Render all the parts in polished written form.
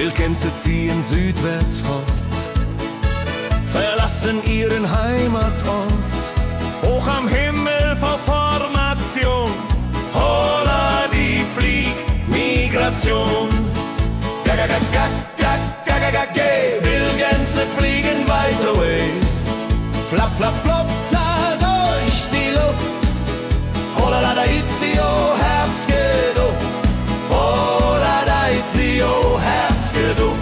Wildgänse ziehen südwärts fort, verlassen ihren Heimatort. Hoch am Himmel vor Formation, holla die Fliegmigration. Gag, Wildgänse fliegen weit away. Flap, flap, flop, da durch die Luft. Holla da itio, Herbstgeduft. Holla da itio, Herbstgeduft.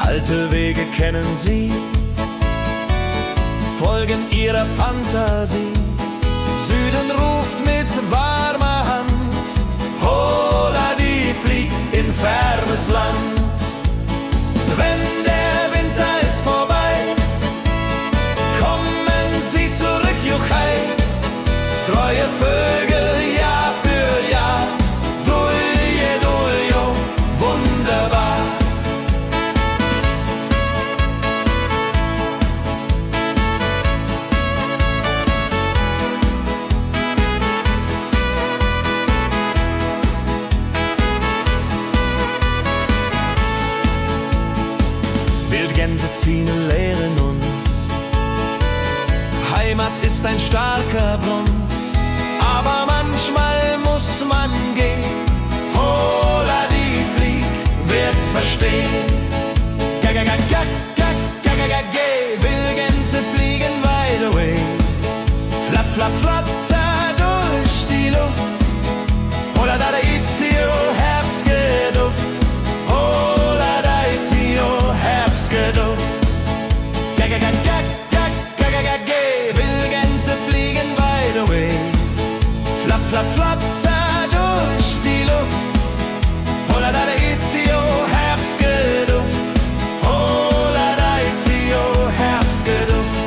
Alte Wege kennen sie, folgen ihrer Fantasie. Süden ruft mit warmer Hand, holla die flieg in fernes Land. Wenn der Winter ist vorbei, kommen sie zurück, Juchai. Treue Vögel Jahr für Jahr, Dulje, Duljo, wunderbar. Wildgänse ziehen, lehren uns. Heimat ist ein starker Bronz, aber manchmal muss man gehen. Holla die Flieg wird verstehen. Wildgänse fliegen wide away. Flap, flap, flatter durch die Luft. Holla da itio, Herbstgeduft. Holla da itio, Herbstgeduft. Wildgänse fliegen wide away. Flap, flap, flatter durch die Luft. Holla da itio, Herbstgeduft. Holla da itio, Herbstgeduft.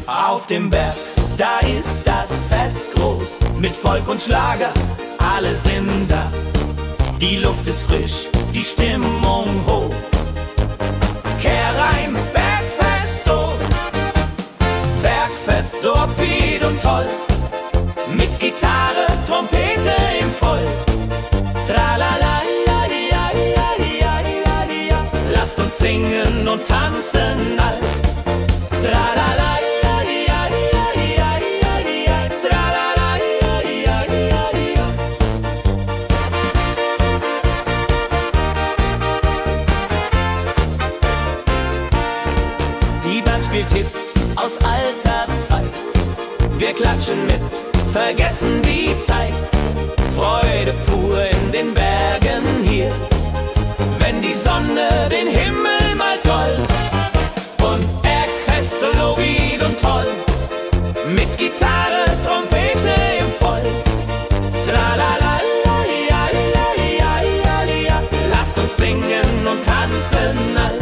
Auf dem Berg, da ist das Fest groß, mit Volk und Schlager, alle sind da. Die Luft ist frisch, die Stimmung hoch. Kehrreim, Bergfest, oh. Bergfest, so upbeat und toll. Mit Gitarre, Trompete im Voll. Tralala, lasst uns singen und tanzen all. Tralala. Spielt Hits aus alter Zeit. Wir klatschen mit, vergessen die Zeit. Freude pur in den Bergen hier, wenn die Sonne den Himmel malt gold. Und Bergfest, Lovid und toll, mit Gitarre, Trompete im Voll. Tralala, lasst uns singen und tanzen all.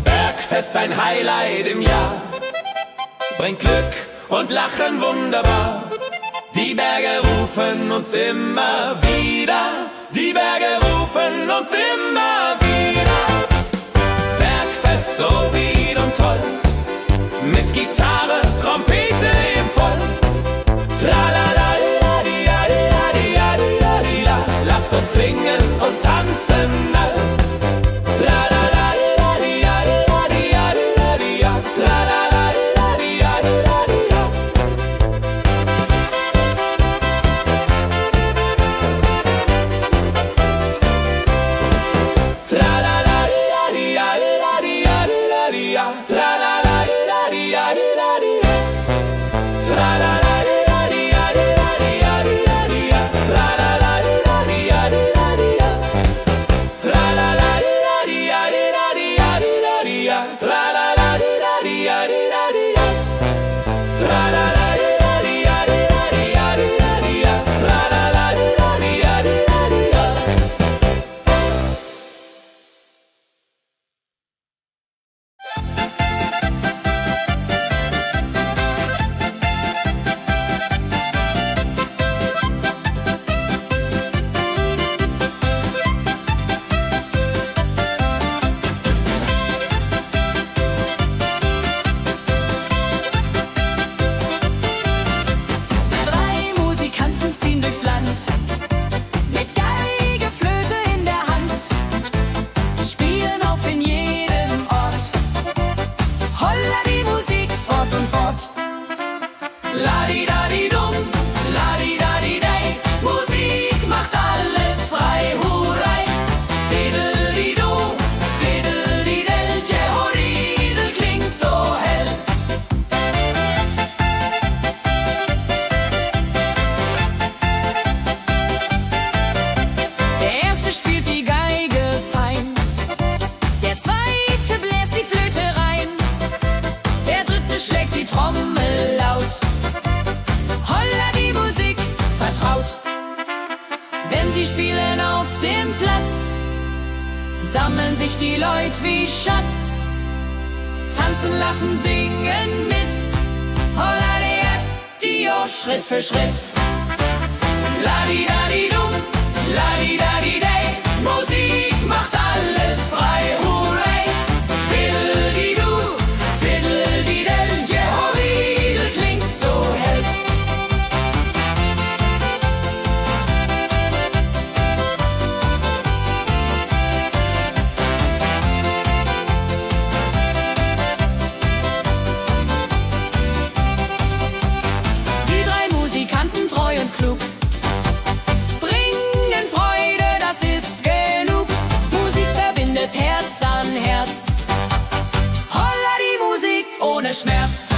Bergfest, ein Highlight im Jahr, bringt Glück und Lachen wunderbar. Die Berge rufen uns immer wieder, die Berge rufen uns immer wieder. Bergfest, so wied und toll, mit Gitarre, Trompete im Voll. Tralala, lasst uns singen und tanzen all. Tralala, tralala, sammeln sich die Leute wie Schatz, tanzen, lachen, singen mit. Holla Dio, Schritt für Schritt. Ladi-dadi-dum, ladi-dadi-day, Musik macht alles frei, hurray. Fiddle-di-du, fiddle-di-del, Jehoridel klingt so hell. Die drei Musikanten, treu und klug, bringen Freude, das ist genug. Musik verbindet Herz an Herz. Holla die Musik ohne Schmerz.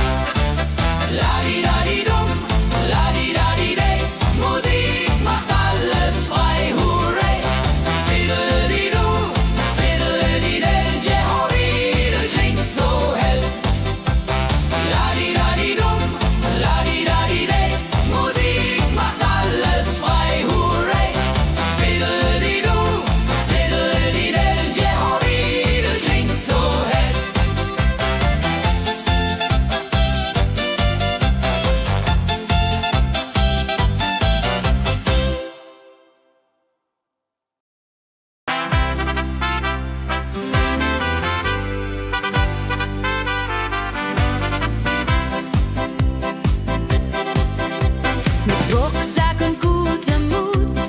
Ladi-dadi-dum, ladi-dadi-day, Musik macht alles frei, hurray. Fiddle-di-du, fiddle-di-del, Jehoridel klingt so hell. Ladi-dadi-dum, ladi-dadi-day, Musik macht alles frei, hurray. Fiddle-di-du, fiddle-di-del, Jehoridel klingt so hell. Mit Rucksack und gutem Mut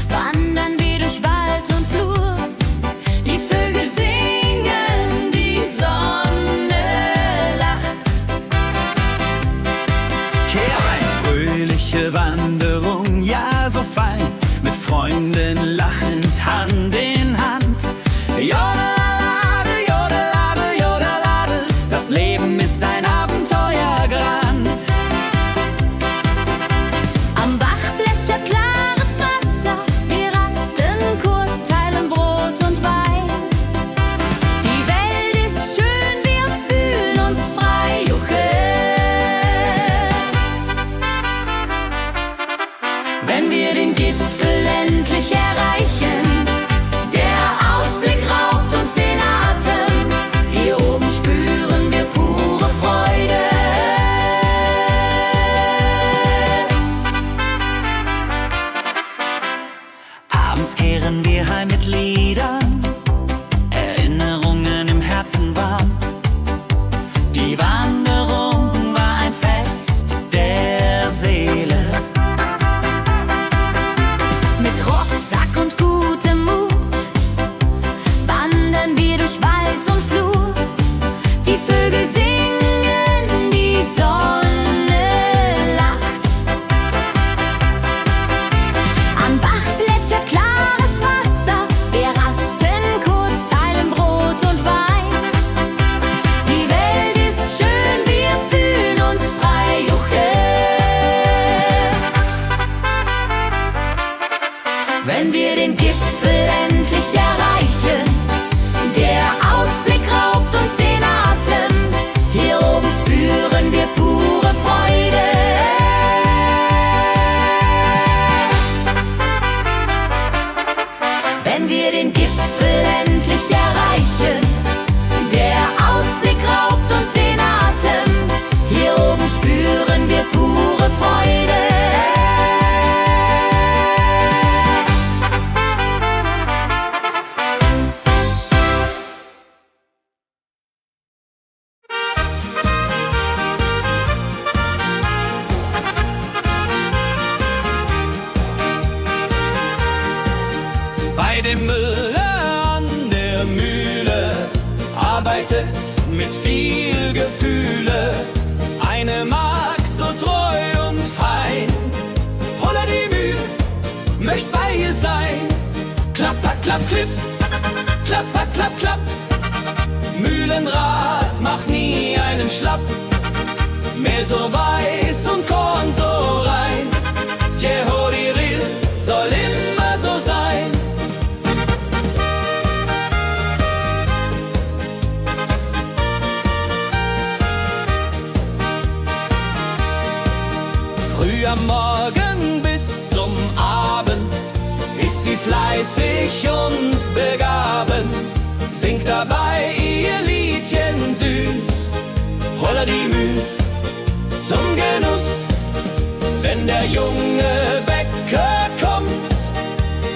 wandern wir durch Wald und Flur. Die Vögel singen, die Sonne lacht. Kehr ein, fröhliche Wanderung, ja so fein, mit Freunden lachend Hand in Hand. Jodeladel, jodeladel, jodeladel, das Leben ist ein Abenteuergrand. Am Bach plätschert klares Wasser, wir rasten kurz, teilen Brot und Wein. Die Welt ist schön, wir fühlen uns frei, juche. Wenn wir den Gipfel endlich erreichen, der Ausblick raubt uns den Atem. Hier oben spüren wir pure Freude. dem Müller an der Mühle arbeitet mit viel Gefühle eine Magd so treu und fein. Holla die Mühl, möcht bei ihr sein. Klapper, klapp, klipp, klapper, klapp, klapp. Mühlenrad macht nie einen Schlapp. Mehl so weiß und Korn so rein. Jehodiril soll immer so sein. Früh am Morgen bis zum Abend ist sie fleißig und begaben, singt dabei ihr Liedchen süß. Holla die Mühl zum Genuss, wenn der junge Bäcker kommt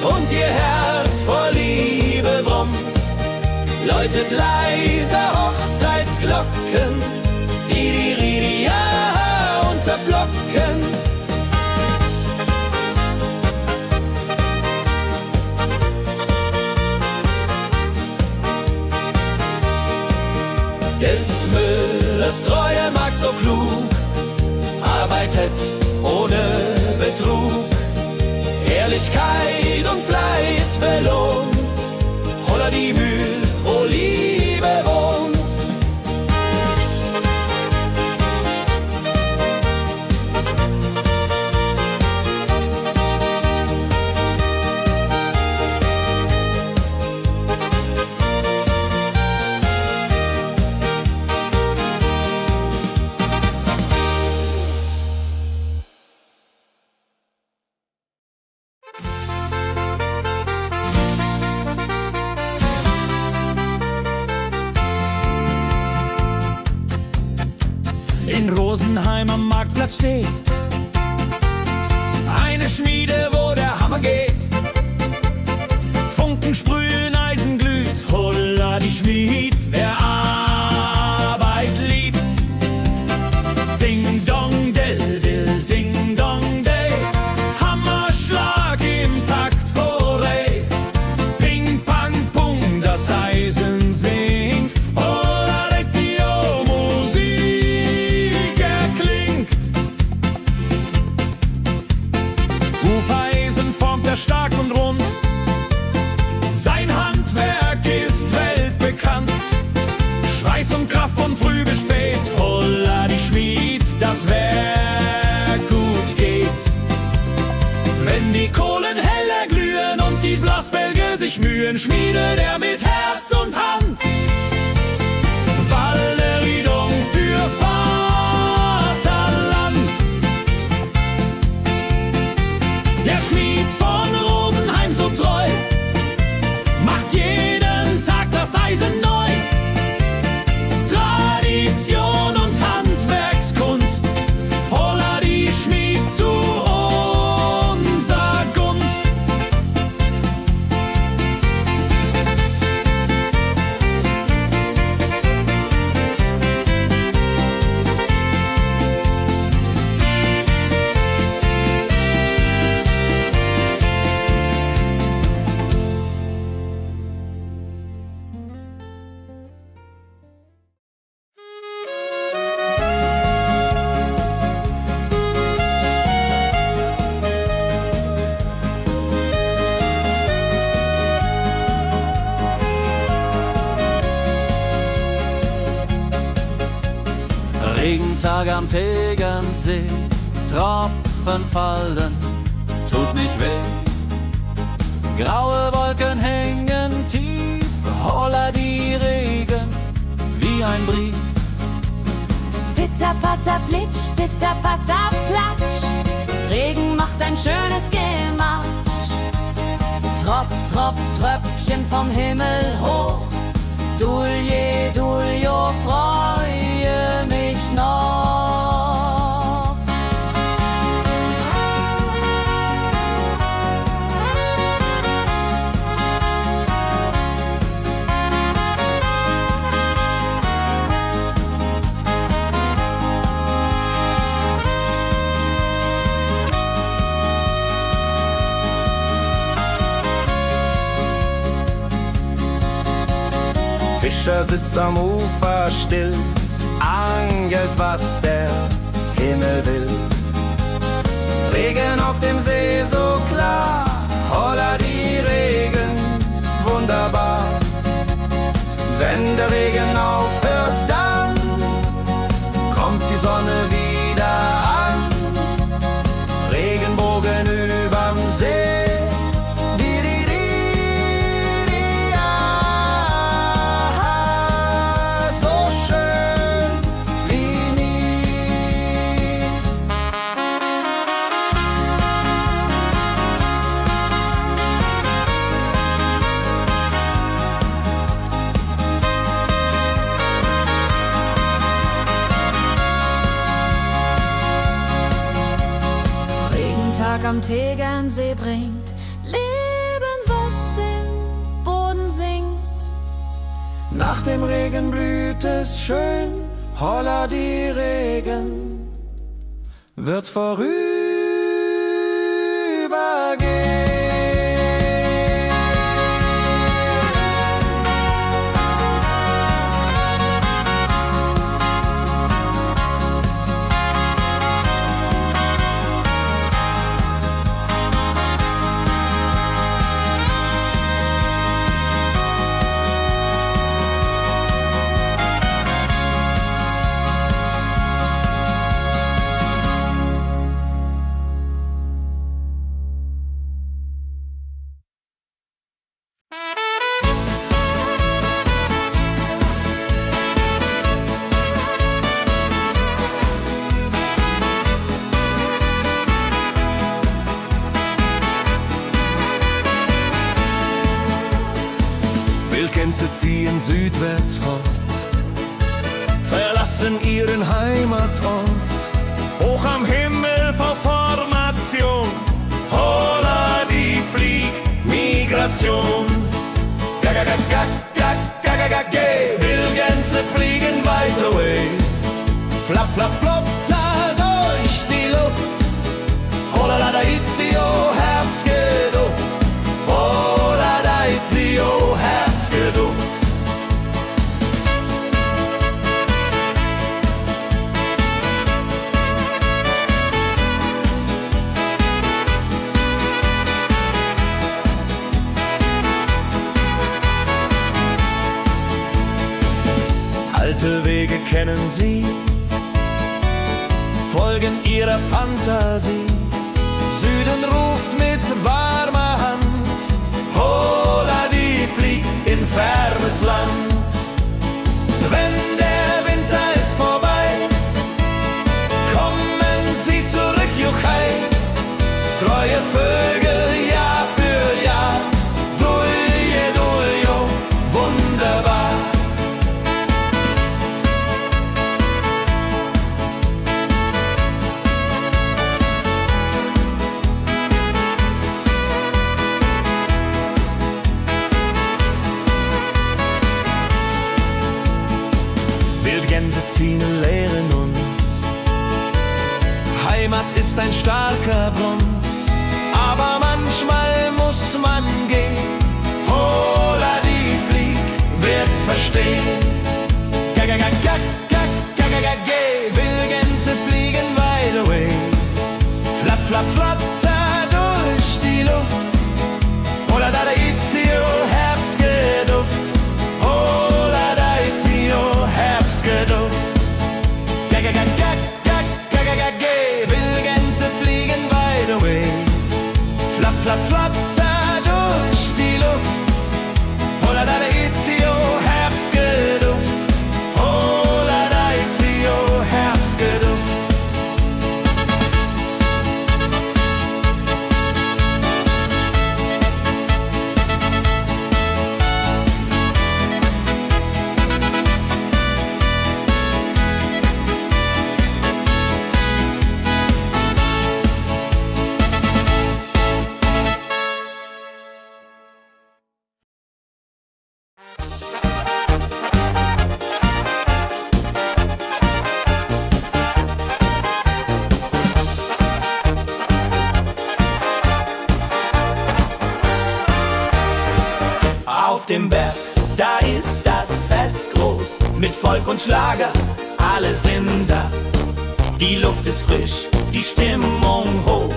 und ihr Herz vor Liebe brummt, läutet leise Hochzeitsglocken, die Ridia unterflocken. Des Müllers treue Magd so klug arbeitet ohne Betrug, Ehrlichkeit und Fleiß belohnt. Holla die Mühl, wo Liebe wohnt. In Rosenheim am Marktplatz steht eine Schmiede, wo der Hammer geht. Funken sprühen, Eisen glüht, holla die Schmied, wer Arbeit liebt. Ding dong del dill, ding dong day, Hammerschlag im Takt, hurray. Ping pang pung, das Eisen singt, holla Retio, Musik erklingt. Hufeisen formt er stark und rund, sein Handwerk ist weltbekannt. Schweiß und Kraft von früh bis spät, holla die Schmied, das Werk gut geht. Wenn die Kohlen heller glühen und die Blasbälge sich mühen, schmiedet er mit Herz und Hand Walleriedung für Vaterland. Der Schmied von Rosenheim so treu macht jeden Tag das Eisen neu. Tradition und Handwerkskunst, holla die Schmied zu unser Gunst. Regentag am Tegernsee, Tropfen fallen, tut nicht weh. Graue Wolken hängen tief, holla die Regen wie ein Brief. Pitter, patter, plitsch, pitter, patter, platsch. Regen macht ein schönes Gematsch. Tropf, Tropf, Tröpfchen vom Himmel hoch. Dulje, Duljo, freue mich noch. Fischer sitzt am Ufer still, angelt, was der Himmel will. Regen auf dem See so klar, holla die Regen, wunderbar. Wenn der Regen aufhört, dann kommt die Sonne wieder an. Regenbogen überm See. Am Tegernsee bringt Leben, was im Boden singt. Nach dem Regen blüht es schön, holla die Regen wird vorübergehen. Wildgänse ziehen südwärts fort, verlassen ihren Heimatort. Hoch am Himmel vor Formation, holla die Fliegmigration. Wildgänse fliegen weit away, flapp, flapp, flop, da durch die Luft. Holla da itio, Herbstgeduft. Holla da itio, Herbstgeduft. Alte Wege kennen sie, folgen ihrer Fantasie. Süden ruft mit warmer Hand, holla die flieg in fernes Land. Wenn der Winter ist vorbei, kommen sie zurück, juchai. Treue Vögel Jahr für Jahr, dulje, duljo, wunderbar. Wildgänse ziehen, lehren uns. Heimat ist ein starker Bruns, aber manchmal muss man gehen. Holla die flieg, wird verstehen. Wildgänse fliegen wide away, flapp, flapp, flatter durch die Luft. Holla da itio, Herbstgeduft. Holla da itio, Herbstgeduft. Wildgänse fliegen wide away, flapp, flapp, flatter durch die Luft. Holla da itio, Herbstgeduft. mit Volk und Schlager, alle sind da. Die Luft ist frisch, die Stimmung hoch.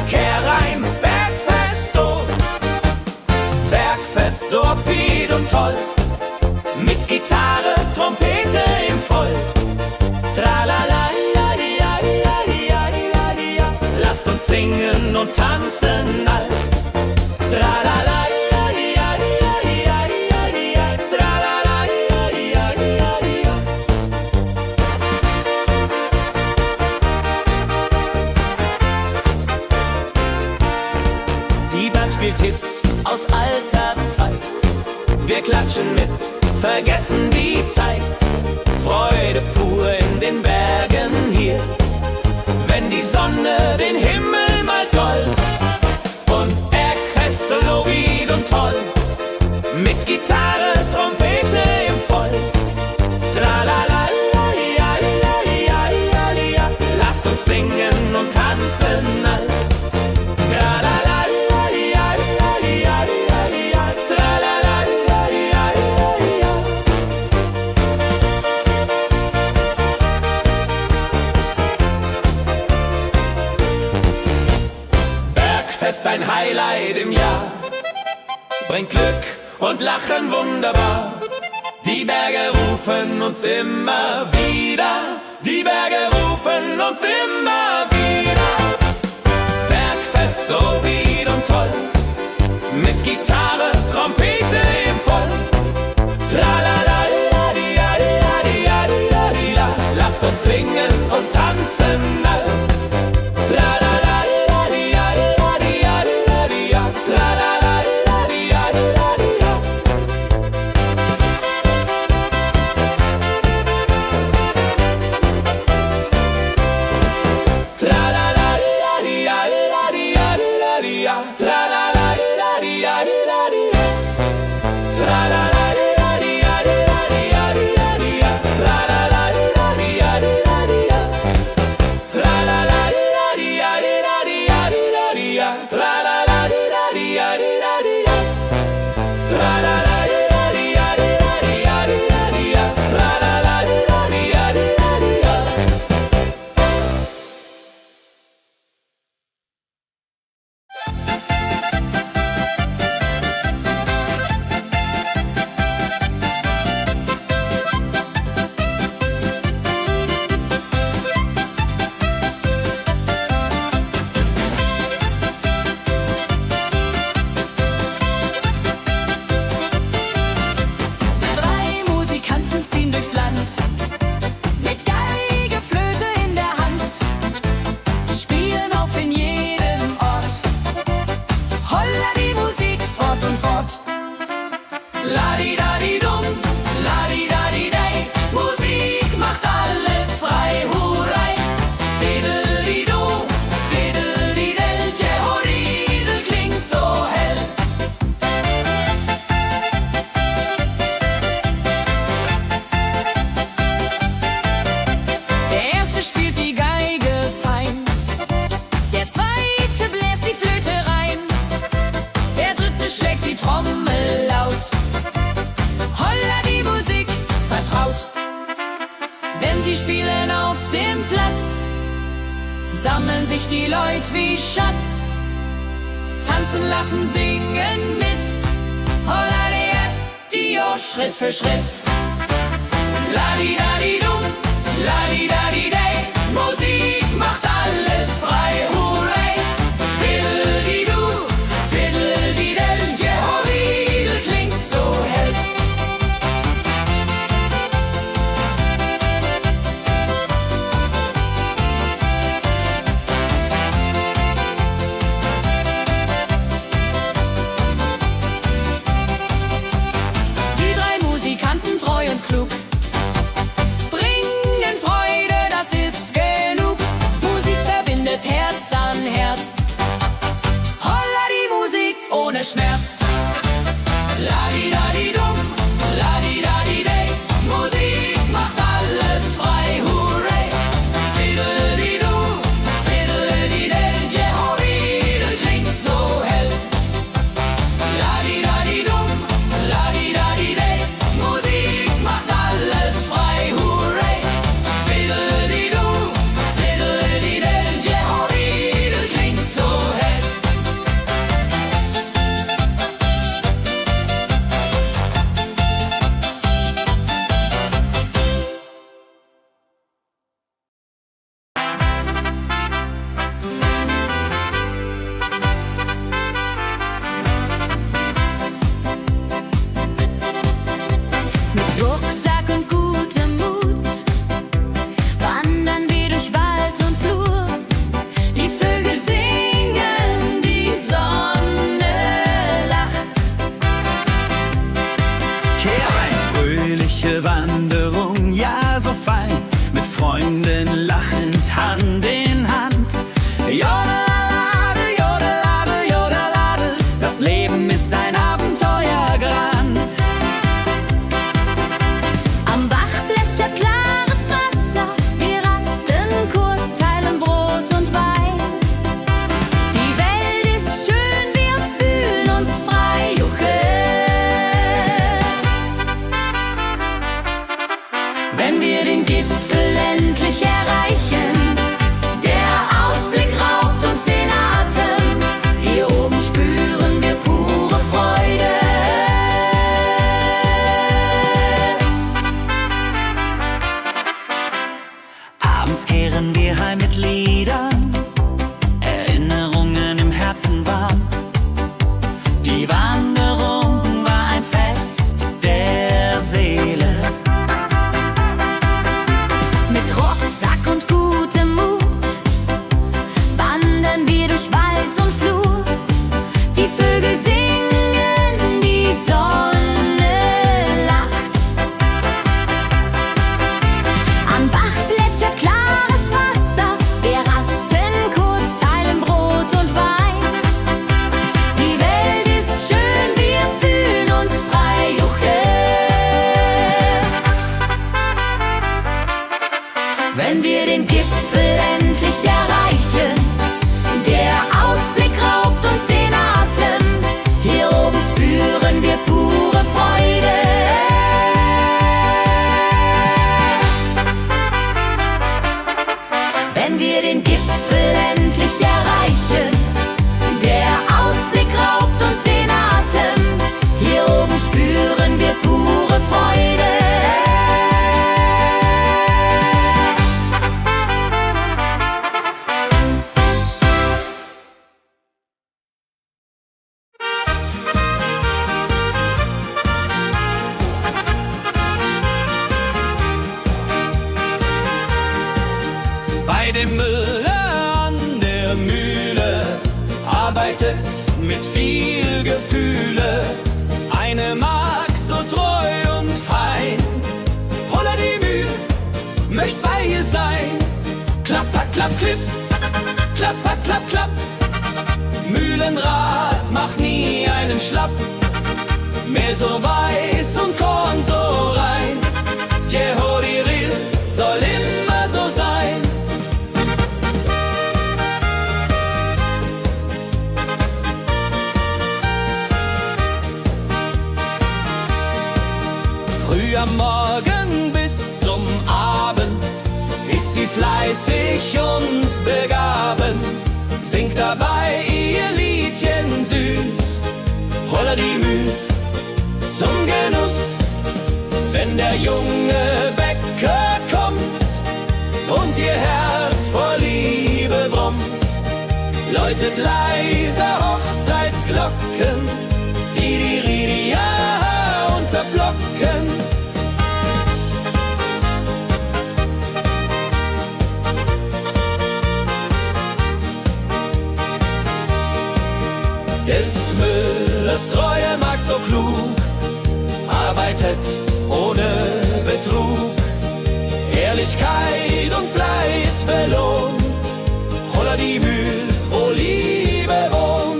Kehrreim, Bergfest, oh. Bergfest, so upbeat und toll. Mit Gitarre, Trompete im Voll. Tralala, lasst uns singen und tanzen all. Tralala, die Band spielt Hits aus alter Zeit. Wir klatschen mit, vergessen die Zeit. Freude pur in den Bergen hier, wenn die Sonne den Himmel malt gold. Und Bergfest, Lovid und toll, mit Gitarre, Trompete im Voll. Tralala, lasst uns singen und tanzen all. Bergfest, ein Highlight im Jahr, bringt Glück und Lachen wunderbar. Die Berge rufen uns immer wieder, die Berge rufen uns immer wieder. Bergfest, so wied und toll, mit Gitarre, Trompete im Voll. Tralala, lasst uns singen und tanzen all. Tralala, sammeln sich die Leute wie Schatz, tanzen, lachen, singen mit. Holla Dio, Schritt für Schritt. Ladi-dadi-dum, ladi-dadi-day, Musik macht alles frei, hurray. Fiddle-di-du, fiddle-di-del, Jehoridel klingt so hell. Die drei Musikanten, treu und klug, bringen Freude Freunden lachend Hand in Hand. Jodeladel, jodeladel, jodeladel, das Leben ist ein Abenteuergrand. Am Bach plätschert klares Wasser, wir rasten kurz, teilen Brot und Wein. Die Welt ist schön, wir fühlen uns frei, juche. Wenn wir den Gipfel endlich erreichen, der Ausblick raubt uns den Atem. Hier oben spüren wir pure Freude. Abends kehren wir heim mit Liedern, Erinnerungen im Herzen warm. Die Wanderung war ein Fest der Seele. Mit Rucksack und gutem Mut wandern wir durch Wald und Flur. Die Vögel singen, die Sonne lacht. Am Bach plätschert klares Wasser, wir rasten kurz, teilen Brot und Wein. Die Welt ist schön, wir fühlen uns frei, juche. Wenn wir den Gipfel endlich erreichen, der Ausblick raubt uns den Atem. Hier oben spüren wir pure Freude. Wenn wir den Gipfel endlich erreichen, der Ausblick raubt uns den Atem. Hier oben spüren wir pure Freude. Bei dem Müller an der Mühle arbeitet mit viel Gefühle eine Magd so treu und fein. Holla die Mühl, möcht bei ihr sein. Klapper, klapp, klipp, klapper, klapp, klapp. Mühlenrad macht nie einen Schlapp. Mehl so weiß und Korn so rein. Jehodiril soll immer so sein. Früh am Morgen bis zum Abend ist sie fleißig und begaben, singt dabei ihr Liedchen süß. Holla die Mühl zum Genuss, wenn der junge Bäcker kommt und ihr Herz vor Liebe brummt, läutet leiser Hochzeitsglocken, die Ridia unterflocken. Des Müllers treue Magd so klug, arbeitet ohne Betrug, Ehrlichkeit und Fleiß belohnt. Holla die Mühl, wo Liebe wohnt.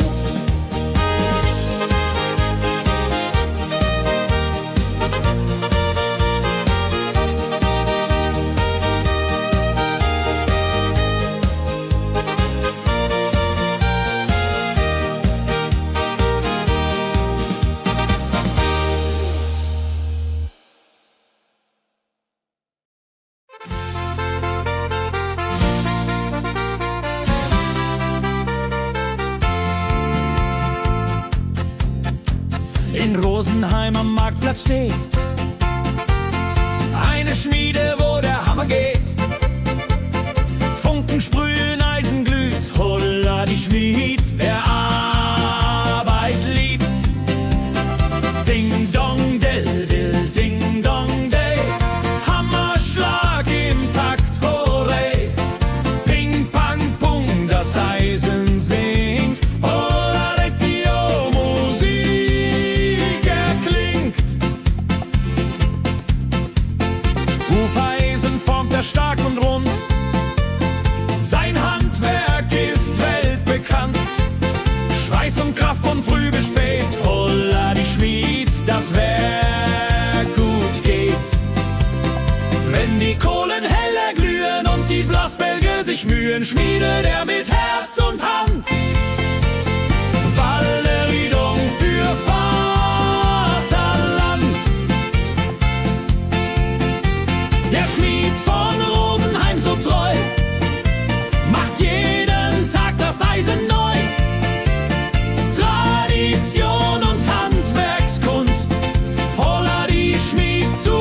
In Rosenheim am Marktplatz steht eine Schmiede, wo der Hammer geht. Funken sprühen, Eisen glüht, holla die Schmied, wer Arbeit liebt. Ding dong del dill, ding dong day, Hammerschlag im Takt, hurray. Ping pang pung, das Eisen singt, holla die Musik erklingt. Hufeisen formt der sich Mühen schmiedet er mit Herz und Hand. Walleriedung für Vaterland. Der Schmied von Rosenheim so treu macht jeden Tag das Eisen neu. Tradition und Handwerkskunst, holla die Schmied zu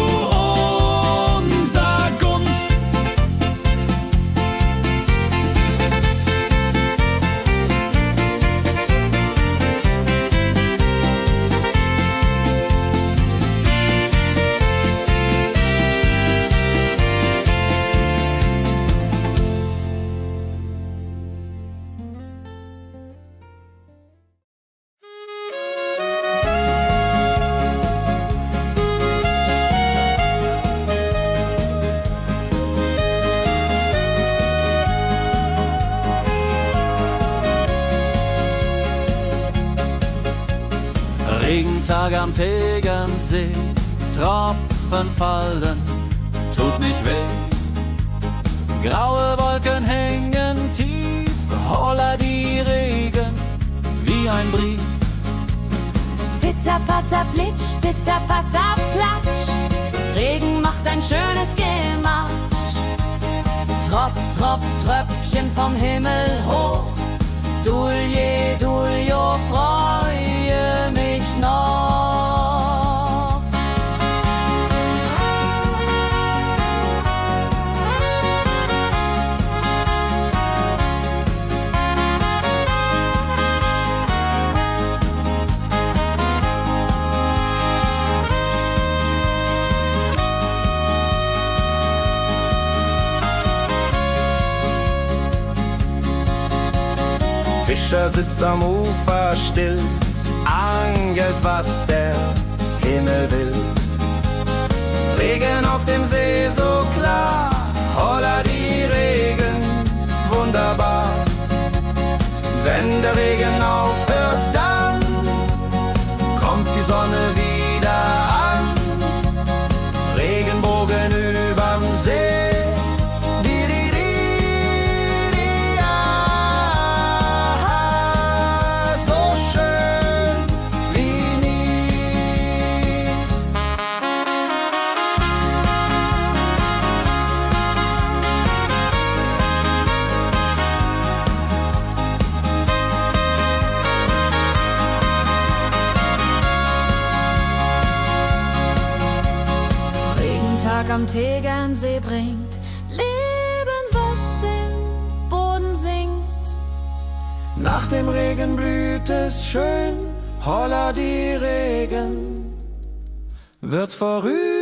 unser Gunst. Regentag am Tegernsee, Tropfen fallen, tut nicht weh. Graue Wolken hängen tief, holla die Regen wie ein Brief. Pitter, patter, plitsch, pitter, patter, platsch. Regen macht ein schönes Gemarsch. Tropf, Tropf, Tröpfchen vom Himmel hoch. Dulje, Duljo, freue mich noch. Fischer sitzt am Ufer still, angelt, was der Himmel will. Regen auf dem See so klar, holla die Regen, wunderbar. Wenn der Regen aufhört, dann kommt die Sonne wieder an. Regenbogen überm See. Am Tegernsee bringt Leben, was im Boden singt. Nach dem Regen blüht es schön, holla die Regen wird vorübergehen.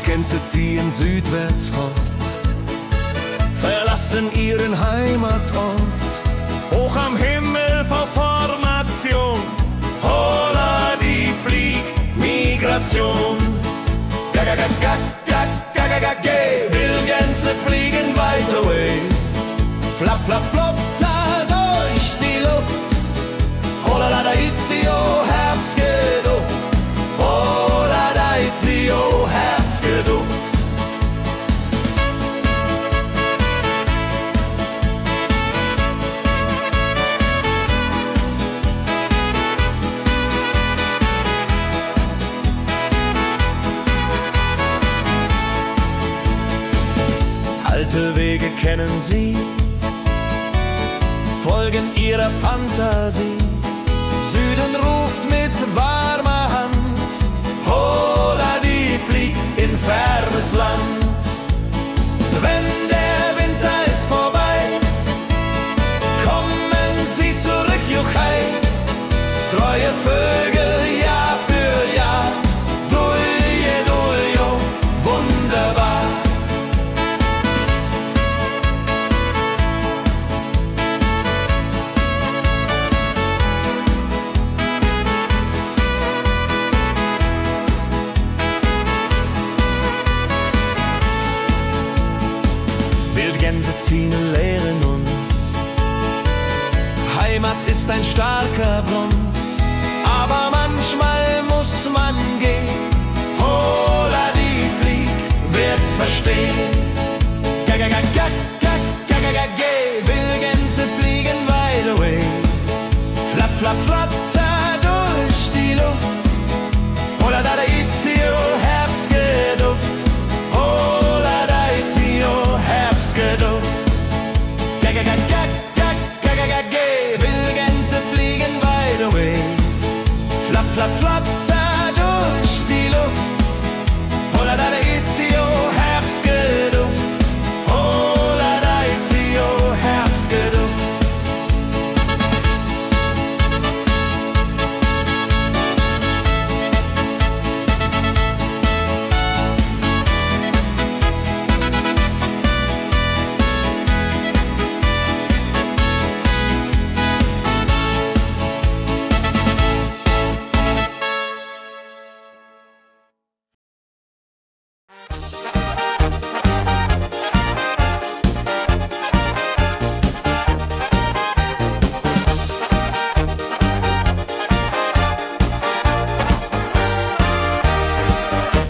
Gänse ziehen südwärts fort, verlassen ihren Heimatort. Hoch am Himmel vor Formation, holla die Fliegmigration. Wildgänse fliegen weit away, flapp, flapp, flotter durch die Luft. Holla da itio, Herbstgeduft, holla da itio, Herbstgeduft. Alte Wege kennen sie, folgen ihrer Fantasie. Süden ruft mit warmer Hand, holla ist ein starker Bronx, aber manchmal muss man gehen. Holla die Flieg wird verstehen. Geh, will Gänse fliegen weit away. Flapp, flapp, flatter durch die Luft. Holla da Itio, Herbstgeduft. Holla da Itio, Herbstgeduft. Geh, will Gänse fliegen weit away. Flapp, flapp, flatter durch die Luft. Holla da Itio, Herbstgeduft. Holla da Itio, Herbstgeduft.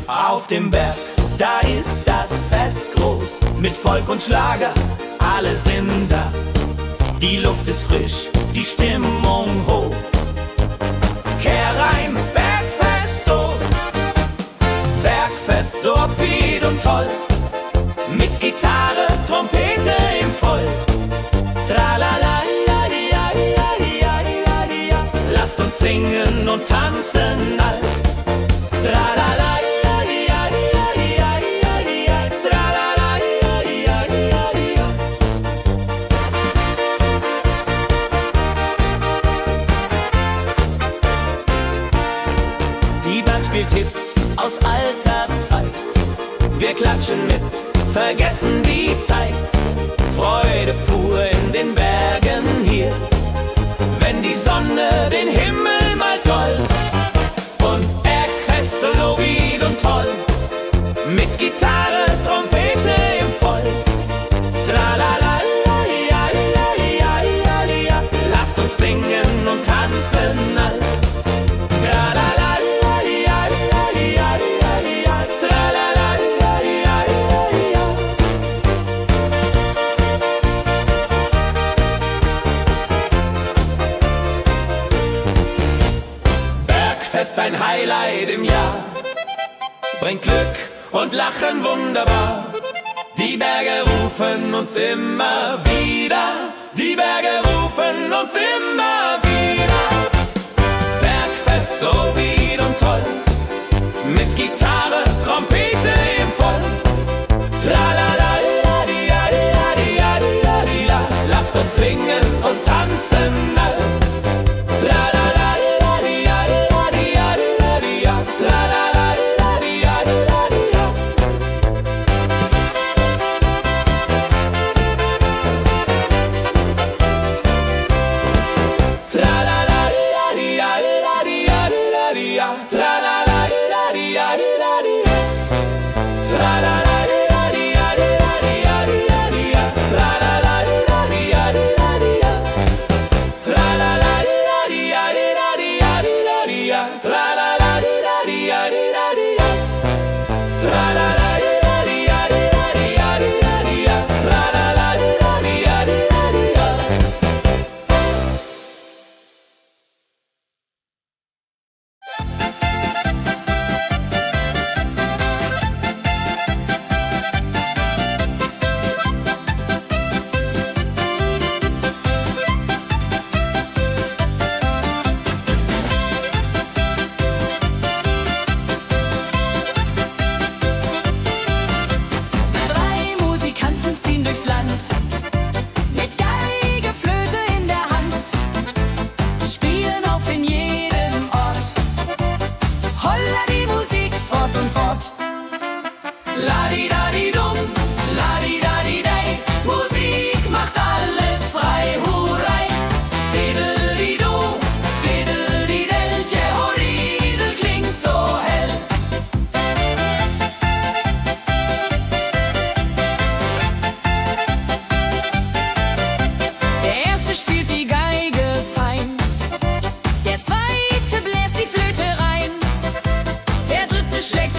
Auf dem Berg, da ist das Fest groß, mit Volk und Schlager, alle sind da. Die Luft ist frisch, die Stimmung hoch. Kehr rein, Bergfest, oh. Bergfest, so upbeat und toll. Mit Gitarre, Trompete im Voll. Tralala, lasst uns singen und tanzen all. Tralala. Spielt Hits aus alter Zeit. Wir klatschen mit, vergessen die Zeit. Freude pur in den Bergen hier. Wenn die Sonne den Himmel malt gold. Und Bergfest, Lovid und toll. Mit Gitarre, Trompete im Voll. Tralala, lasst uns singen und tanzen all. Tralala. Bergfest, ein Highlight im Jahr, bringt Glück und Lachen wunderbar. Die Berge rufen uns immer wieder, die Berge rufen uns immer wieder. Bergfest, so wied und toll, mit Gitarre, Trompete im Voll. Tralala, lasst uns singen und tanzen all. Tralala.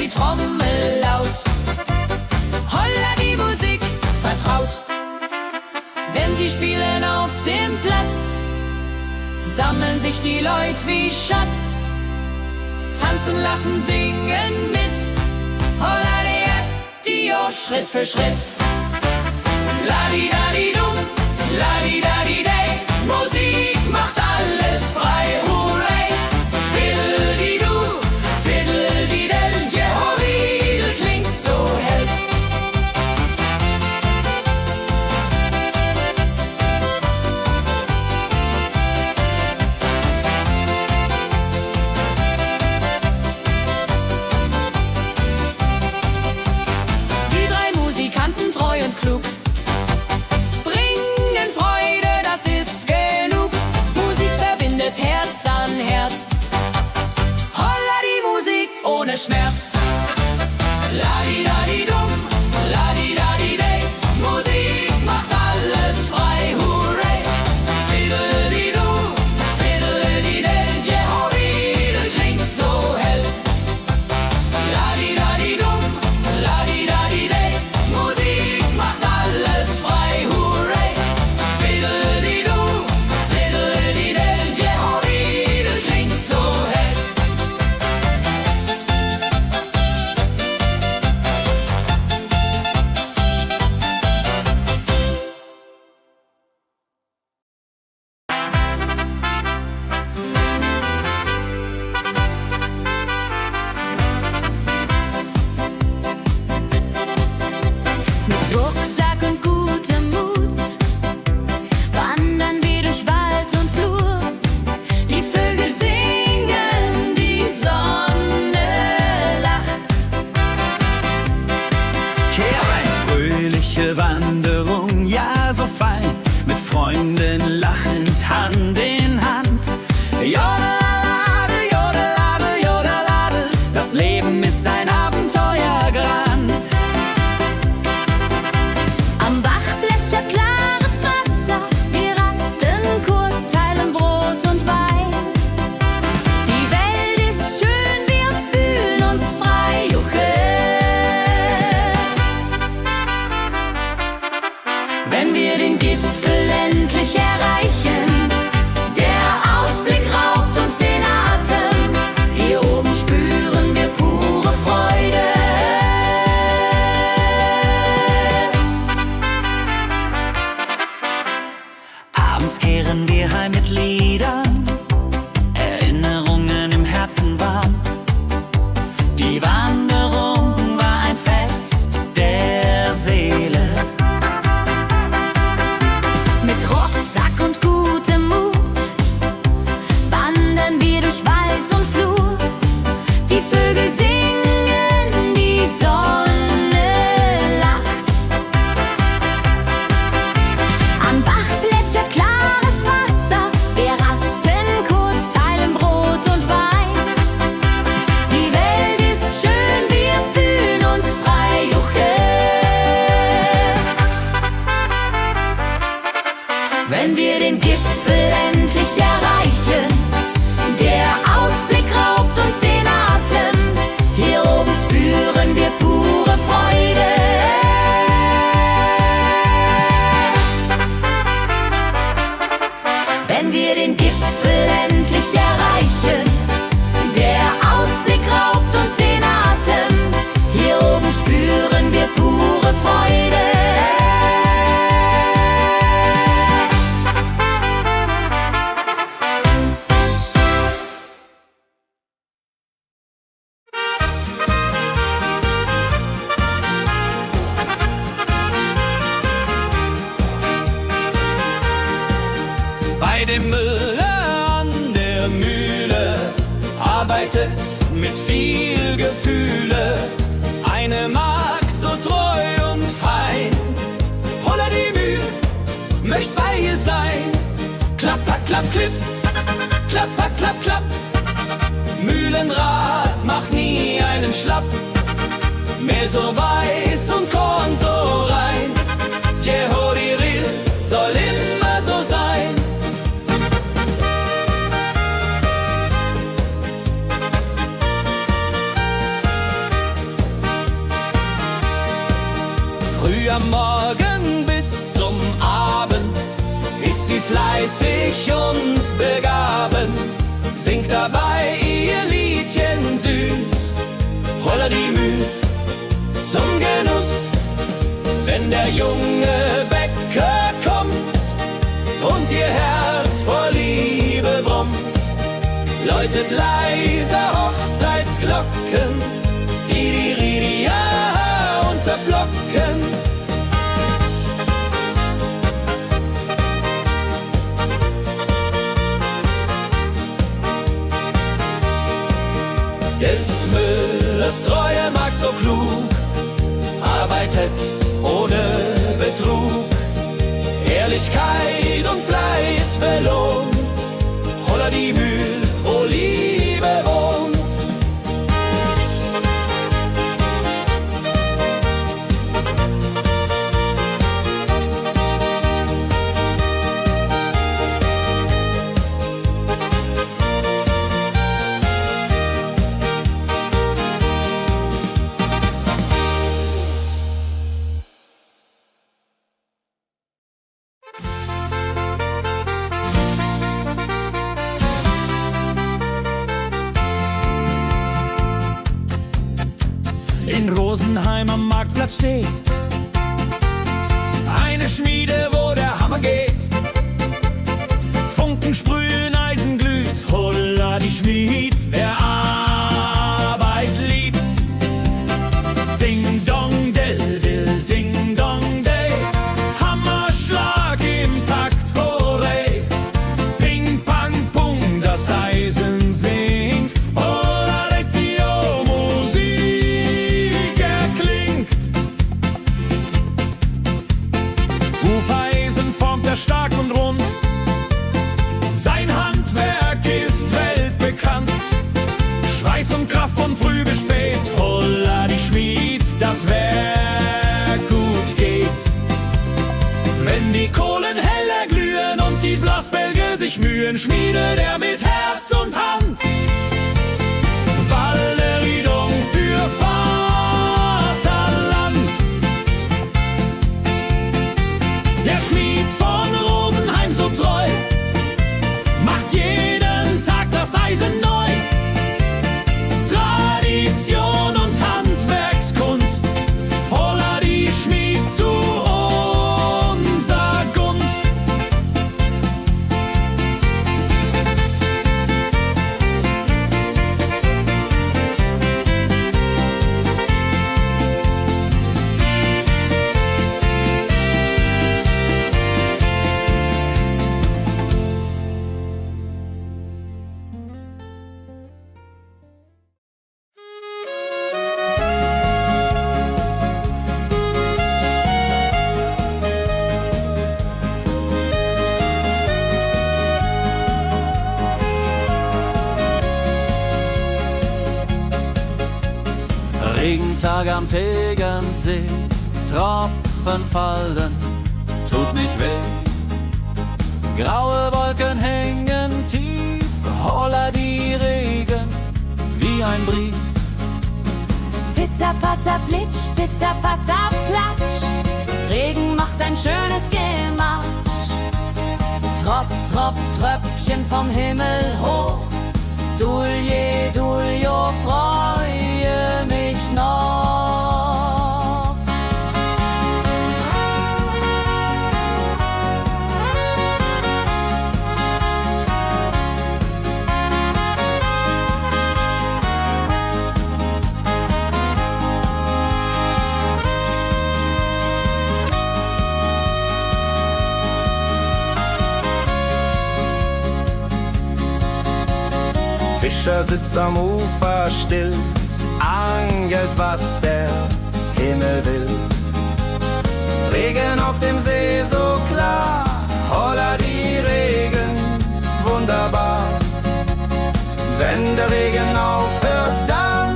die Trommel laut. Holla, die Musik vertraut. Wenn sie spielen auf dem Platz, sammeln sich die Leute wie Schatz. Tanzen, lachen, singen mit. Holla, die Schritt für Schritt. Ladi-dadi-dum, ladi-dadi-day. Musik macht alles frei, hurray. Fiddle-di-du, fiddle-di-del. Jehoridel klingt so hell. Die drei Musikanten, treu und klug, bringen Freude, das ist genug. Musik verbindet Herz an Herz. Holla, die Musik ohne Schmerz. Ladi-dadi-dum, ladi-dadi-day. Musik macht alles frei, hurray. Fiddle-di-du, fiddle-di-del. Jehoridel klingt so hell. Ladi-dadi-dum, ladi-dadi-day. Musik macht alles frei, hurray. Fiddle-di-du, fiddle-di-del. Jehoridel klingt so hell. Mit Rucksack und gutem Mut wandern wir durch Wald und Flur. Die Vögel singen, die Sonne lacht. Kehr ein, fröhliche Wanderung, ja so fein, mit Freunden lachend Hand in Hand. Jodelade, jodelade, jodelade, das Leben ist ein Abenteuergrand. Am Bach plätschert klares Wasser, wir rasten kurz, teilen Brot und Wein. Die Welt ist schön, wir fühlen uns frei, juche. Wenn wir den Gipfel endlich erreichen, der Ausblick raubt uns den Atem. Hier oben spüren wir pure Freude. Abends kehren wir heim mit Liedern, Erinnerungen im Herzen warm. Die Wanderung war ein Fest der Seele. Mit Rucksack und gutem Mut wandern wir durch Wald und Flur. Die Vögel singen, die Sonne lacht. Am Bach plätschert klares Wasser, wir rasten kurz, teilen Brot und Wein. Die Welt ist schön, wir fühlen uns frei, juche. Wenn wir den Gipfel endlich erreichen, der Ausblick raubt uns den Atem. Hier oben spüren wir pure Freude. Wenn wir den Gipfel endlich erreichen, der Ausblick raubt uns den Atem. Hier oben spüren wir pure Freude. Bei dem Müller an der Mühle arbeitet mit viel Gefühle eine Magd so treu und fein. Holla die Mühle, möcht bei ihr sein. Klapper, klapp, klipp, klapper, klapp, klapp. Mühlenrad macht nie einen Schlapp. Mehl so weiß und Korn so rein. Jehoridel soll immer so sein. am Morgen bis zum Abend ist sie fleißig und begaben, singt dabei ihr Liedchen süß, holla die Müh zum Genuss. Wenn der junge Bäcker kommt und ihr Herz vor Liebe brummt, läutet leise Hochzeitsglocken, die unterflocken. Des Müllers treue Magd so klug, arbeitet ohne Betrug, Ehrlichkeit und Fleiß belohnt, holla die Mühl, wo Liebe wohnt. In Rosenheim am Marktplatz steht eine Schmiede, wo der Hammer geht. Funken sprühen, Eisen glüht, holla die Schmied, wer Arbeit liebt. Ding dong del dill, ding dong day, Hammerschlag im Takt, hurray. Ping pang pung, das Eisen singt, holla Retio, Musik erklingt. Hufeisen formt er stark und rund, sein Handwerk ist weltbekannt. Schweiß und Kraft von früh bis spät, holla die Schmied, das Werk gut geht. Wenn die Kohlen heller glühen und die Blasbälge sich mühen, schmiedet er mit Herz und Hand Walleriedung für Vaterland. Der Schmied von Rosenheim so treu macht jeden Tag das Eisen neu. Tradition und Handwerkskunst, holla die Schmied zu unser Gunst. Regentag am Tegernsee, Tropfen fallen, tut nicht weh. Graue Wolken hängen tief, holla die Regen wie ein Brief. Pitter, patter, plitsch, pitter, patter, platsch. Regen macht ein schönes Gemarsch. Tropf, Tropf, Tröpfchen vom Himmel hoch. Dulje, Duljo, freue mich noch. Fischer sitzt am Ufer still, angelt, was der Himmel will. Regen auf dem See so klar, holla die Regen, wunderbar. Wenn der Regen aufhört, dann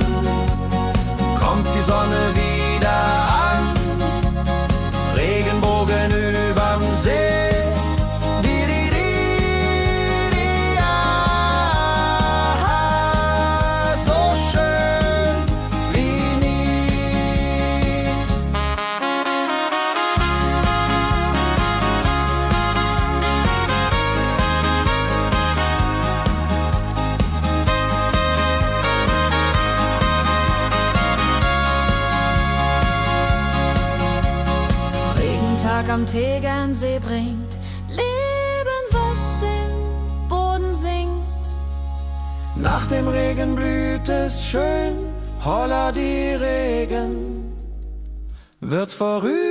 kommt die Sonne wieder an. Regenbogen überm See. Berg am Tegernsee bringt Leben, was im Boden singt. Nach dem Regen blüht es schön, holla die Regen wird vorübergehen.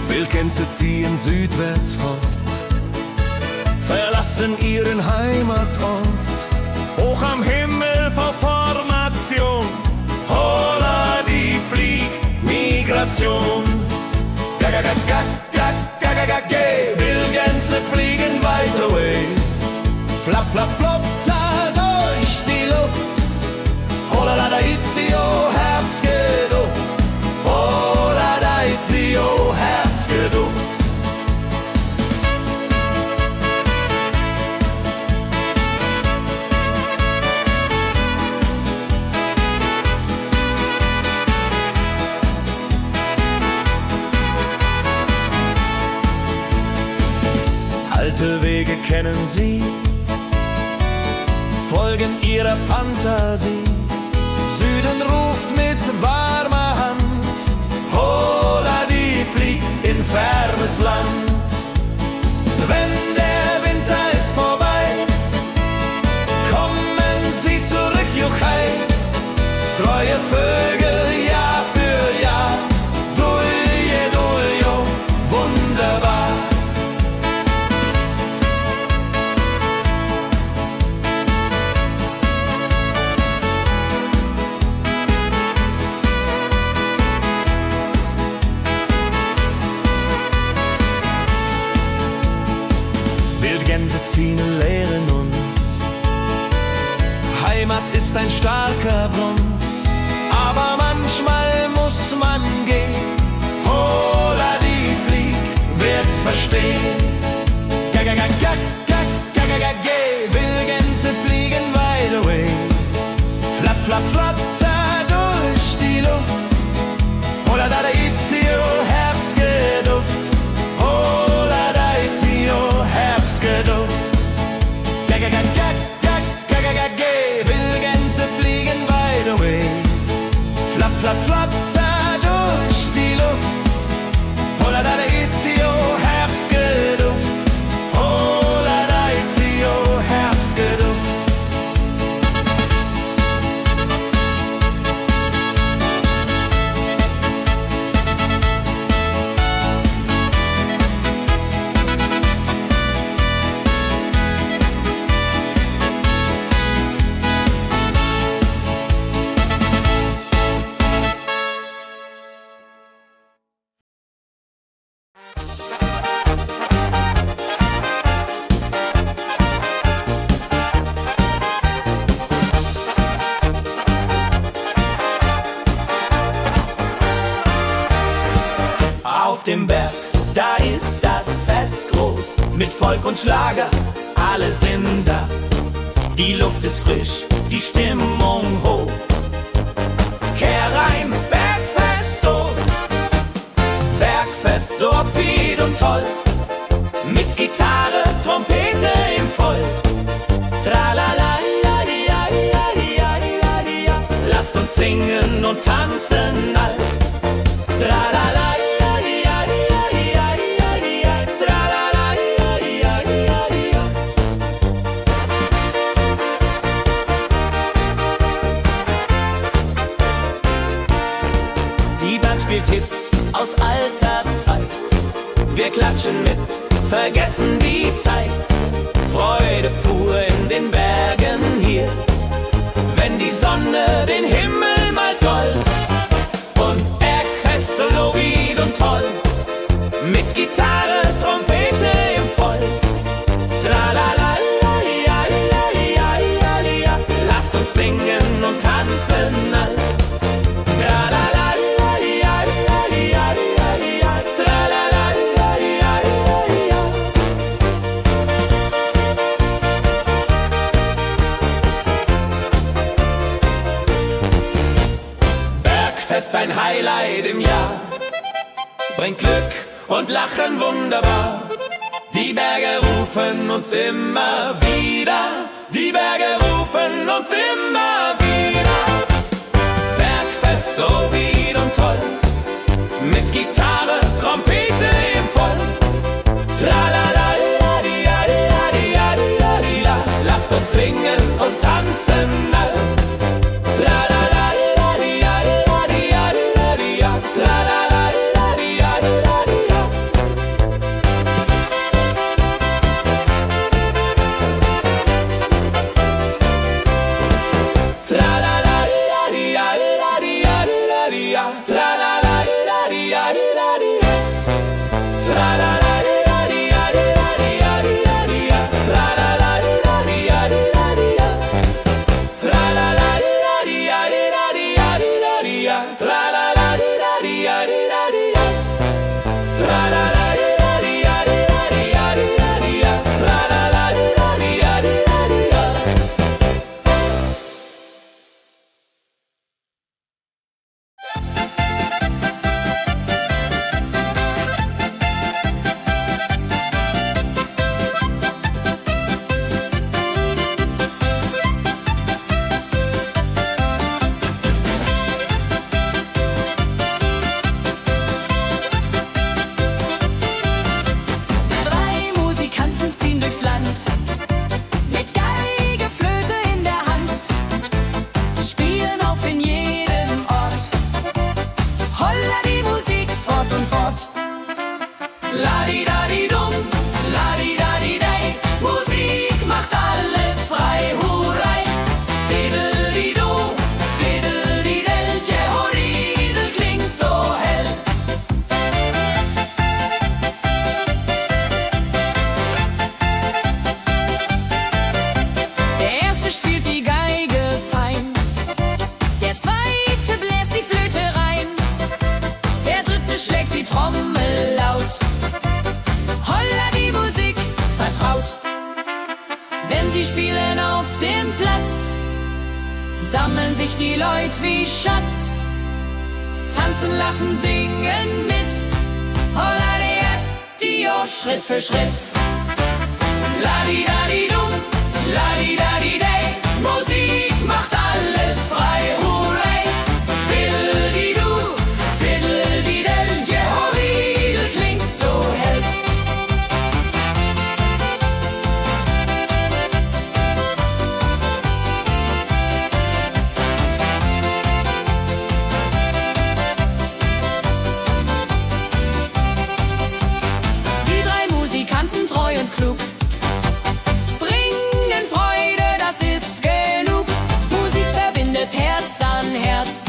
Wildgänse ziehen südwärts fort, verlassen ihren Heimatort. Hoch am Himmel vor Formation, holla die Fliegmigration. Wildgänse fliegen weit away, flap, flap, flop, da durch die Luft. Holla da itio, Herbstgeduft. Holla da itio, Herbstgeduft. Alte Wege kennen sie, folgen ihrer Fantasie. Süden ruft mit warmer Hand, holla die flieg in fernes Land. Wenn der Winter ist vorbei, kommen sie zurück, Juchai. Treue Vögel Jahr für Jahr, dulje, duljo, wunderbar. Wildgänse ziehen, lehren uns. Heimat ist ein starker Bronz, aber manchmal muss man gehen. Holla die Flieg wird verstehen. Wildgänse fliegen wide away, flap, flap, flatter durch die Luft. Holla da itio, Herbstgeduft. Holla da itio, Herbstgeduft. Wildgänse fliegen wide away, flap, flap, flatter durch die Luft. Holla da itio, Herbstgeduft. Holla da itio, Herbstgeduft. Auf dem Berg, da ist das Fest groß, mit Volk und Schlager, alle sind da. Die Luft ist frisch, die Stimmung hoch. Kehr rein, Bergfest, oh. Bergfest, so upbeat und toll, mit Gitarre, Trompete im Voll. Tralala, lasst uns singen und tanzen all. Tralala. Spielt Hits aus alter Zeit. Wir klatschen mit, vergessen die Zeit. Freude pur in den Bergen hier, wenn die Sonne den Himmel Bergfest ein Highlight im Jahr. Bringt Glück und Lachen wunderbar. Die Berge rufen uns immer wieder. Die Berge rufen uns immer wieder. Bergfest, oh wie und toll. Mit Gitarre, Trompete im Voll. Tralala-la-di-ja-di-ja-di-ja-di-ja-di-ja. Lasst uns singen und tanzen all. Tralala-di-ja-di-ja-di-ja-di-ja. Tralala-di-ja-di-ja-di-ja. Tralala-di-ja-di-ja-di-ja-di-ja. Tralala-di-ja-di-ja-di-ja-di-ja. Tralala-di-ja-di-ja-di-ja-di-ja. Tralala-di-ja-di-ja-di-ja-di-ja. Tralala-di-ja-di-ja-di-ja-di-ja. Tralala-di-ja-di-ja-di-ja-di-ja. Tralala-di-ja-di-ja-di-ja-di-ja. Tralala-di-ja-di-ja-di-ja. Drei Musikanten ziehen durchs Land, mit Geige, Flöte in der Hand, spielen auf in jedem Ort. Holla die Musik fort und fort. La-di-da-di-dum, la-di-da-di-dei. Musik macht alles frei, hurray. Fiddle-di-du, fiddle-di-del. Jehoridel klingt so hell. Der erste spielt die Geige fein, der zweite bläst die Flöte rein, der dritte schlägt die Trommel laut. Holla die Musik vertraut. Wenn sie spielen auf dem Platz, sammeln sich die Leute wie Schatz, tanzen, lachen, singen mit. Holla der Dio, Schritt für Schritt. La-di-da-di-dum, la-di-da-di-dei. Musik macht alles frei, hurray. Fiddle-di-du, fiddle-di-del. Jehoridel klingt so hell. Die drei Musikanten, treu und klug, bringen Freude, das ist genug. Musik verbindet Herz an Herz.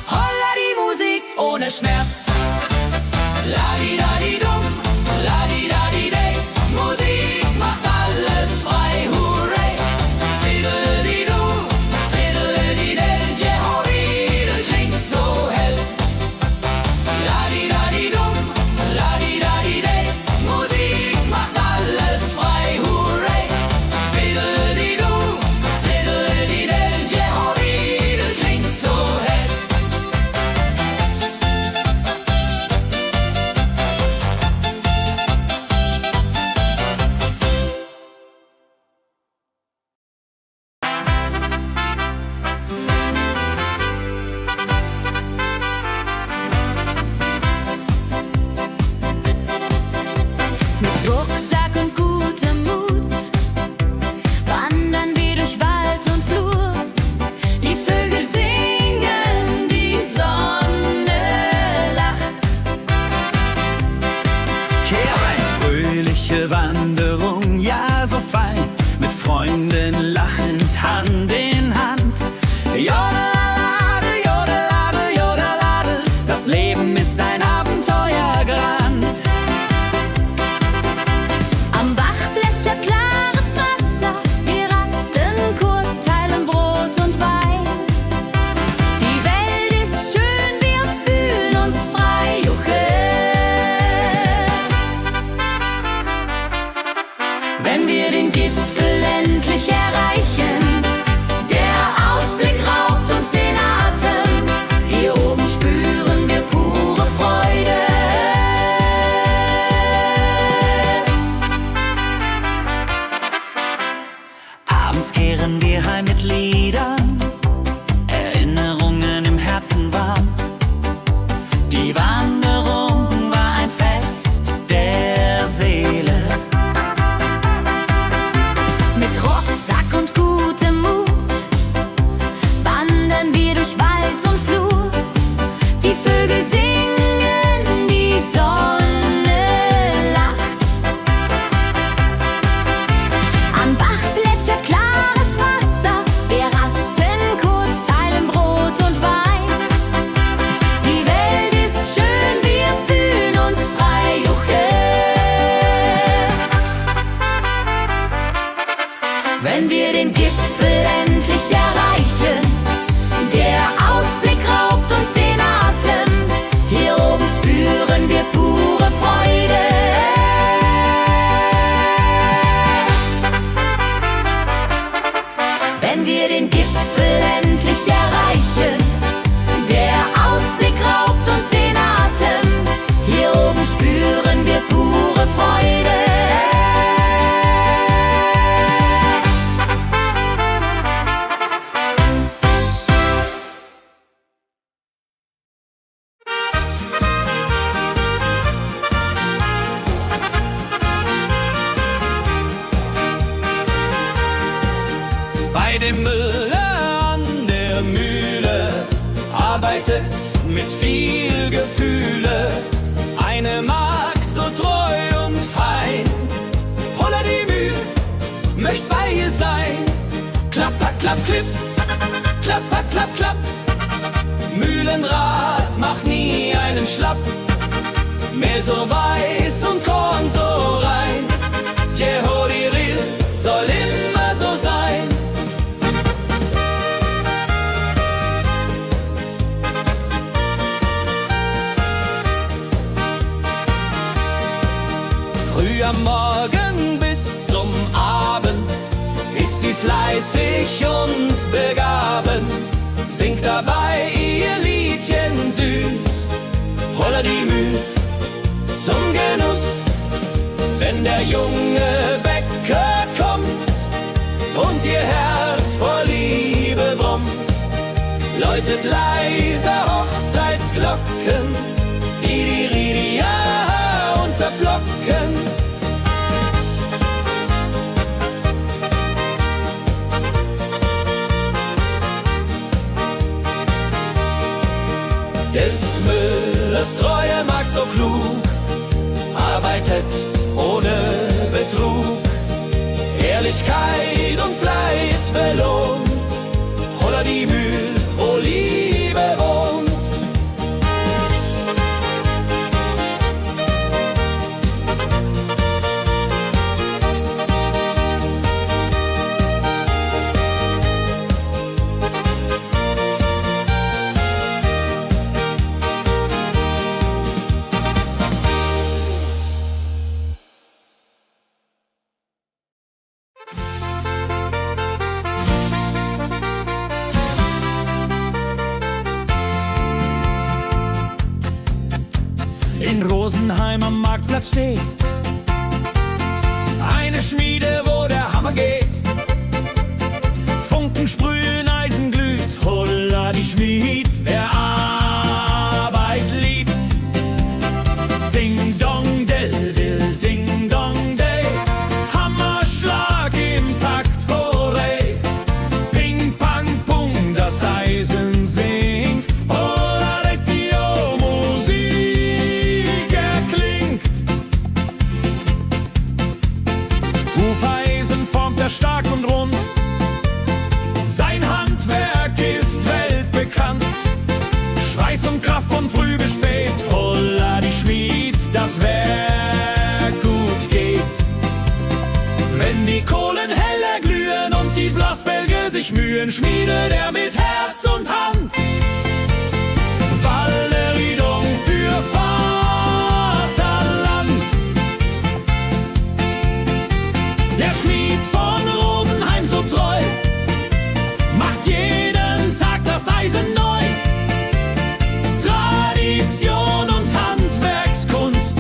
Holla die Musik ohne Schmerz. La-di-da-di-dum, la-di-da-di-dei. Musik macht alles frei, hurray. Fiddle-di-du, fiddle-di-del. Jehoridel klingt so hell. La-di-da-di-dum, la-di-da-di-dei. Musik macht alles frei, hurray. Fiddle-di-du, fiddle-di-del. Jehoridel klingt Abends kehren wir heim mit Liedern, Erinnerungen im Herzen warm. Die Wanderung war ein Fest der Seele. Mit Rucksack und gutem Mut wandern wir durch Wald und Flur. Die Vögel singen, die Sonne lacht. Am Bach plätschert klares Wasser, wir rasten kurz, teilen Brot und Wein. Die Welt ist schön, wir fühlen uns frei, juche. Wenn wir den Gipfel endlich erreichen, der Ausblick raubt uns den Atem. Hier oben spüren wir pure Freude. Wenn wir den Gipfel endlich erreichen, der Ausblick raubt uns den Atem. Hier oben spüren wir pure Freude. Bei dem Müller an der Mühle arbeitet mit viel Gefühle eine Magd so treu und fein. Holla die Mühl, möcht bei ihr sein. Klapper, klapp, klipp, klapper, klapp, klapp. Mühlenrad macht nie einen Schlapp. Mehr so weiß und Korn so rein. Jehoriril soll immer so sein. Früh am Morgen bis zum Abend ist sie fleißig und begaben, singt dabei ihr Liedchen süß. Holla die Mühl zum Genuss, wenn der junge Bäcker kommt und ihr Herz vor Liebe brummt, läutet leiser Hochzeitsglocken, die Ridia unterflocken. Des Müllers treue Magd so klug, arbeitet ohne Betrug, Ehrlichkeit und Fleiß belohnt. Holla die Mühl, wo Liebe wohnt. In Rosenheim am Marktplatz steht eine Schmiede, wo der Hammer geht. Funken sprühen, Eisen glüht, holla die Schmied, wer Arbeit liebt. Ding dong del dill, ding dong day, Hammerschlag im Takt, hooray. Ping pang pung, das Eisen singt, holla retio, Musik erklingt. Hufeisen formt er stark und rund, sein Handwerk ist weltbekannt. Schweiß und Kraft von früh bis spät, holla die Schmied, das Werk gut geht. Wenn die Kohlen heller glühen und die Blasbälge sich mühen, schmiedet er mit Herz und Hand Walleridung für Vaterland. Der Schmied von Rosenheim so treu macht jeden Tag das Eisen neu. Tradition und Handwerkskunst,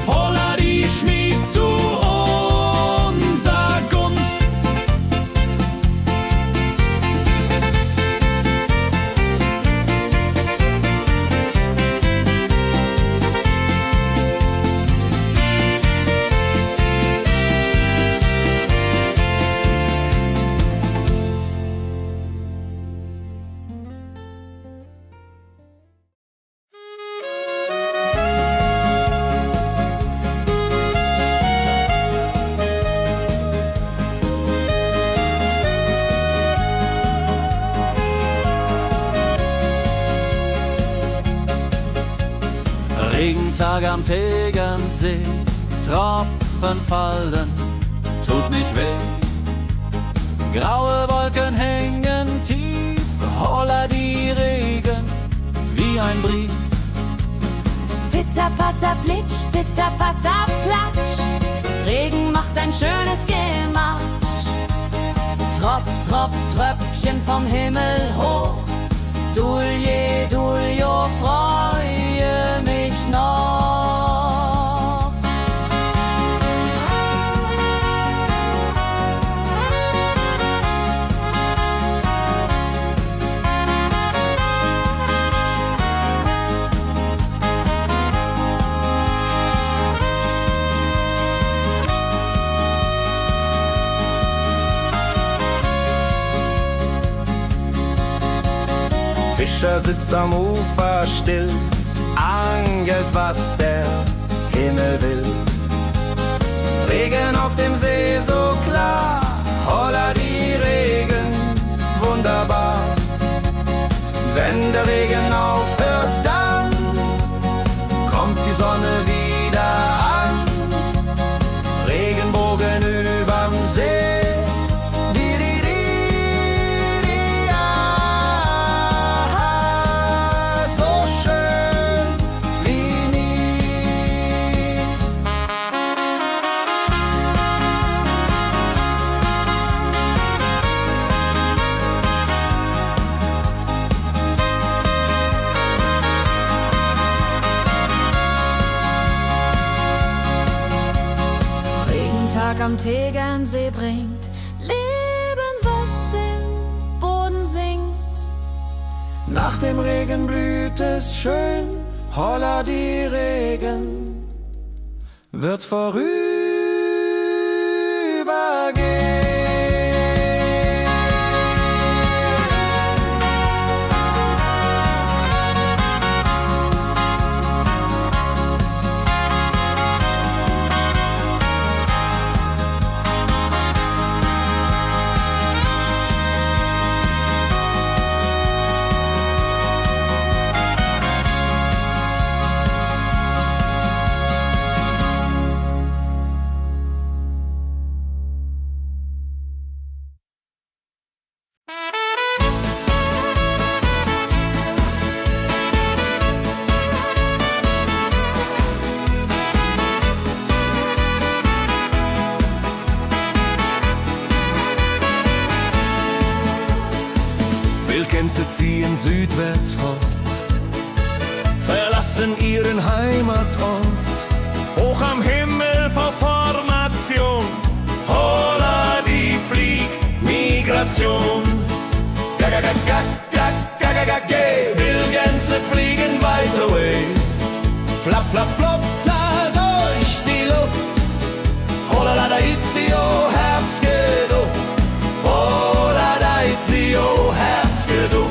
holla die Schmied zu unser Gunst. Tag am Tegernsee, Tropfen fallen, tut nicht weh. Graue Wolken hängen tief, holla die Regen wie ein Brief. Pitter, patter, plitsch, pitter, patter, platsch. Regen macht ein schönes Gemarsch. Tropf, Tropf, Tröpfchen vom Himmel hoch. Dulje, Duljo, freue mich noch. Fischer sitzt am Ufer still, angelt, was der Himmel will. Regen auf dem See so klar, holla die Regen, wunderbar. Wenn der Regen aufhört, dann kommt die Sonne wieder an. Regenbogen überm See. Am Tegernsee bringt Leben, was im Boden singt. Nach dem Regen blüht es schön, holla die Regen wird vorübergehen. Wildgänse ziehen südwärts fort, verlassen ihren Heimatort. Hoch am Himmel vor Formation, holla die Fliegmigration. Gag, Wildgänse fliegen weit away. Flap, flap, flotter durch die Luft. Holla da itio, Herbstgeduft. Holla da itio, Herbstgeduft.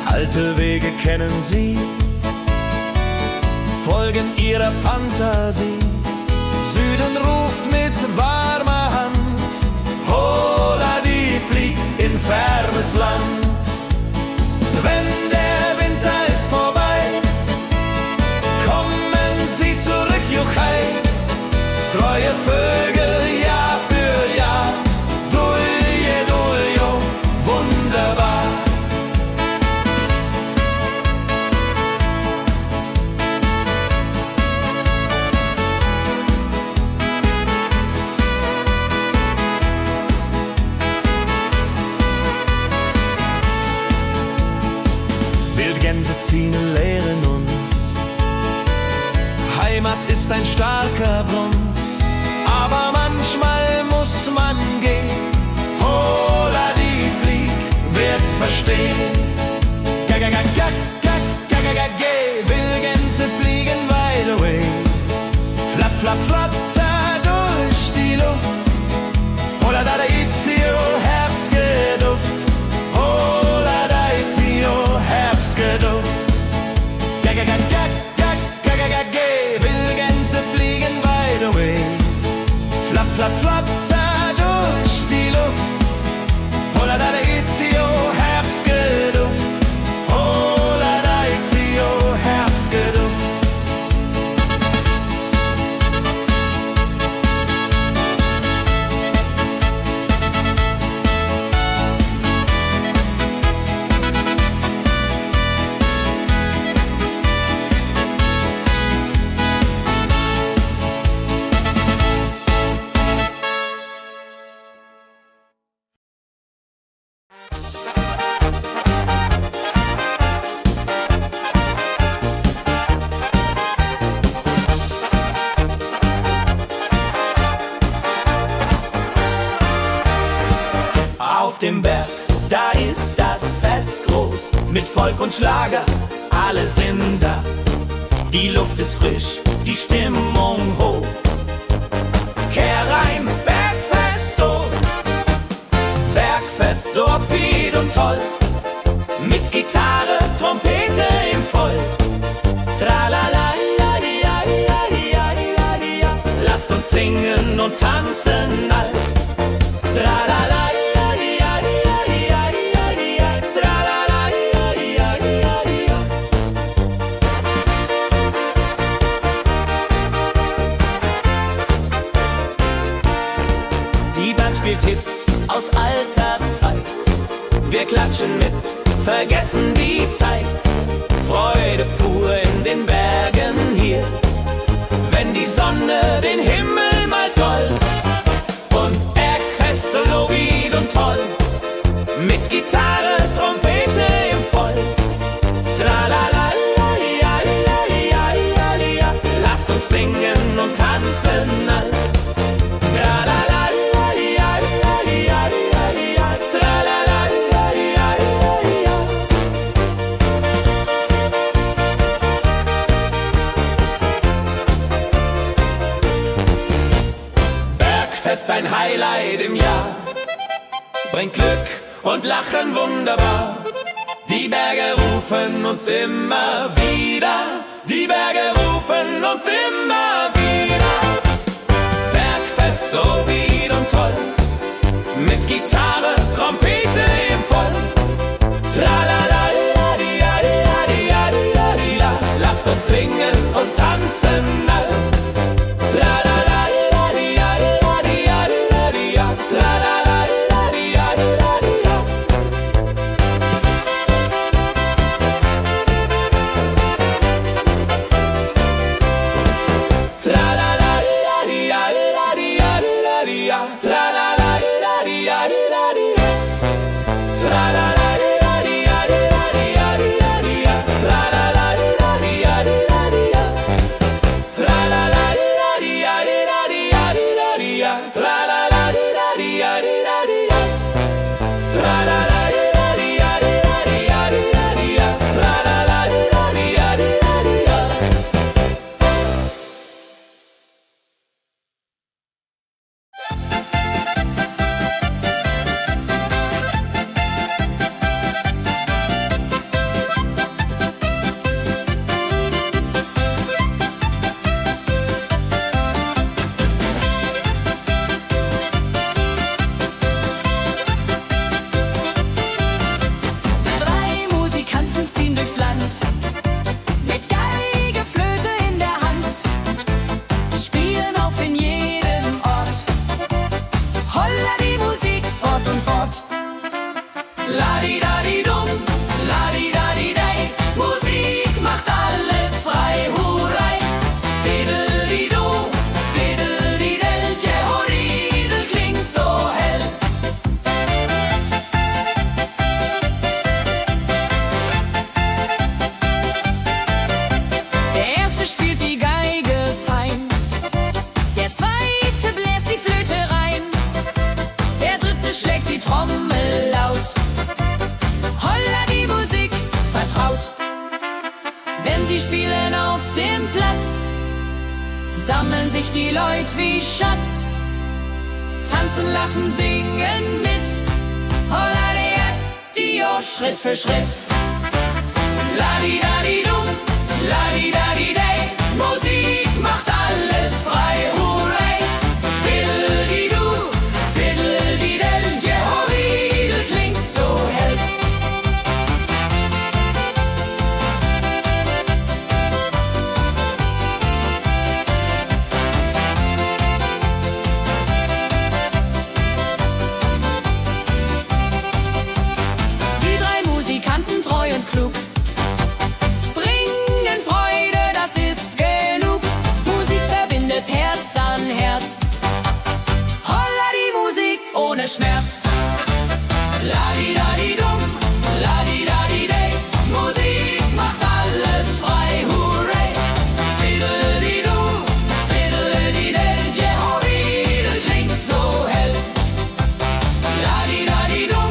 Alte Wege kennen sie, folgen ihrer Fantasie. Süden ruft mit warmer Hand, holla die flieg in fernes Land. Wenn der Winter ist vorbei, kommen sie zurück, Juchai. Treue Vögel Jahr für Jahr, Dulje, Duljo, wunderbar. Wildgänse ziehen, lehren uns. Heimat ist ein starker Brunz, aber manchmal muss man gehen. Holla die Flieg wird verstehen. Wildgänse fliegen wide away. Flap, flap, flatter durch die Luft. Holla da itio, Herbstgeduft. Holla da itio, Herbstgeduft. Gag, auf dem Berg, da ist das Fest groß. Mit Volk und Schlager, alle sind da. Die Luft ist frisch, die Stimmung hoch. Kehrreim, Bergfest, oh. Bergfest, so upbeat und toll. Mit Gitarre, Trompete im Voll. Tralala, lasst uns singen und tanzen all. Tralala, die Band spielt Hits aus alter Zeit. Wir klatschen mit, vergessen die Zeit. Freude pur in den Bergen hier, wenn die Sonne den Himmel malt gold. Und Bergfest, Lovid und toll, mit Gitarre, Trompete im Voll. Tralala, lasst uns singen und tanzen all. Tralala, Bergfest, ein Highlight im Jahr, bringt Glück und Lachen wunderbar. Die Berge rufen uns immer wieder, die Berge rufen uns immer wieder. Bergfest, so wied und toll, mit Gitarre, Trompete im Voll. Tralala, lasst uns singen und tanzen all. Tralala, sammeln sich die Leute wie Schatz, tanzen, lachen, singen mit. Holla Dio, Schritt für Schritt. Ladi-dadi-dum, ladi-dadi-day, Musik macht alles frei, hurray. Fiddle-di-du, fiddle-di-del, Jehoridel klingt so hell. Treu und klug, bringen Freude, das ist genug. Musik verbindet Herz an Herz. Holla die Musik ohne Schmerz. Ladi-dadi-dum, ladi-dadi-day, Musik macht alles frei, hurray. Fiddle-di-du, fiddle-di-del, Jehoridel klingt so hell. Ladi-dadi-dum,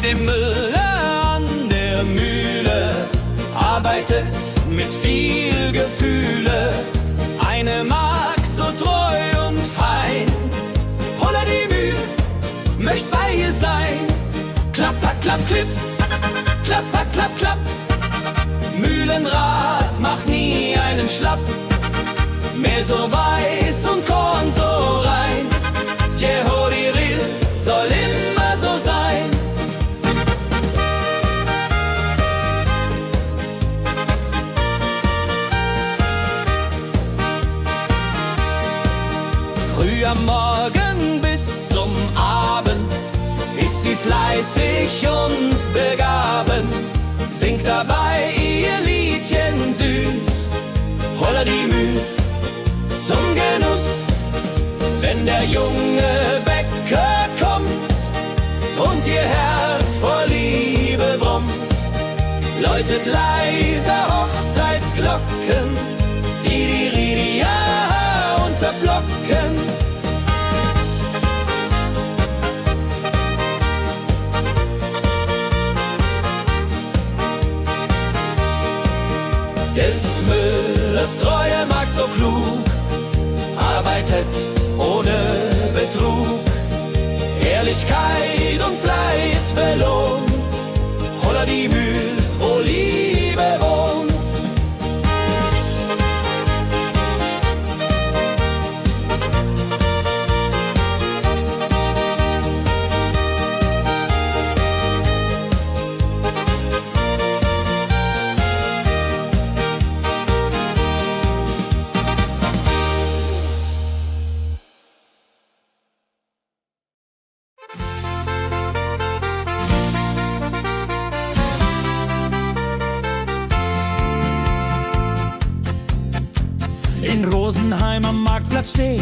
dem Müller an der Mühle arbeitet mit viel Gefühle eine Magd so treu und fein. Holla die Mühl, möcht bei ihr sein. Klapper, klapp, klipp, klapper, klapp, klapp. Mühlenrad macht nie einen Schlapp. Mehr so weiß und Korn so rein. Jehodiril soll immer so sein. Früh am Morgen bis zum Abend ist sie fleißig und begaben, singt dabei ihr Liedchen süß. Holla die Mühl zum Genuss, wenn der junge Bäcker kommt und ihr Herz vor Liebe brummt, läutet leiser Hochzeitsglocken, die Ridia unterflocken. Des Müllers treue Magd so klug arbeitet ohne Betrug, Ehrlichkeit und Fleiß belohnt. Holla die Mühl, wo Liebe wohnt. In Rosenheim am Marktplatz steht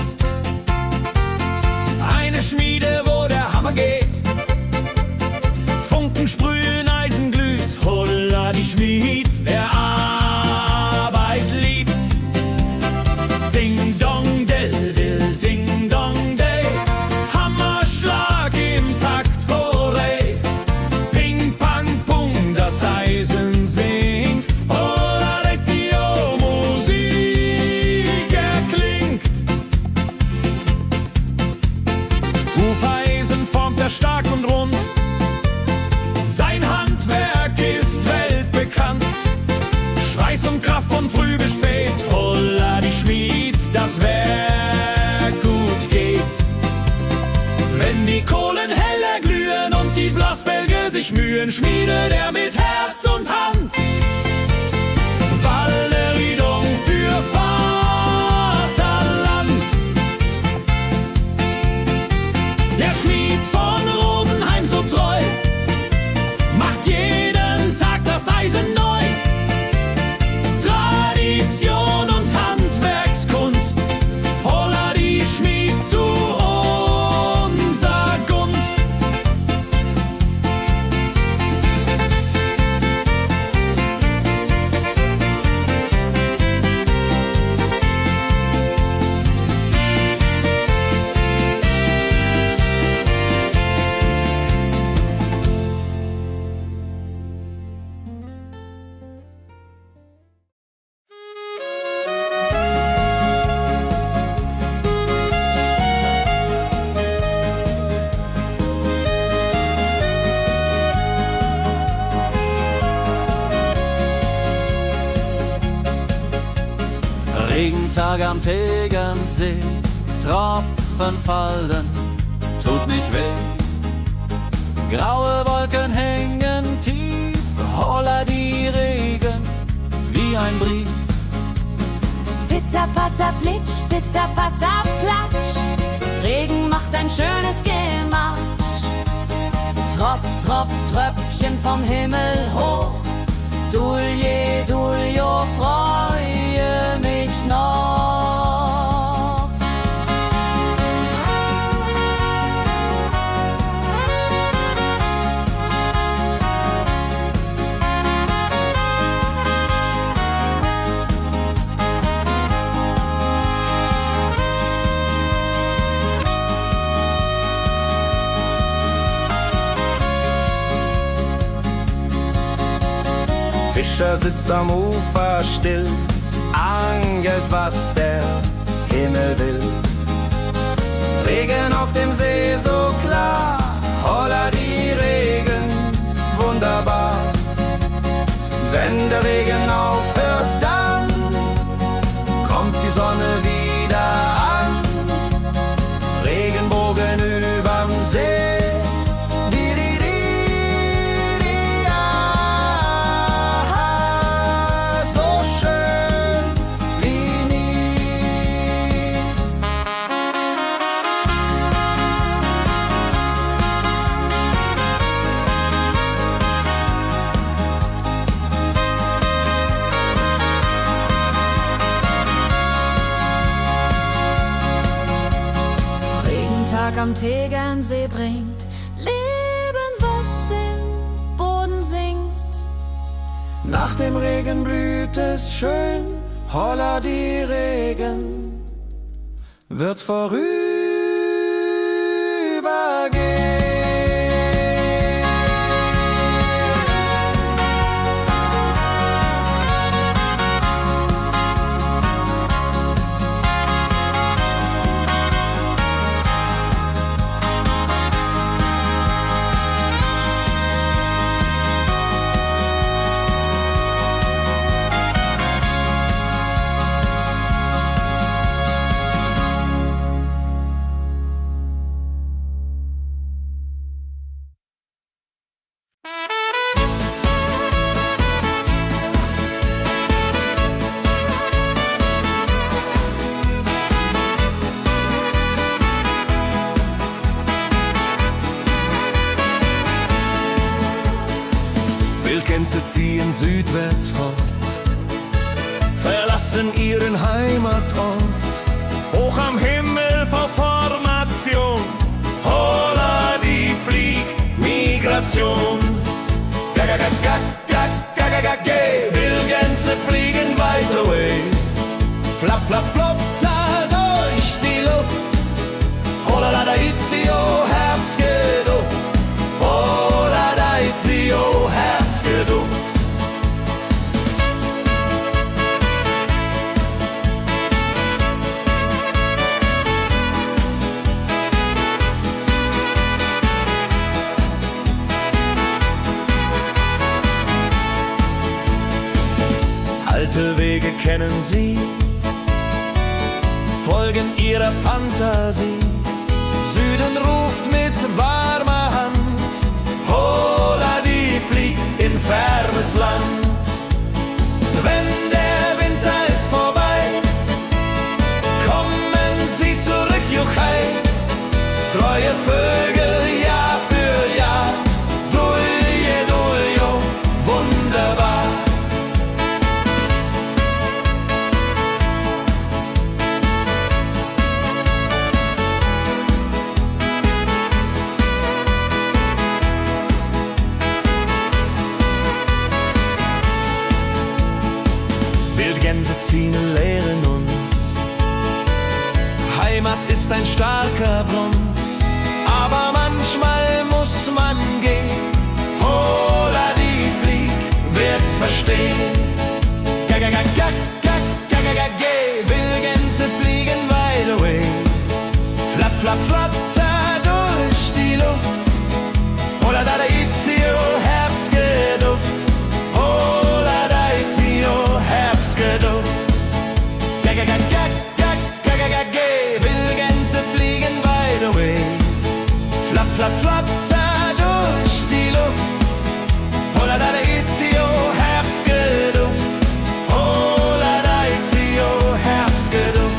eine Schmiede, wo der Hammer geht. Funken sprühen, Eisen glüht, holla die Schmied, wer Arbeit liebt. Ding dong del dill, ding dong day, Hammerschlag im Takt, hurray. Ping pang pung, das Eisen singt, holla retio, Musik erklingt. Hufeisen formt er stark und rund, sein Handwerk ist weltbekannt. Schweiß und Kraft von früh bis spät, holla die Schmied, das Werk gut geht. Wenn die Kohlen heller glühen und die Blasbälge sich mühen, schmiedet er mit Herz und Hand Walleriedung für Vaterland. Der Schmied von Rosenheim so treu macht jeden Tag das Eisen neu. Tradition und Handwerkskunst, holla die Schmied zu unser Gunst. Regentag am Tegernsee, Tropfen fallen, tut nicht weh. Graue Wolken hängen tief, holla die Regen wie ein Brief. Pitter, patter, plitsch, pitter, patter, platsch. Regen macht ein schönes Gematsch. Tropf, Tropf, Tröpfchen vom Himmel hoch. Dulje, Duljo, freue mich noch. jeder sitzt am Ufer still, angelt, was der Himmel will. Regen auf dem See so klar, holla die Regen, wunderbar. Wenn der Regen aufhört, dann kommt die Sonne wieder an. Regenbogen überm See. Am Tegernsee bringt Leben, was im Boden singt. Nach dem Regen blüht es schön, holla die Regen wird vorübergehen. Wildgänse ziehen südwärts fort, verlassen ihren Heimatort. Hoch am Himmel vor Formation, holla die Fliegmigration. Wildgänse fliegen weit away, flapp, flapp, flop, da durch die Luft. Holla da itio, Herbstgeduft. Holla da itio, Herbstgeduft. Alte Wege kennen sie, folgen ihrer Fantasie. Süden ruft mit warmer Hand, holla die flieg in fernes Land. Wenn der Winter ist vorbei, kommen sie zurück, juchai. Treue Vögel Jahr für Jahr, dulje, duljo, wunderbar. Wildgänse ziehen, lehren uns, Heimat ist ein starker Bruns, aber manchmal muss man gehen. Holla die Flieg wird verstehen. Wildgänse fliegen wide away, flapp, flapp, flatter durch die Luft. Holla da itio, Herbstgeduft. Holla da itio, Herbstgeduft. Wildgänse fliegen wide away, flapp, flapp, flatter durch die Luft. Holla da itio, Herbstgeduft. Holla da itio, Herbstgeduft.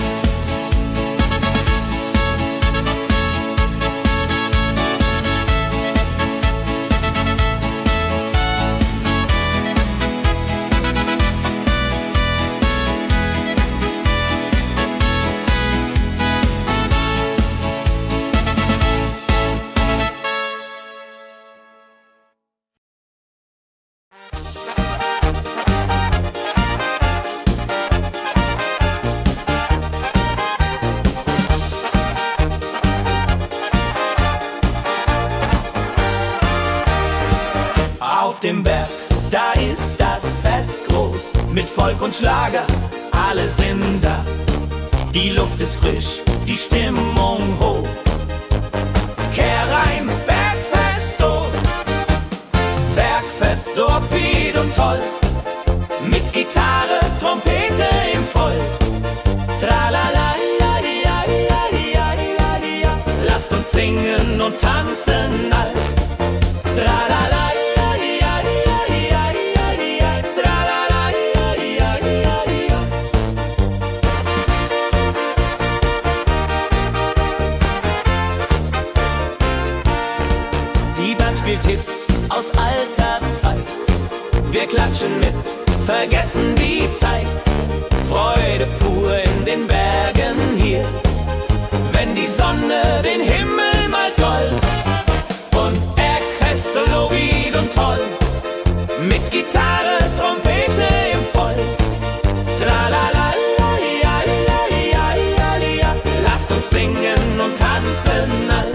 Auf dem Berg, da ist das Fest mit Volk und Schlager, alle sind da. Die Luft ist frisch, die Stimmung hoch. Kehr rein, Bergfest, oh. Bergfest, so upbeat und toll. Mit Gitarre, Trompete im Voll. Tralala, lasst uns singen und tanzen all. Tralala, die Band spielt Hits aus alter Zeit. Wir klatschen mit, vergessen die Zeit. Freude pur in den Bergen hier, wenn die Sonne den Himmel malt gold. Und Bergfest, Lovid und toll, mit Gitarre, Trompete im Voll. Tralala, lasst uns singen und tanzen all.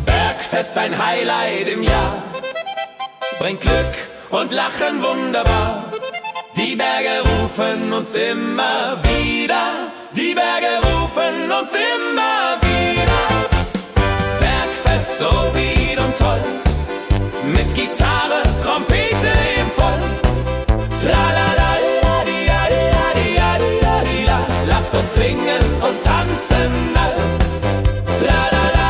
Bergfest, ein Highlight im Jahr, bringt Glück und Lachen wunderbar. Die Berge rufen uns immer wieder, die Berge rufen uns immer wieder. Bergfest, so wied und toll, mit Gitarre, Trompete im Voll. Tralala, lasst uns singen und tanzen all. Tralala,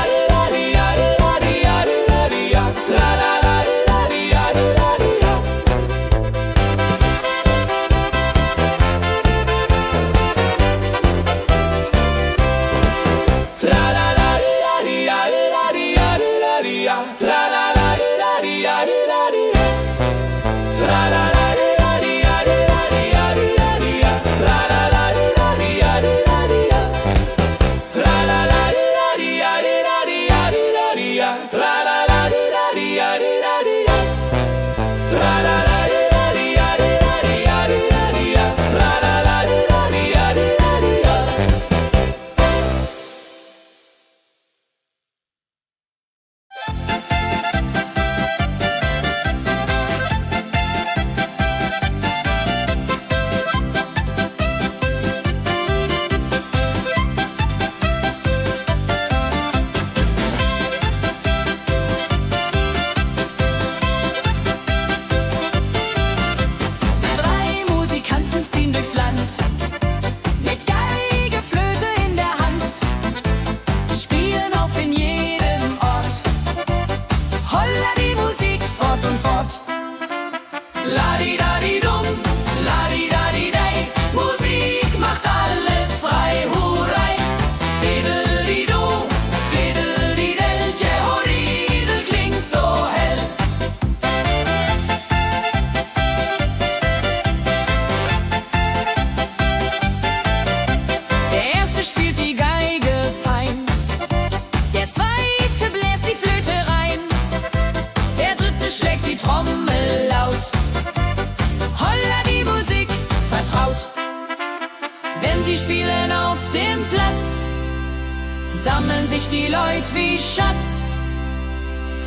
sammeln sich die Leute wie Schatz,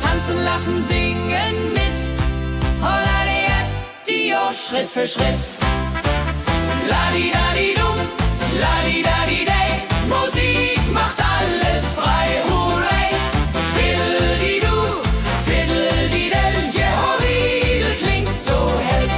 tanzen, lachen, singen mit. Holla die Schritt für Schritt. Ladi-dadi-dum, ladi-dadi-day, Musik macht alles frei, hurray. Fiddle-di-du, fiddle-di-del, Jehoridel klingt so hell.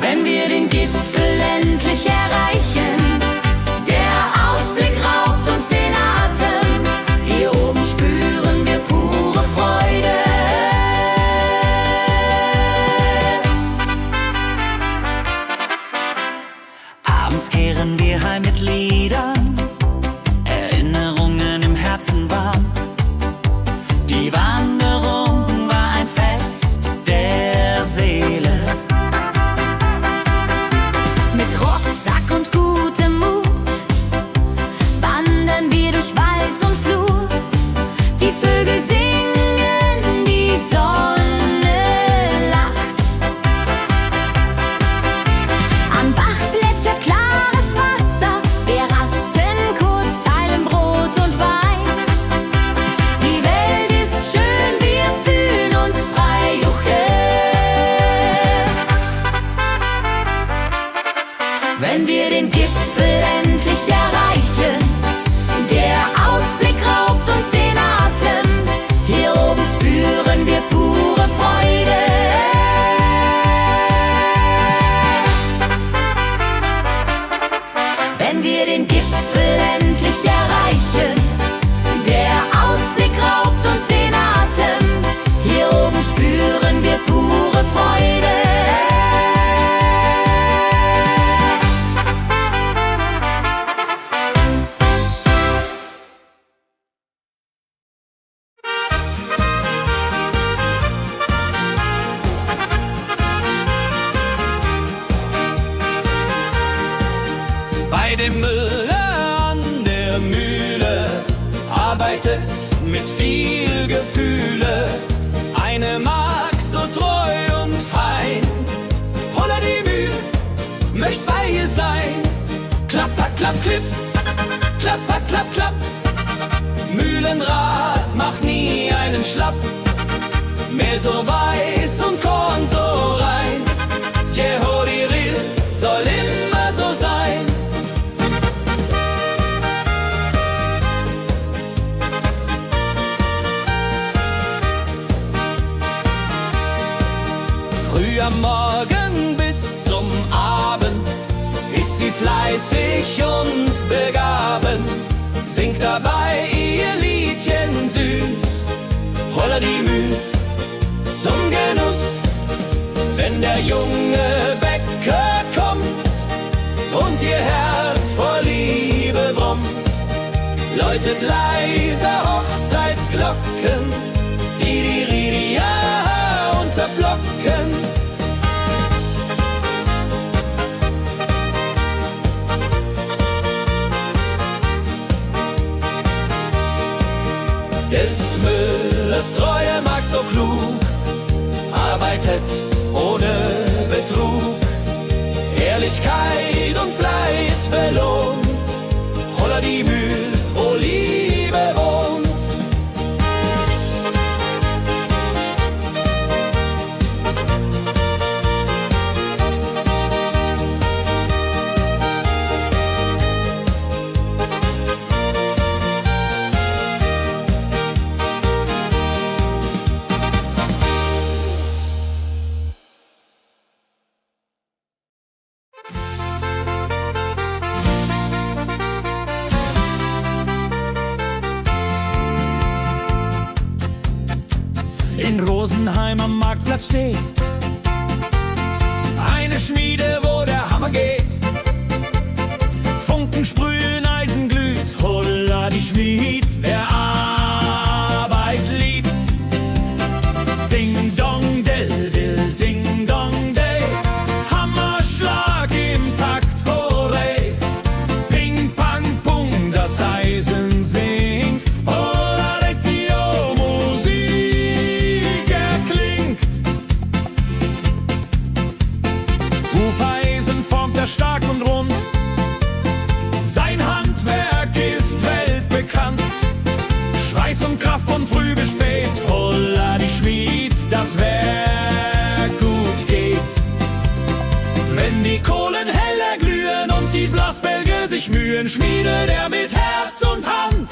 wenn wir den Gipfel endlich erreichen. Der Ausblick raubt uns den Atem, hier oben spüren wir pure Freude. Abends kehren wir heim mit Liedern, Erinnerungen im Herzen warm. Die Wanderung war ein Fest der Seele. Mit Rucksack und gutem Mut wandern wir durch Wald und Flur. Die Vögel singen, die Sonne lacht. Am Bach plätschert klares Wasser, wir rasten kurz, teilen Brot und Wein. Die Welt ist schön, wir fühlen uns frei, juche. Wenn wir den Gipfel endlich erreichen, der Ausblick raubt uns den Atem, hier oben spüren wir pure Freude. Wenn wir den Gipfel endlich erreichen, der Ausblick raubt uns den Atem, hier oben spüren wir pure Freude. Bei dem Müller an der Mühle arbeitet mit viel Gefühle eine Magd so treu und fein. Holla die Mühl, möcht bei ihr sein. Klapper, klapp, klipp, klapper, klapp, klapp. Mühlenrad macht nie einen Schlapp. Mehl so weiß und Korn so rein. Jehodiril soll immer so sein. Früh am Morgen bis zum Abend ist sie fleißig und begaben, singt dabei ihr Liedchen süß. Holla die Mühl zum Genuss, wenn der junge Bäcker kommt und ihr Herz vor Liebe brummt, läutet leiser Hochzeitsglocken, die Ridia unterflocken. Des Müllers treue Magd so klug, arbeitet ohne Betrug, Ehrlichkeit und Fleiß belohnt. Holla die Mühl, wo Liebe wohnt. In Rosenheim am Marktplatz steht eine Schmiede, wo der Hammer geht. Funken sprühen, Eisen glüht, holla die Schmied, wer Arbeit liebt. Ding dong del dill, ding dong day, Hammerschlag im Takt, hurray. Ping pang pung, das Eisen singt, holla die Musik erklingt. Hufeisen formt er stark und rund, sein Handwerk ist weltbekannt. Schweiß und Kraft von früh bis spät, holla die Schmied, das Werk gut geht. Wenn die Kohlen heller glühen und die Blasbälge sich mühen, schmiedet er mit Herz und Hand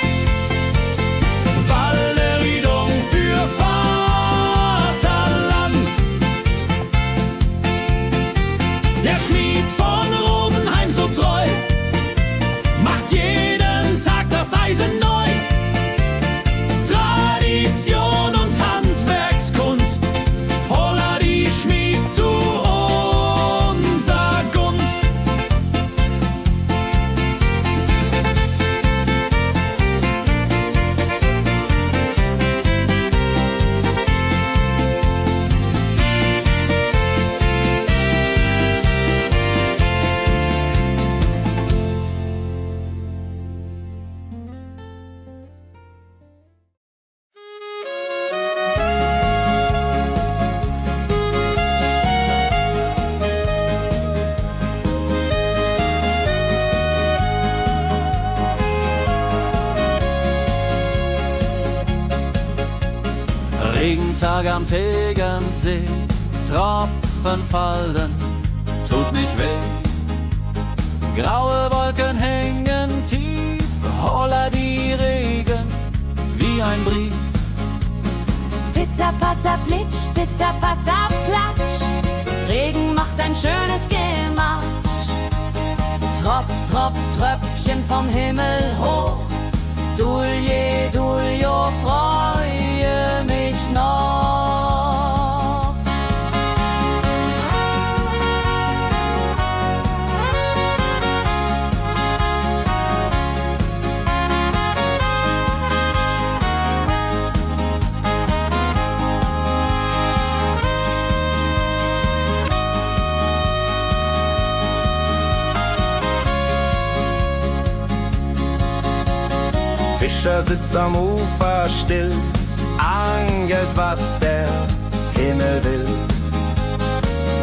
Walleriedung für Vaterland. Der Schmied von Rosenheim so treu macht jeden Tag das Eisen neu. Tradition und Handwerkskunst, holla die Schmied zu unser Gunst. Regentag am Tegernsee, Tropfen fallen, tut nicht weh. Graue Wolken hängen tief, holla die Regen wie ein Brief. Pitter, patter, plitsch, pitter, patter, platsch. Regen macht ein schönes Gematsch. Tropf, Tropf, Tröpfchen vom Himmel hoch. Dulje, Duljo, freue mich noch. Fischer sitzt am Ufer still, angelt, was der Himmel will.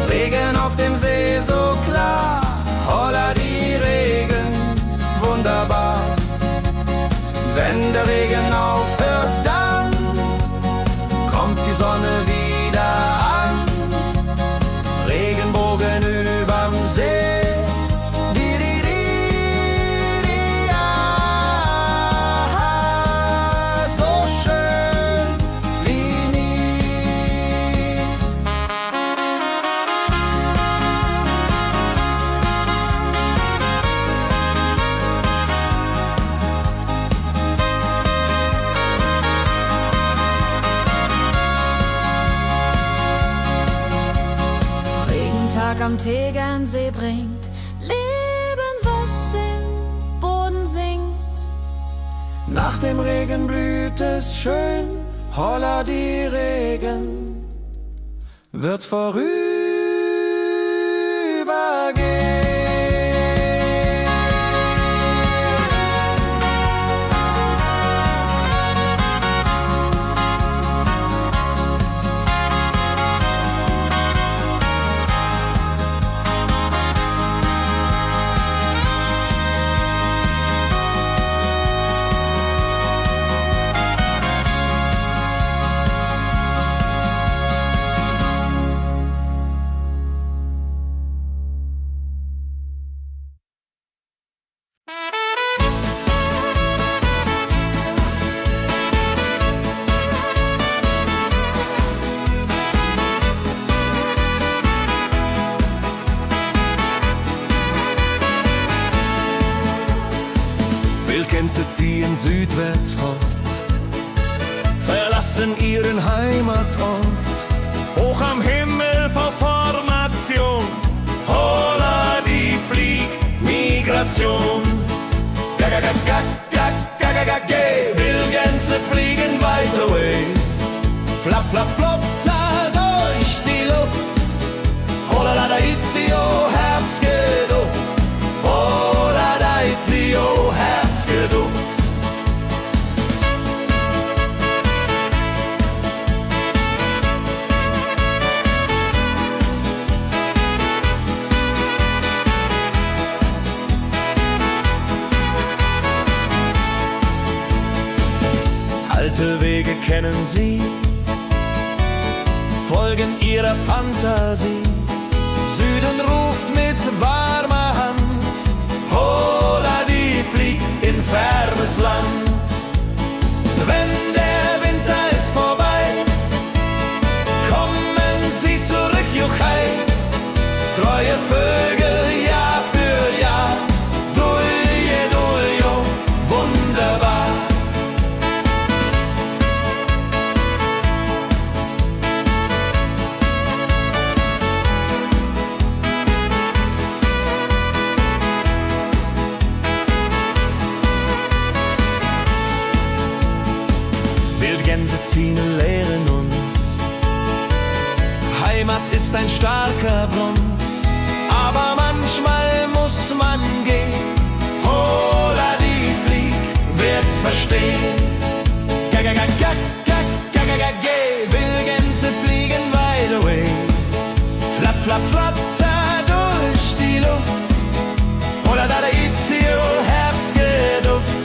Regen auf dem See so klar, holla die Regen, wunderbar. Wenn der Regen aufhört, dann kommt die Sonne wieder an. Regenbogen überm See. Am Tegernsee bringt Leben, was im Boden singt. Nach dem Regen blüht es schön, holla die Regen wird vorübergehen. Wildgänse ziehen südwärts fort, verlassen ihren Heimatort. Hoch am Himmel vor Formation, holla die Fliegmigration. Wildgänse fliegen weit away, flapp, flapp, flop, da durch die Luft. Holla la da itio, Herbstgeduft. Holla da itio, Herbstgeduft. Alte Wege kennen sie, folgen ihrer Fantasie. Süden ruft mit warmer Hand, holla die flieg in fernes Land. Wenn der Winter ist vorbei, kommen sie zurück, Juchai, treue Vögel Jahr für Jahr. Dulje, duljo, wunderbar. Wildgänse ziehen, lehren uns. Heimat ist ein starker Bund, aber manchmal muss man gehen. Hola, die Flieg wird verstehen. Geh, Wildgänse fliegen wide away. Flapp, flapp, flatter durch die Luft. Hola, da, Itio, Herbstgeduft.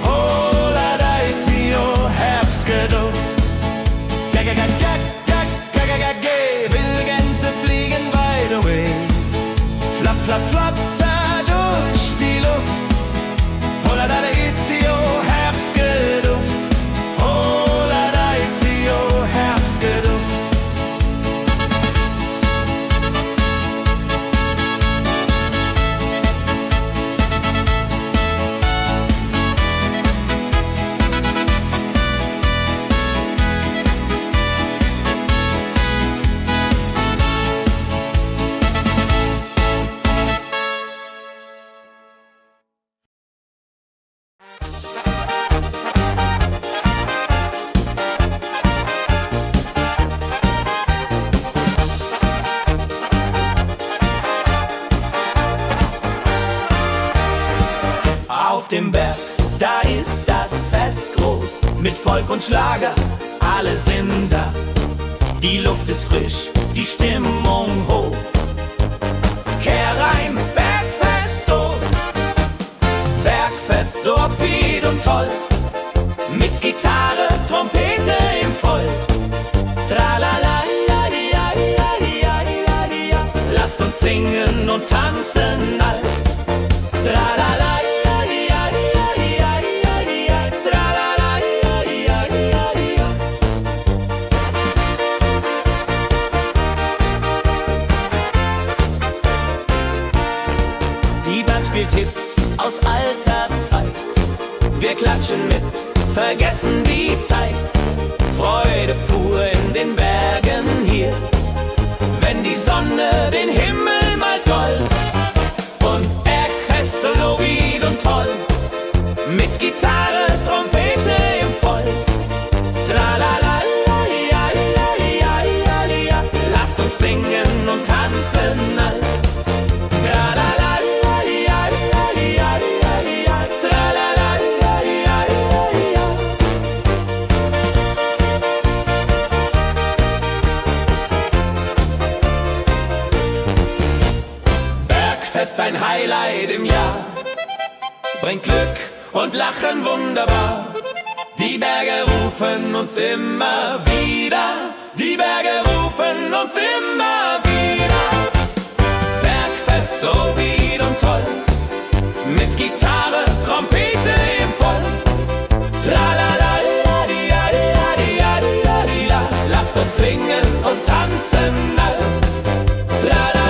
Hola, da, Itio, Herbstgeduft. Geh, Wildgänse fliegen wide away. Flapp, flapp, flatter durch die Luft. Hola, da, Itio, Herbstgeduft. Hola, da, Itio, Herbstgeduft. Auf dem Berg, da ist das Fest groß, mit Volk und Schlager, alle sind da. Die Luft ist frisch, die Stimmung hoch. Kehr rein, Bergfest, oh. Bergfest, so upbeat und toll. Mit Gitarre, Trompete im Voll. Tralala, lasst uns singen und tanzen all. Tralala. Spielt Hits aus alter Zeit. Wir klatschen mit, vergessen die Zeit. Freude pur in den Bergen hier. Wenn die Sonne den Himmel malt gold. Und Bergfest, Lovid und toll. Mit Gitarre, Trompete im Voll. Tralala, lasst uns singen und tanzen all. Tralala. Bergfest, ein Highlight im Jahr, bringt Glück und Lachen wunderbar. Die Berge rufen uns immer wieder, die Berge rufen uns immer wieder. Bergfest, so wied und toll, mit Gitarre, Trompete im Voll. Tralala, lasst uns singen und tanzen all. Tralala.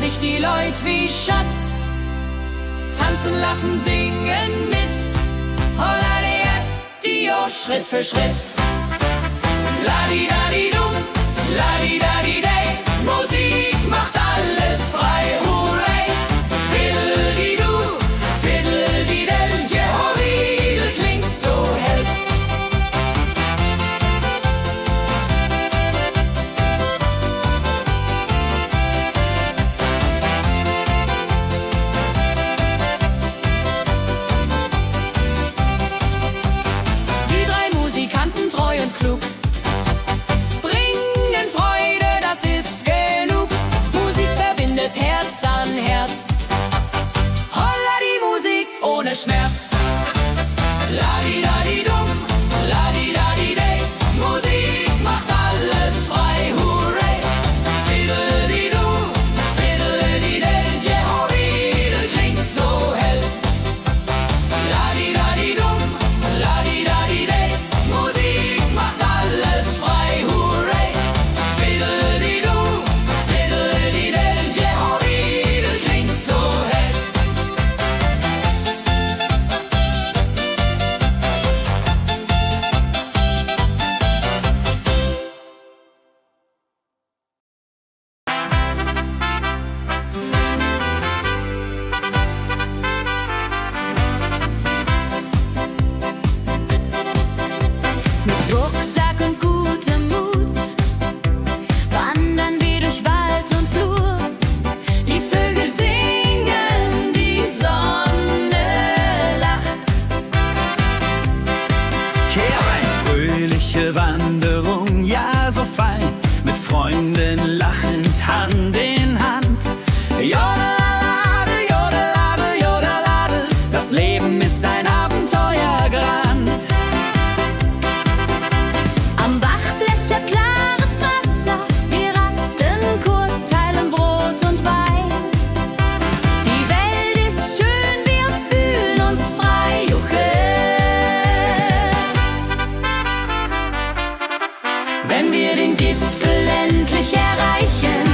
sich die Leute wie Schatz. Tanzen, lachen, singen mit. Holla die Schritt für Schritt. Ladi-dadi-dum, ladi-dadi-day. Musik macht alles frei, hurray. Fiddle-di-du, fiddle-di-del. Jehoridel klingt so hell. Die drei Musikanten, treu und klug, bringen Freude, das ist genug. Musik verbindet Herz an Herz. Holla die Musik ohne Schmerz. Ladi-dadi-dum, ladi-dadi-day. Musik macht alles frei, hurray. Fiddle-di-du, fiddle-di-del. Jehoridel klingt so hell. Ladi-dadi-dum, ladi-dadi-day. Musik macht alles frei, hurray. Fiddle-di-du, fiddle-di-del. Jehoridel klingt so hell. Mit Rucksack und gutem Mut wandern wir durch Wald und Flur. Die Vögel singen, die Sonne lacht. Kehr ein, fröhliche Wanderung, ja so fein, mit Freunden lachend Hand in Hand. Jodelade, jodelade, jodelade, das Leben ist ein Abenteuergrand. Am Bach plätschert klares Wasser, wir rasten kurz, teilen Brot und Wein. Die Welt ist schön, wir fühlen uns frei, juche. Wenn wir den Gipfel endlich erreichen,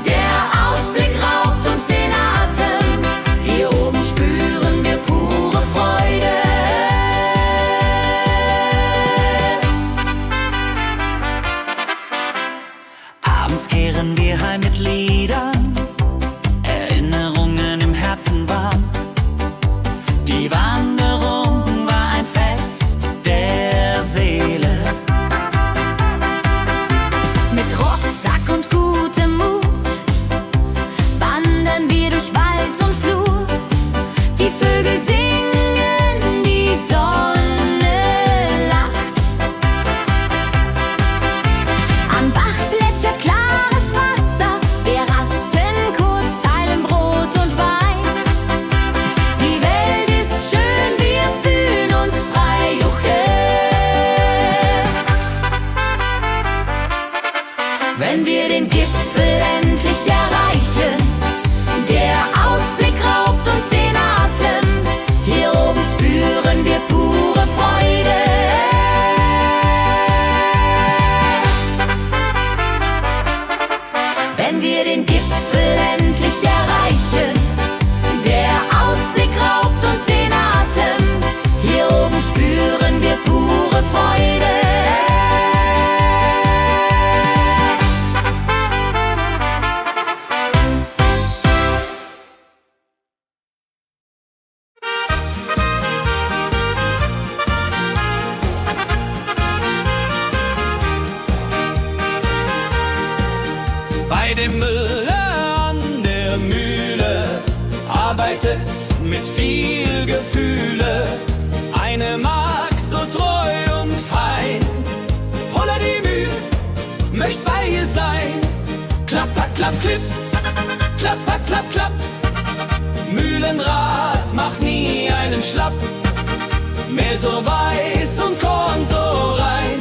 der Ausblick raubt uns den Atem. Hier oben spüren wir pure Freude. Abends kehren wir heim mit Liedern, Erinnerungen im Herzen warm. Die Wanderung war ein Fest der Seele. Mit Rucksack und gutem Mut wandern wir durch Wald und Flur. Die Vögel singen, die Sonne lacht. Am Bach plätschert klares Wasser, wir rasten kurz, teilen Brot und Wein. Die Welt ist schön, wir fühlen uns frei, juche. Wenn wir den Gipfel endlich erreichen, der Ausblick raubt uns den Atem. Hier oben spüren wir pure Freude. Wenn wir den Gipfel endlich erreichen, der Ausblick raubt uns den Atem. Hier oben spüren wir pure Freude. Bei dem Müller an der Mühle arbeitet mit viel Gefühle eine Magd so treu und fein. Holla die Mühle, möcht bei ihr sein. Klapper, klapp, klipp, klapper, klapp, klapp. Mühlenrad macht nie einen Schlapp. Mehr so weiß und Korn so rein.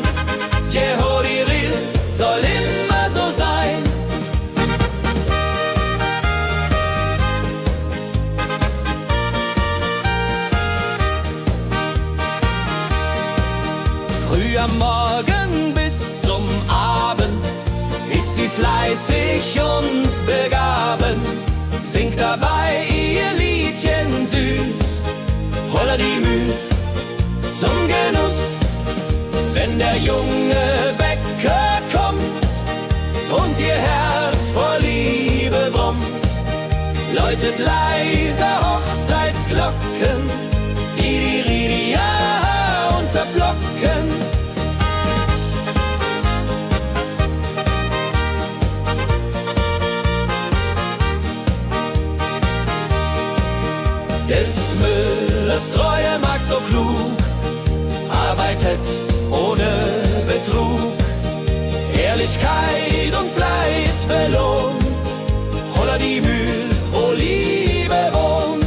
Jehoridel soll immer so sein. Früh am Morgen bis zum Abend ist sie fleißig und begaben, singt dabei ihr Liedchen süß. Holla die Müh zum Genuss, wenn der junge Bäcker kommt und ihr Herz vor Liebe brummt, läutet leise Hochzeitsglocken, die Ridia unterflocken. Des Müllers treue Magd so klug, arbeitet ohne Betrug, Ehrlichkeit und Fleiß belohnt, holla die Mühl, wo Liebe wohnt.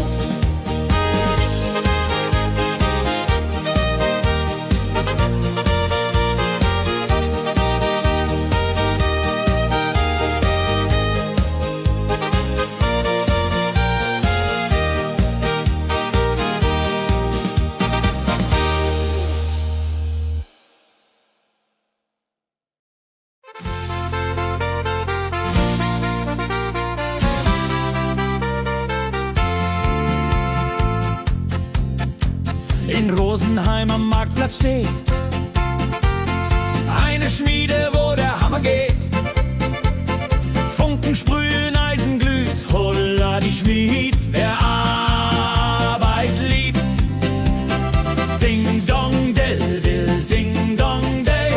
In Rosenheim am Marktplatz steht eine Schmiede, wo der Hammer geht. Funken sprühen, Eisen glüht, holla die Schmied, wer Arbeit liebt. Ding dong del dill, ding dong day,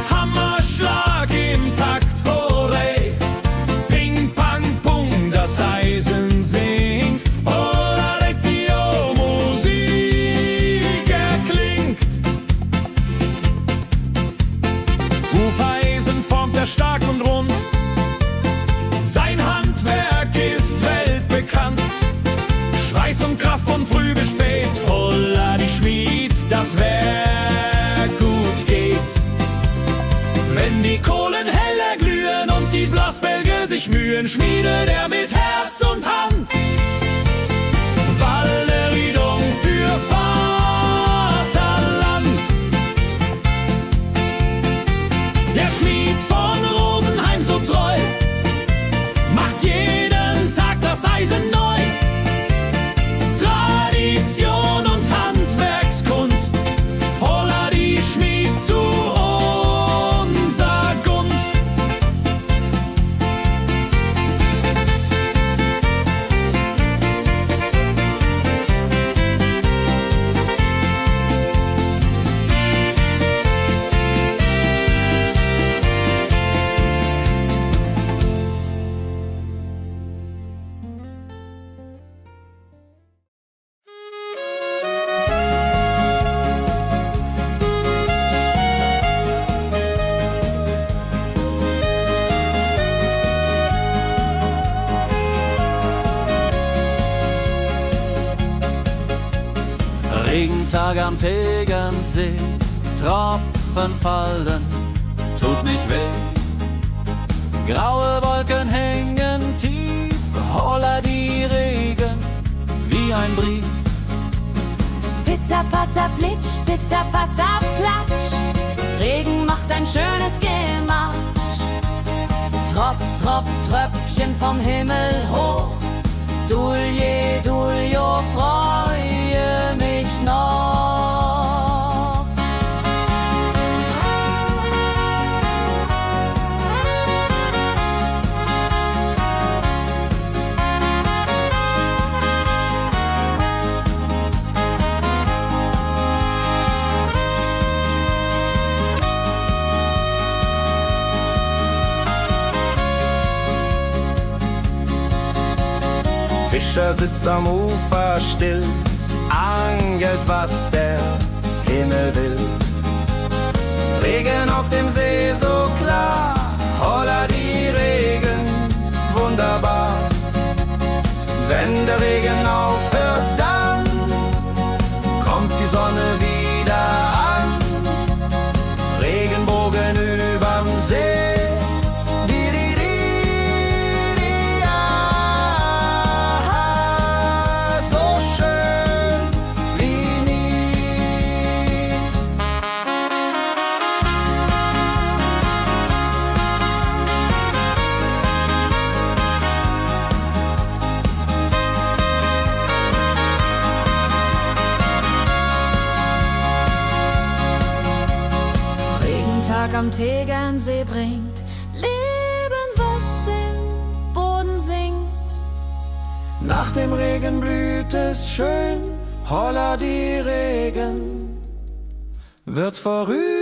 Hammerschlag im Takt, hooray. Ping pang pung, das Eisen singt, holla Retio, Musik erklingt. Hufeisen formt er stark und rund, sein Handwerk ist weltbekannt. Schweiß und Kraft von früh bis spät, holla die Schmied, das Werk gut geht. Wenn die Kohlen heller glühen und die Blasbälge sich mühen, schmiedet er mit Herz und Hand Walleriedung für Vaterland. Der Schmied von Rosenheim so treu macht jeden Tag das Eisen neu. Tradition und Handwerkskunst, holla die Schmied zu unser Gunst. Regentag am Tegernsee, Tropfen fallen, tut nicht weh. Graue Wolken hängen tief, holla die Regen wie ein Brief. Pitter, patter, plitsch, pitter, patter, platsch. Regen macht ein schönes Gemarsch. Tropf, Tropf, Tröpfchen vom Himmel hoch. Dulje, Duljo, freue mich noch. Fischer sitzt am Ufer still, angelt, was der Himmel will. Regen auf dem See so klar, holla die Regen, wunderbar. Wenn der Regen aufhört, dann kommt die Sonne wieder an. Regenbogen überm See. am Tegernsee bringt Leben, was im Boden singt. Nach dem Regen blüht es schön, holla die Regen wird vorübergehen.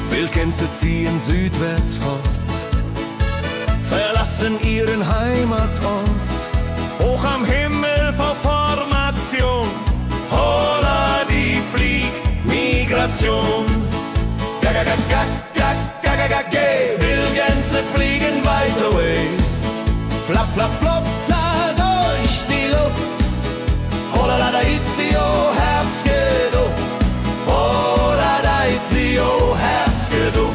Wildgänse ziehen südwärts fort, verlassen ihren Heimatort. Hoch am Himmel vor Formation, holla die Fliegmigration. Gag, Wildgänse fliegen weit away. Flap, flap, flop, da durch die Luft. Holla da itio, Herbstgeduft. Holla da itio, Herbstgeduft.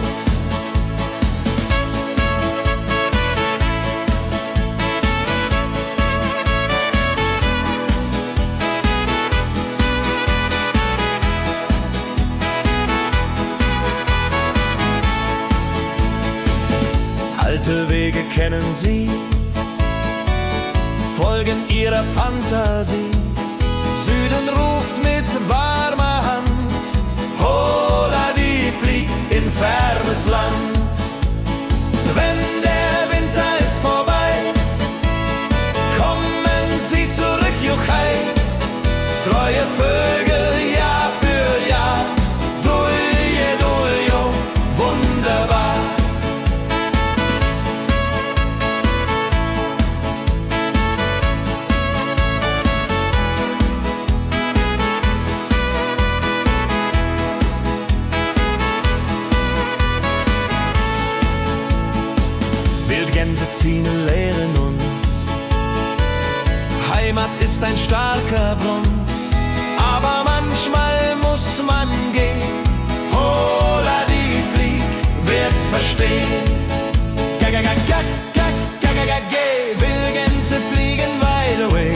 Alte Wege kennen sie, folgen ihrer Fantasie. Süden ruft mit warmer Hand, holla die flieg in fernes Land. Wenn der Winter ist vorbei, kommen sie zurück, Juchai. Treue Vögel Jahr für Jahr, dulje, duljo, wunderbar. Wildgänse ziehen, lehren uns. Heimat ist ein starker Bronz, aber manchmal muss man gehen. Holla die Flieg wird verstehen. Wildgänse fliegen wide away.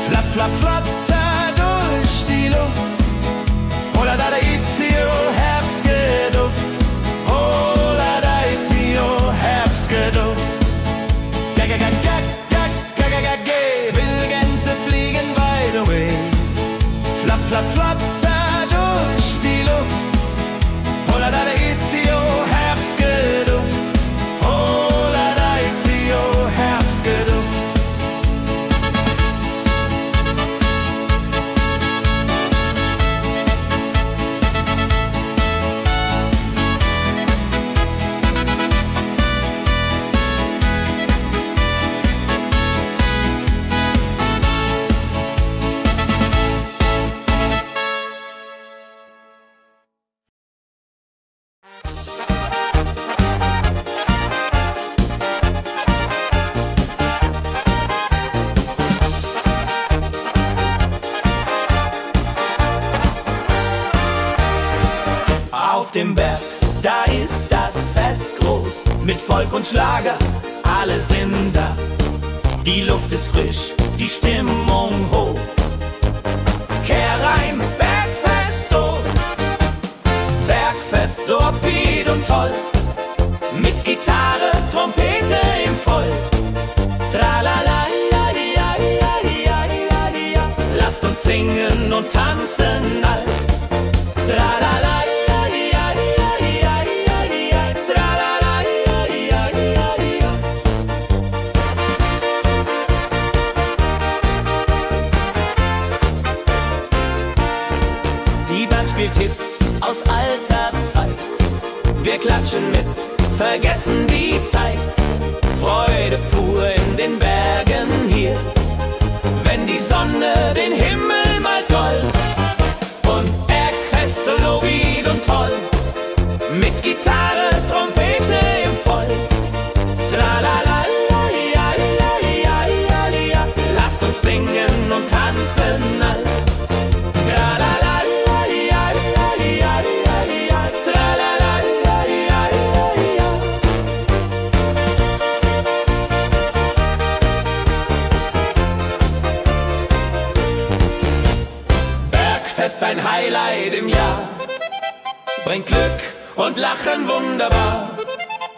Flap, flap, flatter durch die Luft. Holla da itio, Herbstgeduft. Holla da itio, Herbstgeduft. Wildgänse fliegen wide away. Flap, flap, flatter durch die Luft. Holla da itio, Herbstgeduft. Holla da itio, Herbstgeduft. Auf dem Berg, da ist das Fest groß, mit Volk und Schlager, alle sind da. Die Luft ist frisch, die Stimmung hoch. Kehr rein, Bergfest, oh. Bergfest, so upbeat und toll. Mit Gitarre, Trompete im Voll. Tralala, ja, ja, ja, ja, ja, ja. Lasst uns singen und tanzen all. Tralala. Spielt Hits aus alter Zeit. Wir klatschen mit, vergessen die Zeit. Freude pur in den Bergen hier. Wenn die Sonne den Himmel Bergfest ein Highlight im Jahr. Bringt Glück und Lachen wunderbar.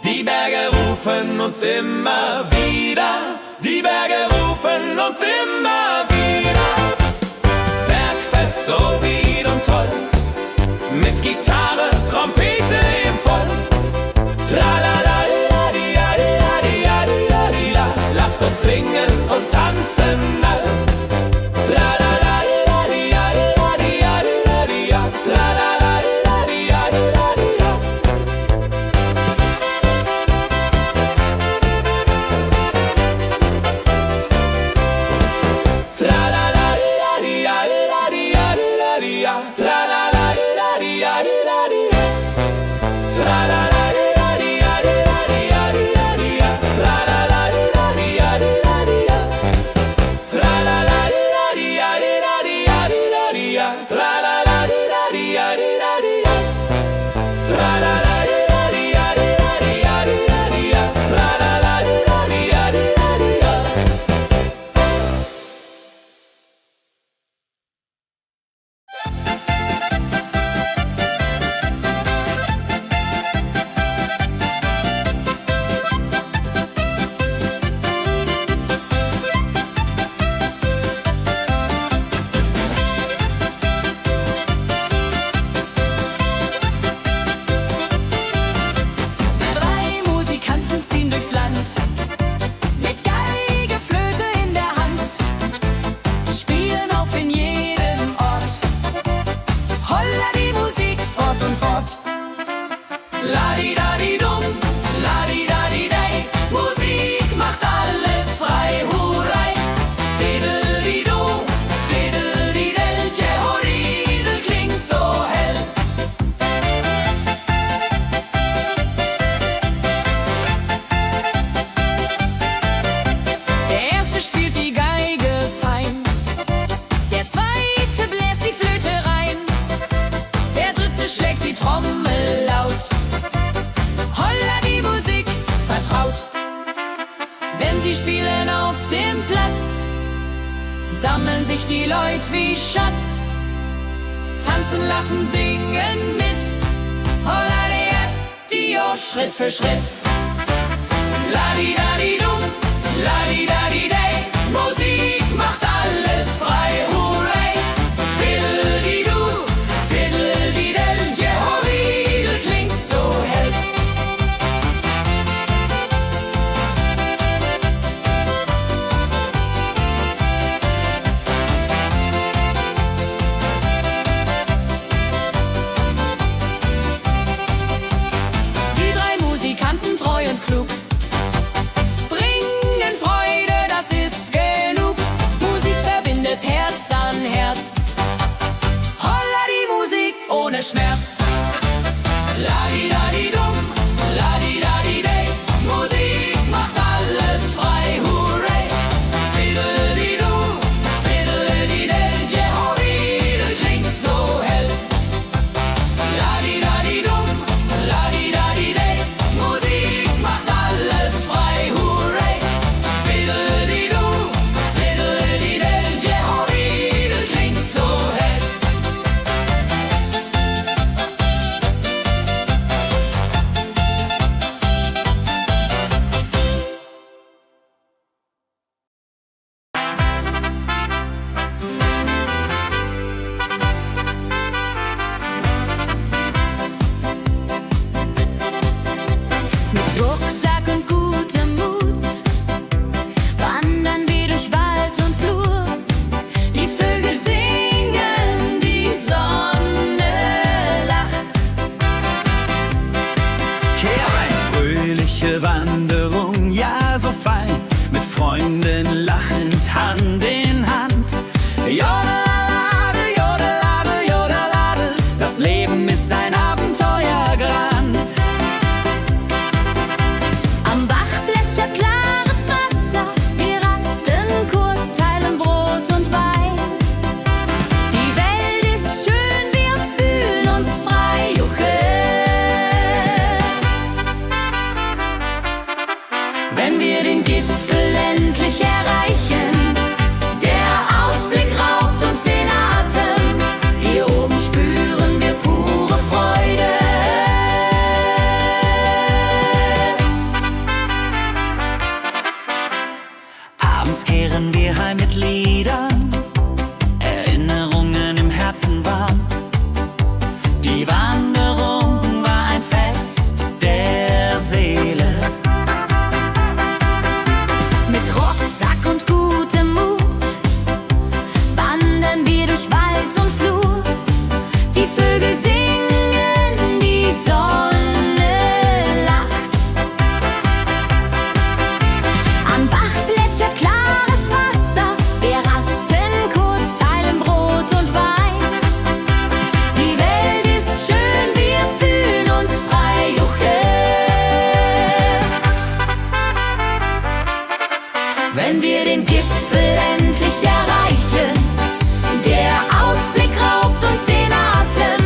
Die Berge rufen uns immer wieder. Die Berge rufen uns immer wieder. Bergfest, so wie und toll. Mit Gitarre, Trompete im Voll. Tralalaladiadiadiadiadila. Lasst uns singen und tanzen all. Tralalaladiadiadiadiadidia. Tralalaladiadiadidia. Tralalaladiadiadiadidia. Tralalaladiadiadidia. Tralalaladiadiadiadidia. Tralalaladiadiadidia. Tralalaladiadiadiadidia. Tralalaladiadiadidia. Tralalaladiadiadiadidia. Tralalaladiadiadidia. Drei Musikanten ziehen durchs Land, mit Geige, Flöte in der Hand, spielen auf in jedem Ort. Holla die Musik fort und fort. Ladidadidum, ladidadidei, Musik macht alles frei, hurray. Fiddelidu, fiddelidel, Jehoridel klingt so hell. Der erste spielt die Geige fein, der zweite bläst die Flöte rein, der dritte schlägt die Trommel laut. Holla die Musik vertraut. Wenn sie spielen auf dem Platz, sammeln sich die Leute wie Schatz, tanzen, lachen, singen mit. Holla der Dio, Schritt für Schritt. Ladidadidum, ladidadidei, Musik macht alles frei, hurray. Fiddelidu, fiddelidel, Jehoridel klingt so hell. Die drei Musikanten treu und klug bringen Freude, das ist genug. Musik verbindet Herz an Herz. Holla die Musik ohne Schmerz. Ladidadidum, ladidadidei, Musik macht alles frei, hurray. Fiddelidu, fiddelidel, Jehoridel klingt so hell. Ladidadidum, ladidadidei, Musik macht alles frei, hurray. Fiddelidu, fiddelidel, Jehoridel klingt so hell. Mit Rucksack und gutem Mut wandern wir durch Wald und Flur. Die Vögel singen, die Sonne lacht. Fröhliche Wanderung, ja so fein, mit Freunden lachend Hand in Hand. Jodelade, jodelade, jodelade, das Leben ist ein Abenteuergrand. Am Bach plätschert klares Wasser, wir rasten kurz, teilen Brot und Wein. Die Welt ist schön, wir fühlen uns frei, juche. Wenn wir den Gipfel endlich erreichen, der Ausblick raubt uns den Atem. Hier wenn wir den Gipfel endlich erreichen. Der Ausblick raubt uns den Atem,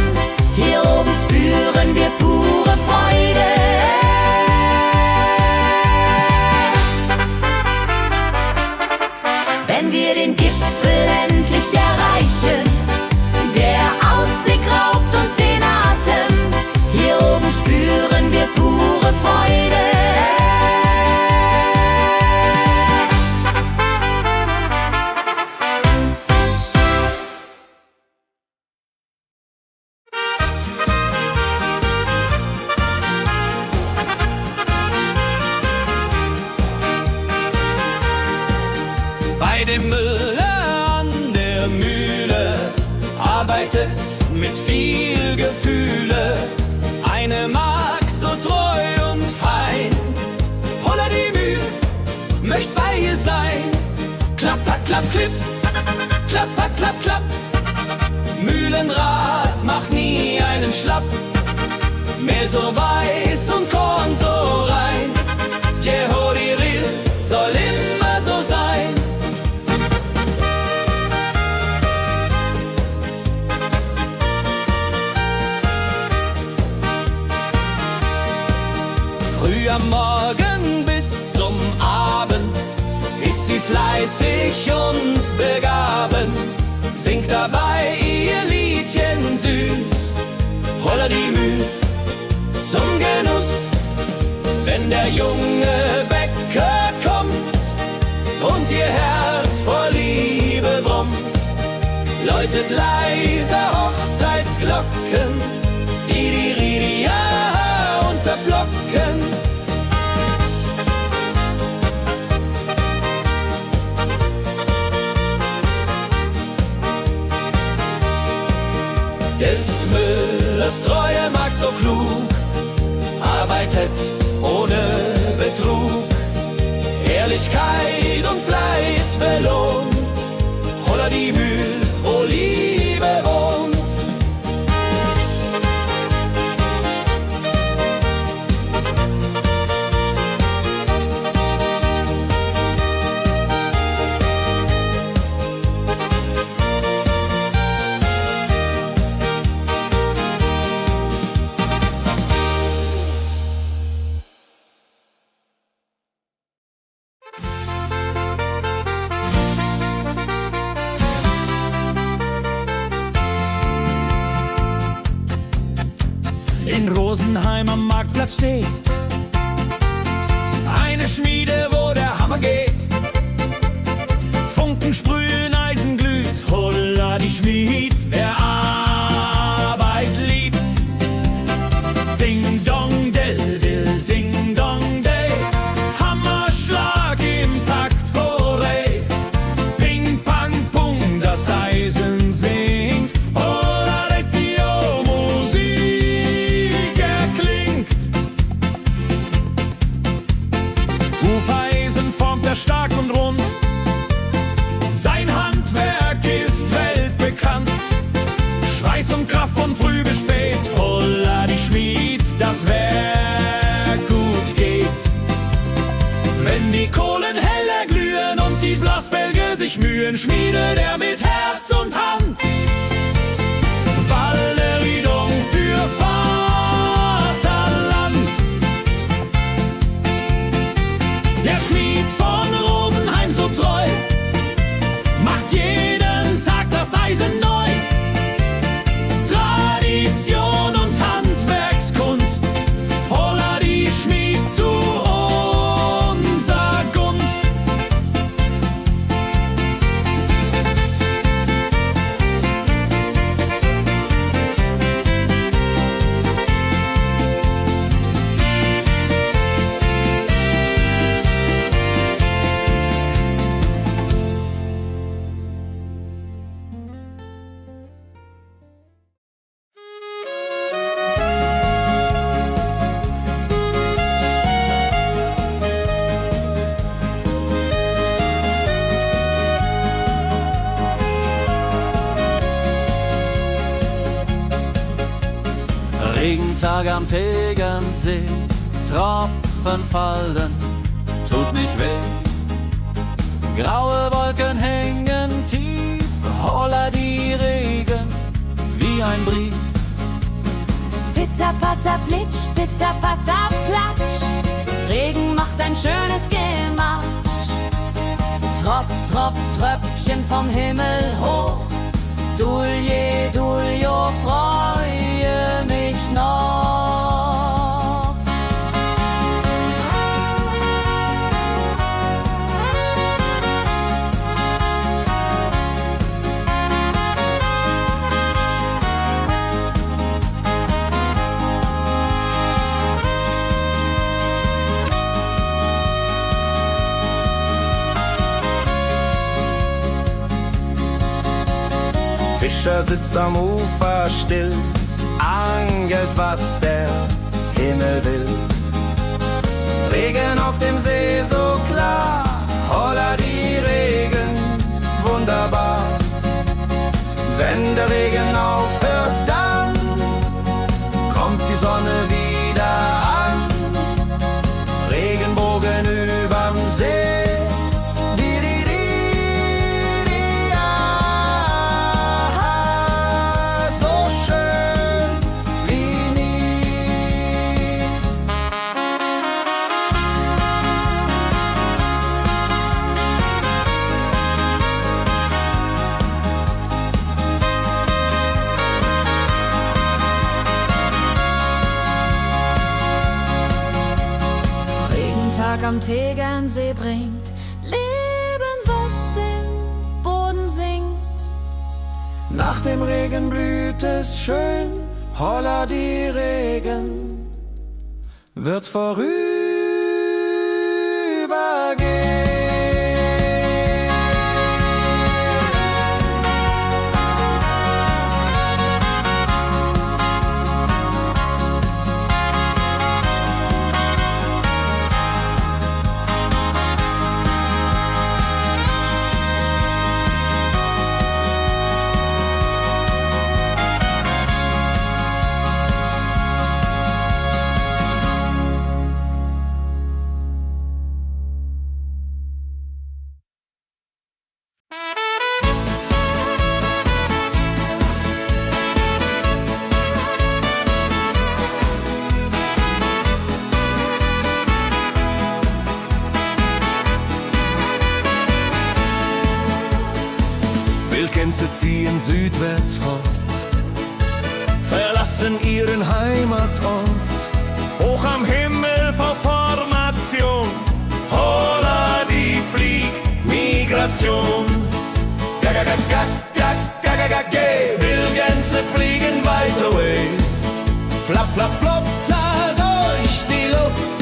hier oben spüren wir pure Freude. Wenn wir den Gipfel endlich erreichen, der Ausblick raubt uns den Atem, hier oben spüren wir pure Freude. Bei dem Müller an der Mühle arbeitet mit viel Gefühle eine Magd so treu und fein. Holla die Mühl, möcht bei ihr sein. Klapper, klapp, klipp, klapper, klapp, klapp. Mühlenrad macht nie einen Schlapp. Mehr so weiß und Korn so rein. Jehodiril soll immer so sein. Früh am Morgen bis zum Abend ist sie fleißig und begaben, singt dabei ihr Liedchen süß. Holla die Mühl zum Genuss, wenn der junge Bäcker kommt und ihr Herz vor Liebe brummt, läutet leise Hochzeitsglocken, die Ridia unterflocken. Des Müllers treue Magd so klug, arbeitet ohne Betrug, Ehrlichkeit und Fleiß belohnt. Holla die Mühl, wo Liebe wohnt. In Rosenheim am Marktplatz steht eine Schmiede, wo der Hammer geht. Funken sprühen, Eisen glüht, holla die Schmied, wer Arbeit liebt. Ding dong del dill, ding dong day, Hammerschlag im Takt, hooray. Ping pang pung, das Eisen singt, holla retio, Musik erklingt. Hufeisen formt er stark und rund, sein Handwerk ist weltbekannt. Schweiß und Kraft von früh bis spät, holla die Schmied, das Werk gut geht. Wenn die Kohlen heller glühen und die Blasbälge sich mühen, schmiedet er mit Herz und Hand Walleridung für Vaterland. Der Schmied von Rosenheim so treu macht jeden Tag das Eisen neu. Tradition und Handwerkskunst, holla die Schmied zu unser Gunst. Regentag am Tegernsee, Tropfen fallen, tut nicht weh. Graue Wolken hängen tief, holla die Regen wie ein Brief. Pitter, patter, plitsch, pitter, patter, platsch. Regen macht ein schönes Gemarsch. Tropf, Tropf, Tröpfchen vom Himmel hoch. Dulje, Duljo, freue mich noch. Fischer sitzt am Ufer still, angelt, was der Himmel will. Regen auf dem See so klar, holla die Regen, wunderbar. Wenn der Regen aufhört, dann kommt die Sonne wieder an. Regenbogen überm See. Am Tegernsee bringt Leben, was im Boden singt. Nach dem Regen blüht es schön, holla die Regen wird vorübergehen. Wildgänse ziehen südwärts fort, verlassen ihren Heimatort. Hoch am Himmel vor Formation, holla die Fliegmigration. Gag, Wildgänse fliegen weit away. Flap, flap, flotter durch die Luft.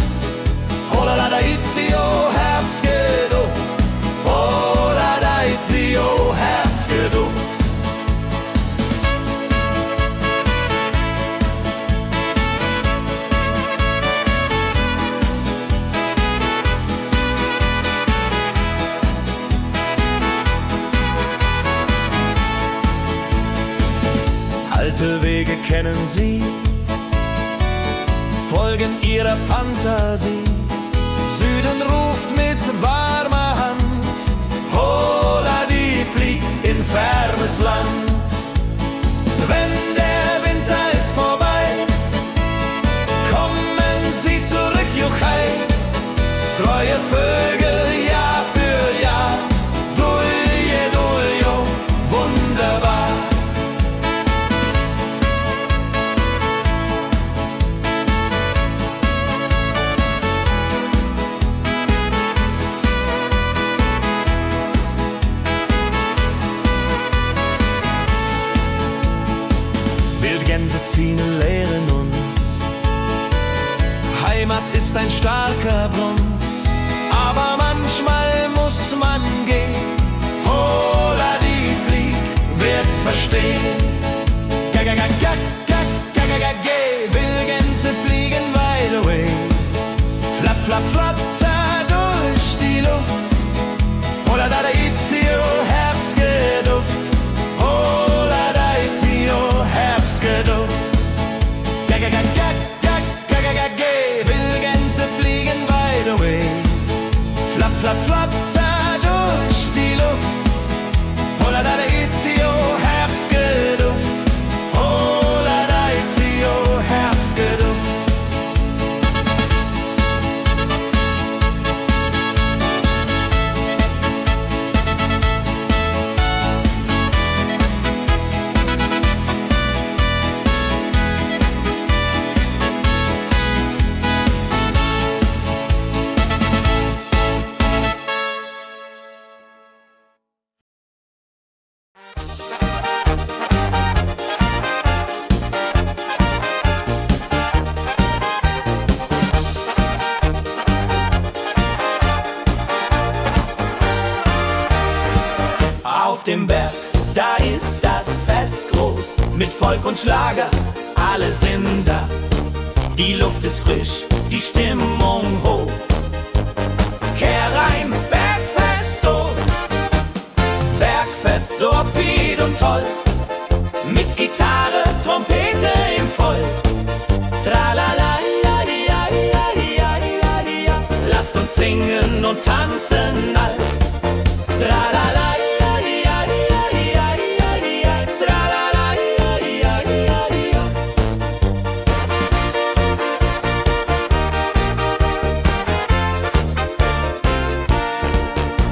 Holla la da itio, Herbstgeduft. Holla da itio, Herbstgeduft. Alte Wege kennen sie, folgen ihrer Fantasie. Süden ruft mit warmer Hand, holla die flieg in fernes Land. Wenn der Winter ist vorbei, kommen sie zurück, Juchai. Treue Vögel Jahr für Jahr, Dulje, Duljo, wunderbar. Wildgänse ziehen, lehren uns. Heimat ist ein starker Bronz, aber manchmal muss man gehen. Holla die Flieg wird verstehen. Wildgänse fliegen wide away. Flap, flap, flatter durch die Luft. Holla da itio, Herbstgeduft. Holla da itio, Herbstgeduft. Wildgänse fliegen wide away. Flap, flap, flatter durch auf dem Berg, da ist das Fest groß. Mit Volk und Schlager, alle sind da. Die Luft ist frisch, die Stimmung hoch. Kehrreim, Bergfest, oh. Bergfest, so upbeat und toll. Mit Gitarre, Trompete im Voll. Tralala, lasst uns singen und tanzen all. Tralala,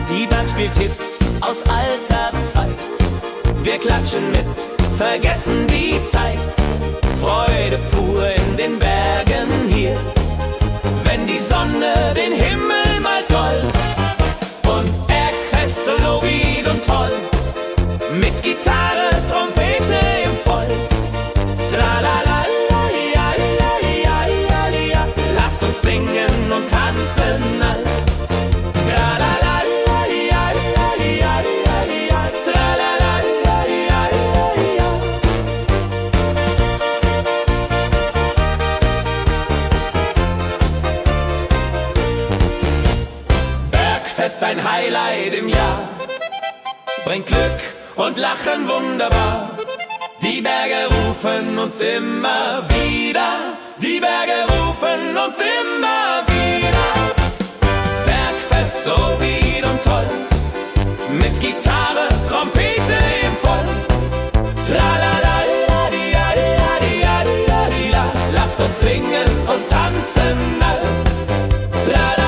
die Band spielt Hits aus alter Zeit. Wir klatschen mit, vergessen die Zeit. Freude pur in den Bergen hier, wenn die Sonne den Himmel malt gold. Und Bergfest, Lovid und toll, mit Gitarre, Trompete im Voll. Tralala, lasst uns singen und tanzen all. Tralala, Bergfest, ein Highlight im Jahr, bringt Glück und Lachen wunderbar. Die Berge rufen uns immer wieder, die Berge rufen uns immer wieder. Bergfest, so wied und toll, mit Gitarre, Trompete im Voll. Tralala, lasst uns singen und tanzen all. Tralala,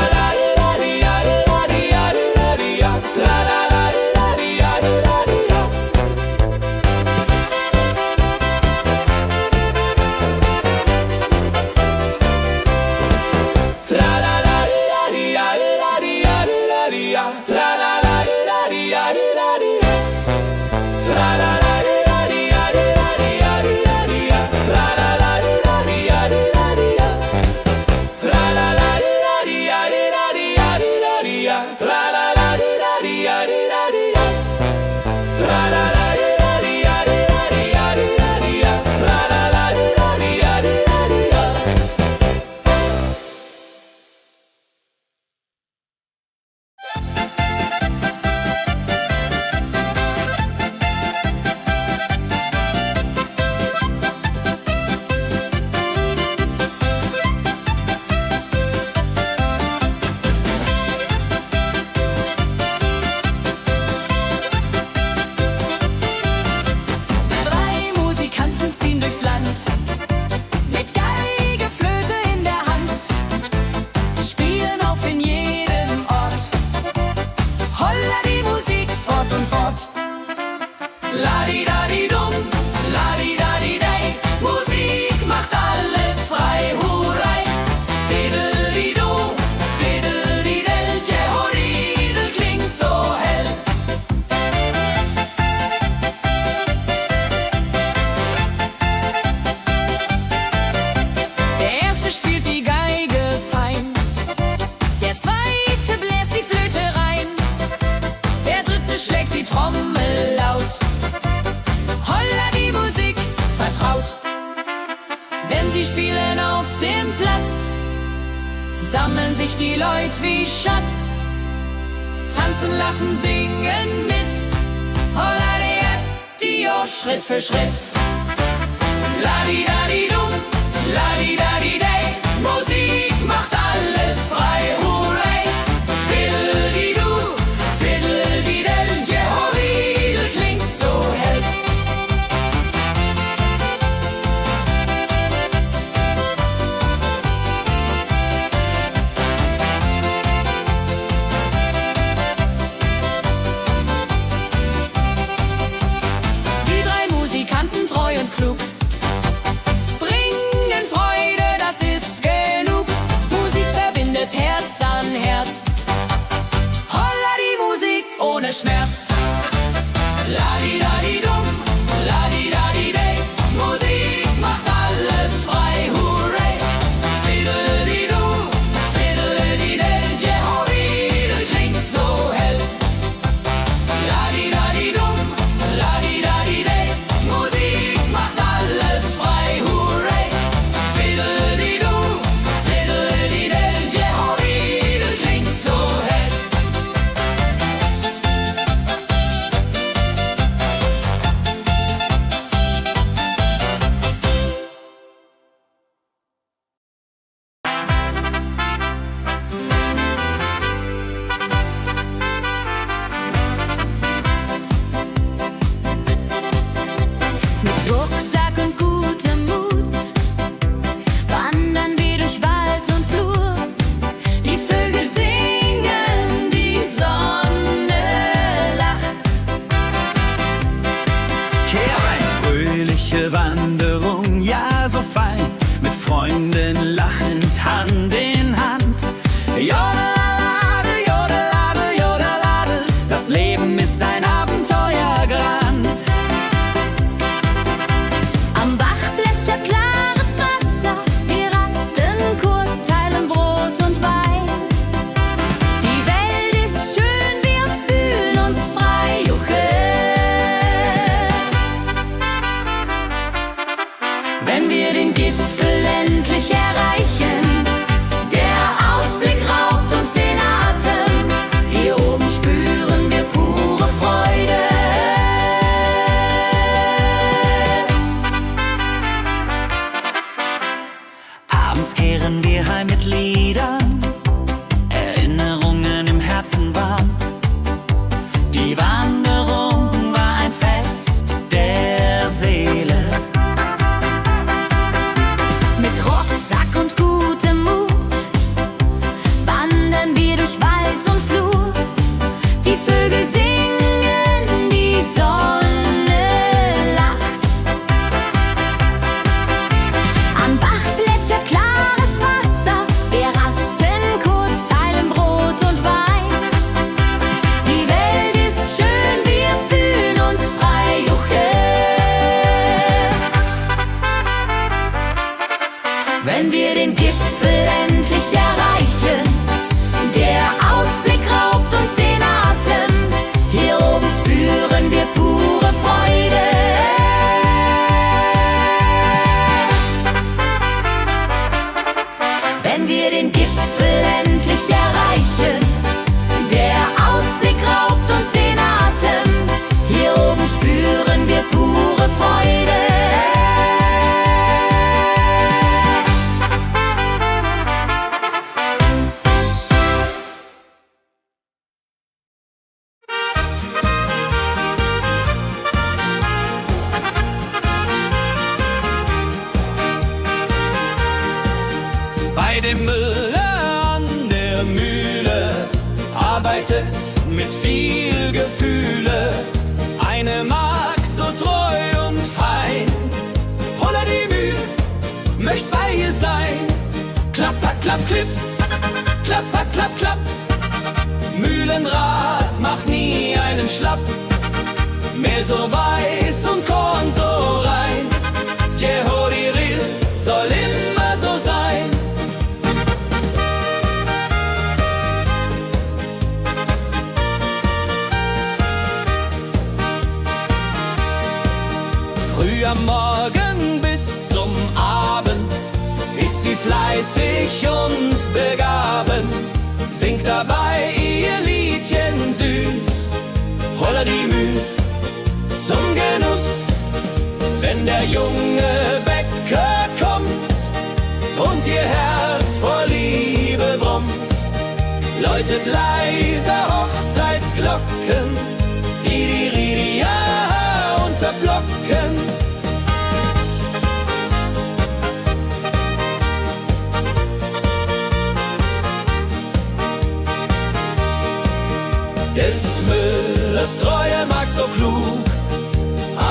sammeln sich die Leute wie Schatz, tanzen, lachen, singen mit. Holla die Schritt für Schritt. Ladi-dadi-dum, ladi-dadi-day, Musik macht alles frei, hurray. Fiddle-di-du, fiddle-di-del, Jehoridel klingt so hell. Treu und klug, bringen Freude, das ist genug. Musik verbindet Herz durch Wald und Flur. Die Vögel singen, die Sonne lacht. Am Bach plätschert klares Wasser, wir rasten kurz, teilen Brot und Wein. Die Welt ist schön, wir fühlen uns frei, juche. Wenn wir den Gipfel endlich erreichen, der Ausblick raubt uns den Atem. Hier oben spüren wir pure Freude. Wenn wir den Gipfel endlich erreichen, der Ausblick raubt uns den Atem. Hier oben spüren wir pure Freude. Bei dem Müller an der Mühle arbeitet mit viel Gefühle eine Magd so treu und fein. Holla die Mühl, möcht bei ihr sein. Klapper, klapp, klipp, klapper, klapp, klapp. Mühlenrad macht nie einen Schlapp. Mehl so weiß und Korn so rein. Jehodiril soll immer so sein. Früh am Morgen bis zum Abend ist sie fleißig und begaben, singt dabei ihr Liedchen süß. Holla die Mühl zum Genuss, wenn der junge Bäcker kommt und ihr Herz vor Liebe brummt, läutet leise Hochzeitsglocken, die unter Flocken. Des Müllers treue Magd so klug,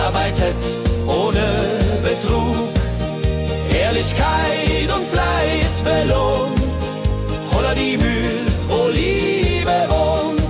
arbeitet ohne Betrug, Ehrlichkeit und Fleiß belohnt. Holla die Mühl, wo Liebe wohnt.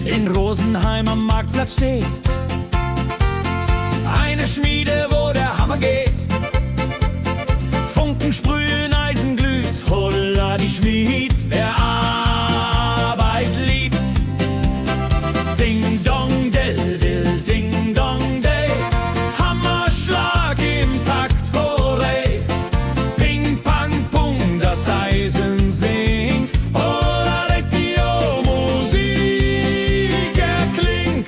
In Rosenheim am Marktplatz steht eine Schmiede, wo der Hammer geht. Funken sprühen, Eisen glüht, holla die Schmied, wer Arbeit liebt. Ding dong del dill, ding dong day, Hammerschlag im Takt, hooray. Ping pang pung, das Eisen singt, holla retio, Musik erklingt.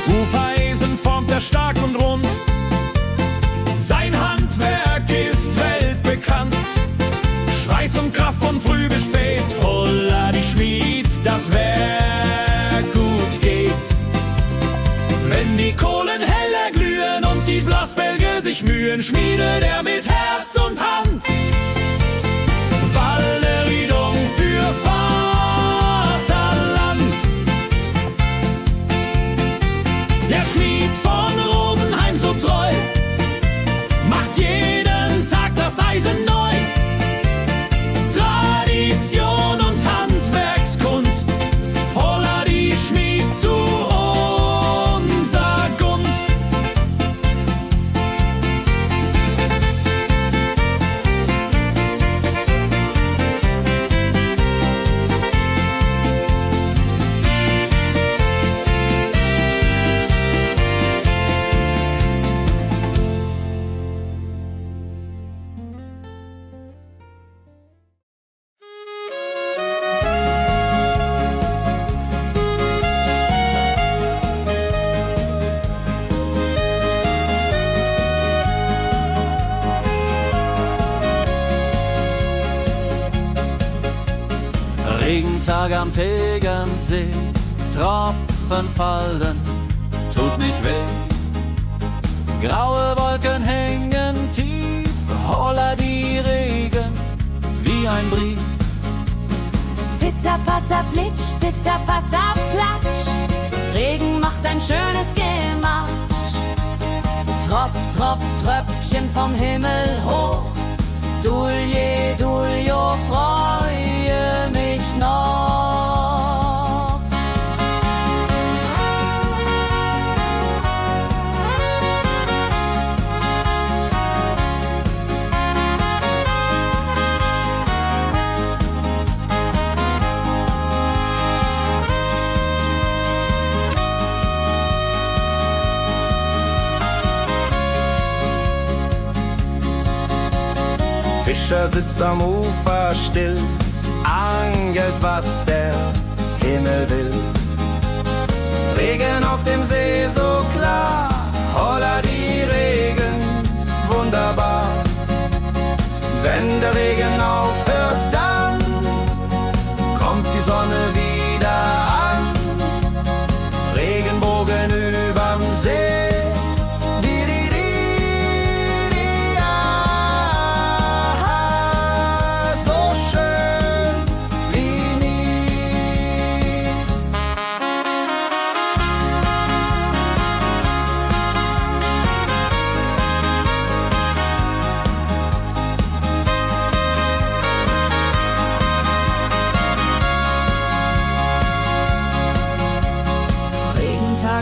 Hufeisen formt er stark und rund, sein Handwerk ist weltbekannt. Schweiß und Kraft von früh bis spät, holla die Schmied, das Werk gut geht. Wenn die Kohlen heller glühen und die Blasbälge sich mühen, schmiedet er mit Herz und Hand Walleriedung für Vaterland. Der Schmied von Rosenheim so treu macht jeden Tag das Eisen neu. Tradition und Handwerkskunst, holla die Schmied zu unser Gunst. Regentag am Tegernsee, Tropfen fallen, tut nicht weh. Graue Wolken hängen tief, holla die Regen wie ein Brief. Pitter, patter, plitsch, pitter, patter, platsch. Regen macht ein schönes Gematsch. Tropf, Tropf, Tröpfchen vom Himmel hoch. Dulje, Duljo, freue mich noch. Fischer sitzt am Ufer still, angelt, was der Himmel will. Regen auf dem See so klar, holla die Regen, wunderbar. Wenn der Regen aufhört, dann kommt die Sonne wieder an. Regenbogen überm See.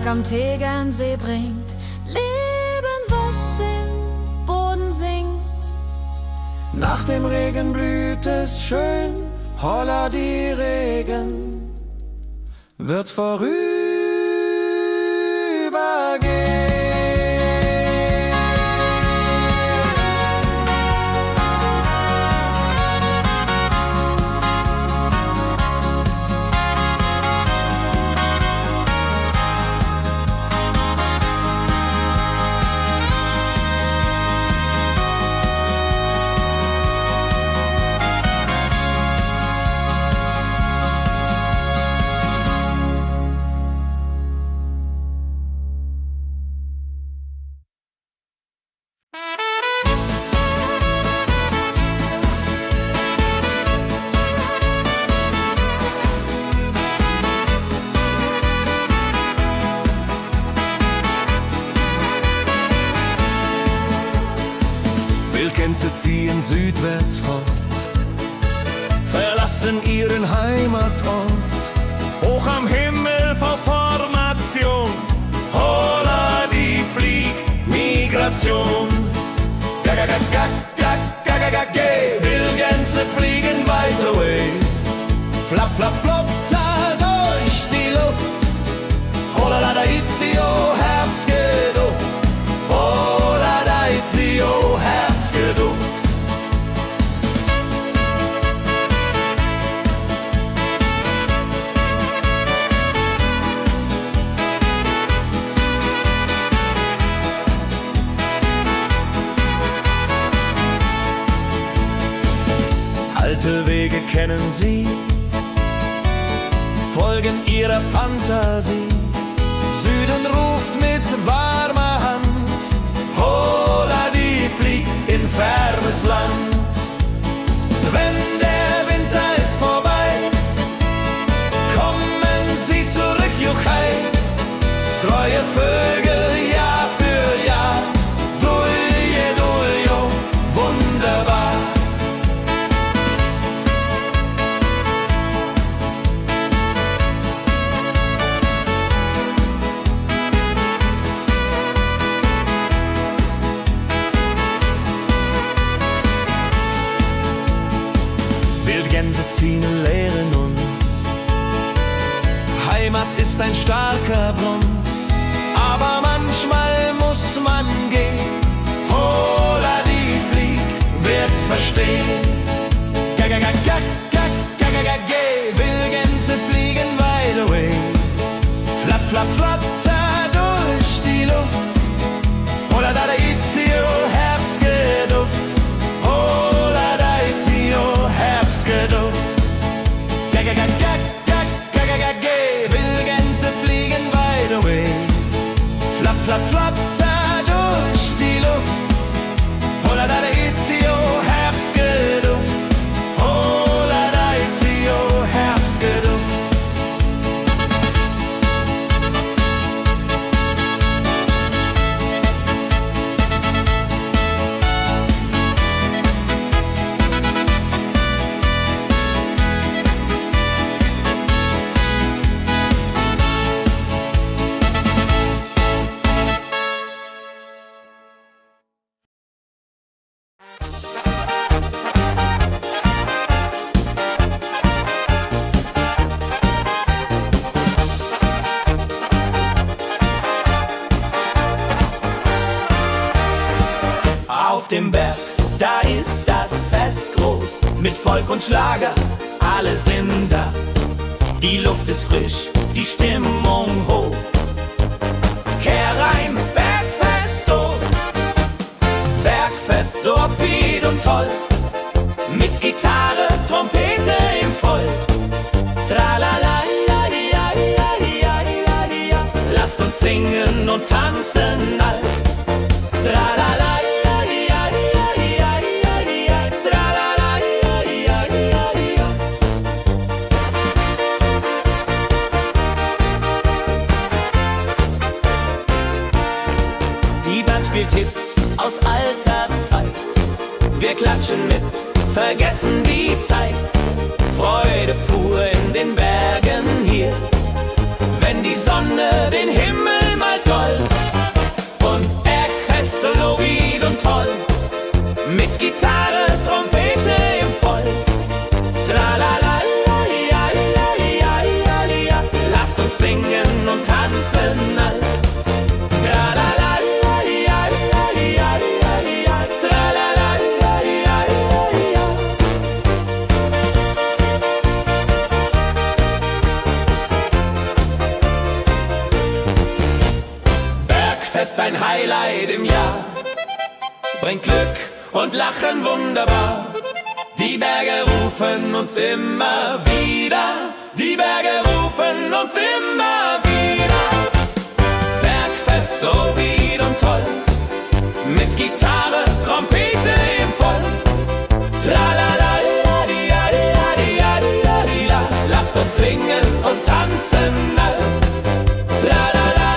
Am Tegernsee bringt Leben, was im Boden singt. Nach dem Regen blüht es schön, holla die Regen wird vorübergehen. Wildgänse ziehen südwärts fort, verlassen ihren Heimatort. Hoch am Himmel vor Formation, holla die Fliegmigration. Wildgänse fliegen weit away, flapp, flapp, flop, da durch die Luft. Holla da itio, Herbstgeduft. Holla da itio, Herbstgeduft. Alte Wege kennen sie, folgen ihrer Fantasie. Süden ruft mit warmer Hand, holla die flieg in fernes Land. Wenn der Winter ist vorbei, kommen sie zurück, juchai. Treue Vögel Jahr für Jahr, dulje, duljo, wunderbar. Wildgänse ziehen, lehren uns, Heimat ist ein starker Brunz, aber manchmal muss man gehen. Holla die Flieg wird verstehen. Wildgänse fliegen wide away, flapp, flapp, flatter durch die Luft. Holla da itio, Herbstgeduft. Holla da itio, Herbstgeduft. mit Volk und Schlager, alle sind da. Die Luft ist frisch, die Stimmung hoch. Kehr rein, Bergfest, oh. Bergfest, so upbeat und toll. Mit Gitarre, Trompete im Voll. Tralala, lasst uns singen und tanzen all. Tralala, die Band spielt Hits aus alter Zeit. Wir klatschen mit, vergessen die Zeit. Freude pur in den Bergen hier, wenn die Sonne den Himmel malt gold. Und Bergfest, Lovid und toll, mit Gitarre, Trompete im Voll. Tralala, lasst uns singen und tanzen all. Bergfest, ein Highlight im Jahr, bringt Glück und Lachen wunderbar. Die Berge rufen uns immer wieder, die Berge rufen uns immer wieder. Bergfest, so wied und toll, mit Gitarre, Trompete im Voll. Tralala, lasst uns singen und tanzen all. Tralala,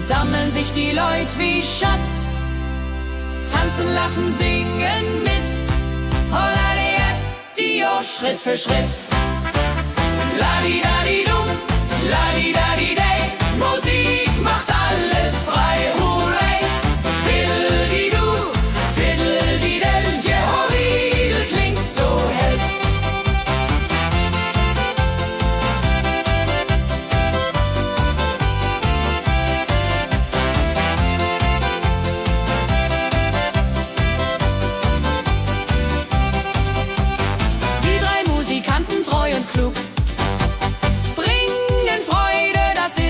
sammeln sich die Leute wie Schatz, tanzen, lachen, singen mit. Holla die Schritt für Schritt. Ladi-dadi-dum, ladi-dadi-day, Musik macht alles frei, hurray. Fiddle-di-du, fiddle-di-del, Jehoridel klingt so hell. Die drei Musikanten, treu und klug, bringen Freude, das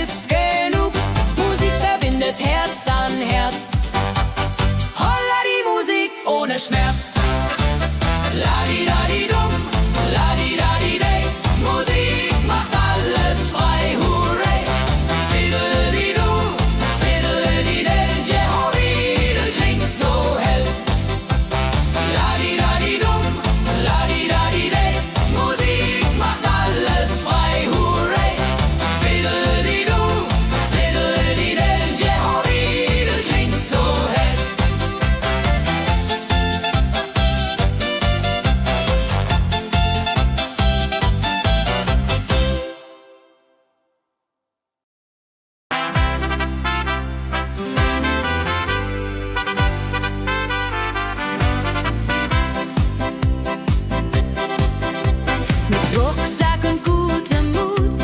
Mit Rucksack und gutem Mut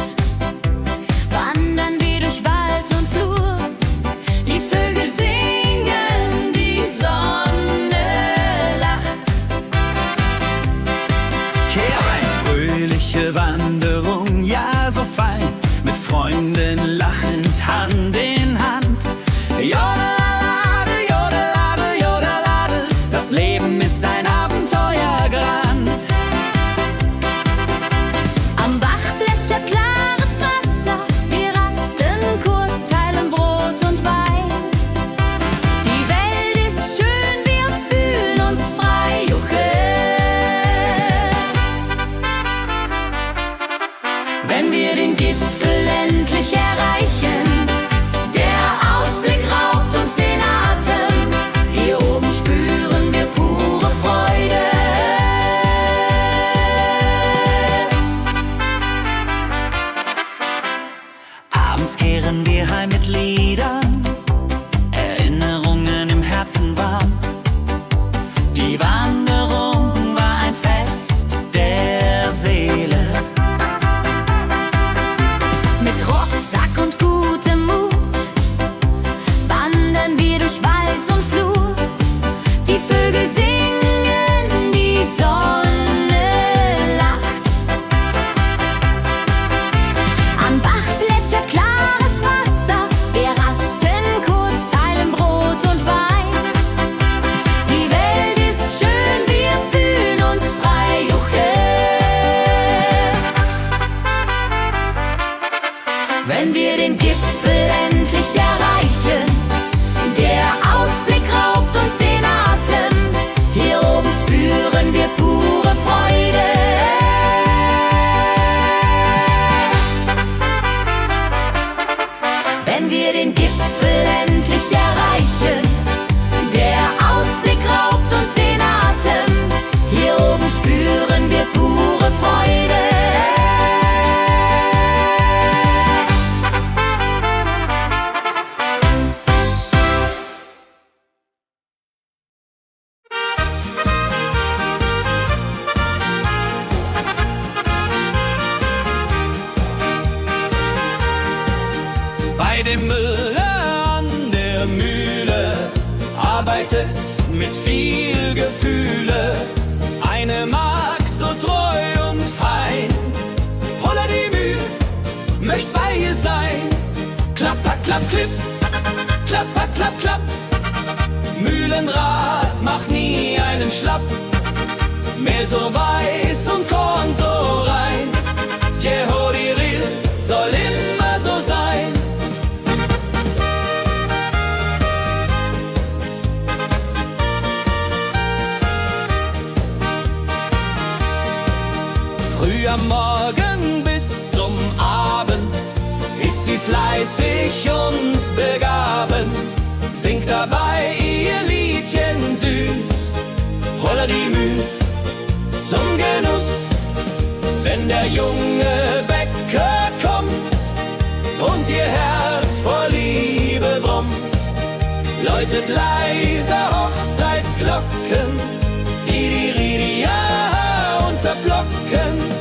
wandern wir durch Wald und Flur. Die Vögel singen, die Sonne lacht. Kehr ein, fröhliche Wanderung, ja so fein, mit Freunden lachend Hand in Hand. Jodelade, jodelade, jodelade, das Leben ist ein Abenteuergrand. Am Bach plätschert klares Wasser, wir rasten kurz, teilen Brot und Wein. Die Welt ist schön, wir fühlen uns frei, juche. Wenn wir den Gipfel endlich erreichen, der Ausblick raubt uns den Atem. Hier oben spüren wir pure Freude. Abends kehren wir heim mit Liedern, Erinnerungen im Herzen warm. Die Wanderung war ein Fest der Seele. Mit Rucksack und gutem Mut wandern wir durch Wald und Flur. Die Vögel singen, die Sonne lacht. Am Bach plätschert klares Wasser, wir rasten kurz, teilen Brot und Wein. Die Welt ist schön, wir fühlen uns frei, juche. Wenn wir den Gipfel endlich erreichen, der Ausblick raubt uns den Atem. Hier oben spüren wir pure Freude. Wenn wir den Gipfel endlich erreichen, der Ausblick raubt uns den Atem. Hier oben spüren wir pure Freude. Bei dem Müller an der Mühle arbeitet mit viel Gefühle eine Magd so treu und fein. Holla die Mühl, möcht bei ihr sein. Klapp, klapp, klapp, klipp, klapp, klapp, klapp, klapp. Mühlenrad macht nie einen Schlapp. Mehl so weiß und Korn so rein. Jehodiril soll immer so sein. Früh am Morgen bis zum Abend ist sie fleißig und begaben, singt dabei ihr Liedchen süß. Holla die Mühl zum Genuss, wenn der junge Bäcker kommt und ihr Herz vor Liebe brummt, läutet leiser Hochzeitsglocken, die Ridia unterflocken.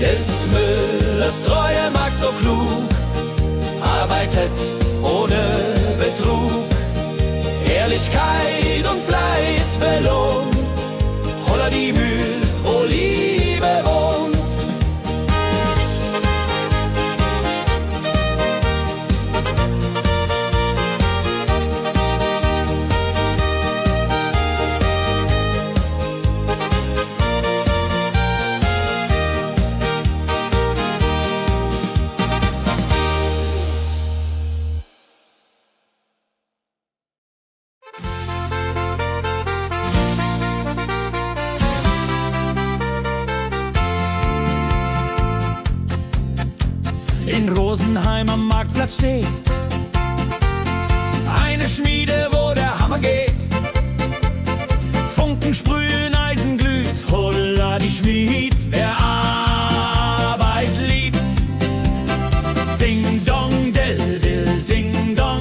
Des Müllers treue Magd so klug, arbeitet ohne Betrug, Ehrlichkeit und Fleiß belohnt. Holla die Mühl, wo Liebe wohnt. In Rosenheim am Marktplatz steht eine Schmiede, wo der Hammer geht. Funken sprühen, Eisen glüht, holla die Schmied, wer Arbeit liebt. Ding dong, dill, dill, ding dong,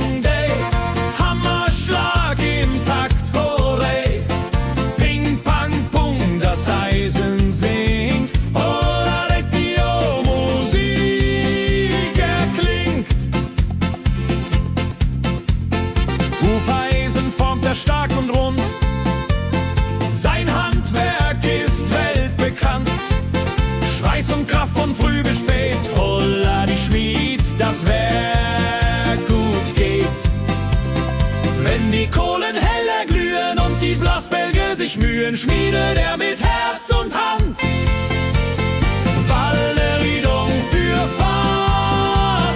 sich Mühen schmiedet er mit Herz und Hand. Walleriedung für Vaterland.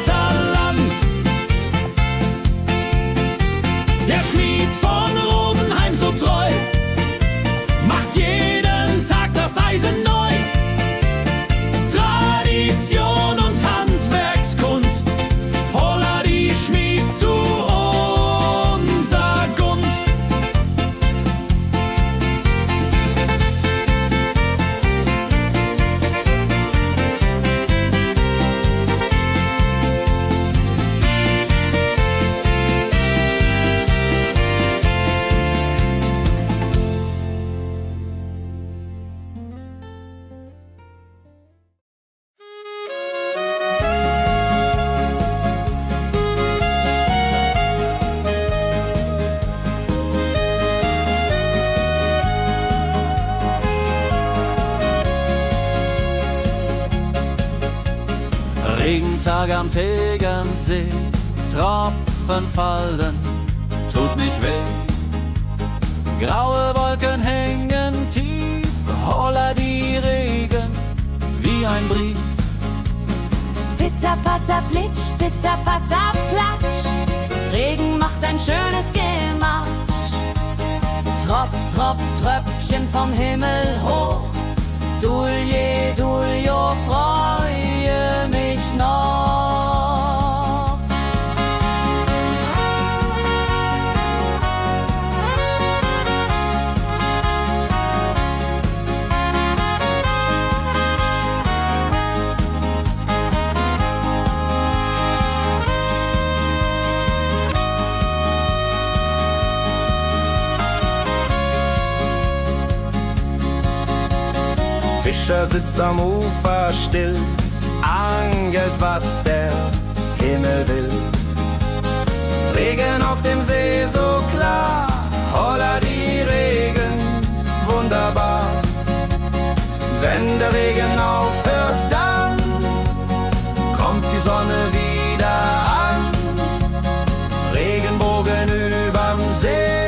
Der Schmied von Rosenheim so treu macht jeden Tag das Eisen neu. Tradition und Handwerkskunst, holla die Schmied zu unser Gunst. Regentag am Tegernsee, Tropfen fallen, tut nicht weh. Graue Wolken hängen tief, holla die Regen wie ein Brief. Pitter, patter, plitsch, pitter, patter, platsch. Regen macht ein schönes Gematsch. Tropf, Tropf, Tröpfchen vom Himmel hoch. Dulje, Duljo, freue mich noch. Fischer sitzt am Ufer still, angelt, was der Himmel will. Regen auf dem See so klar, holla die Regen, wunderbar. Wenn der Regen aufhört, dann kommt die Sonne wieder an. Regenbogen überm See.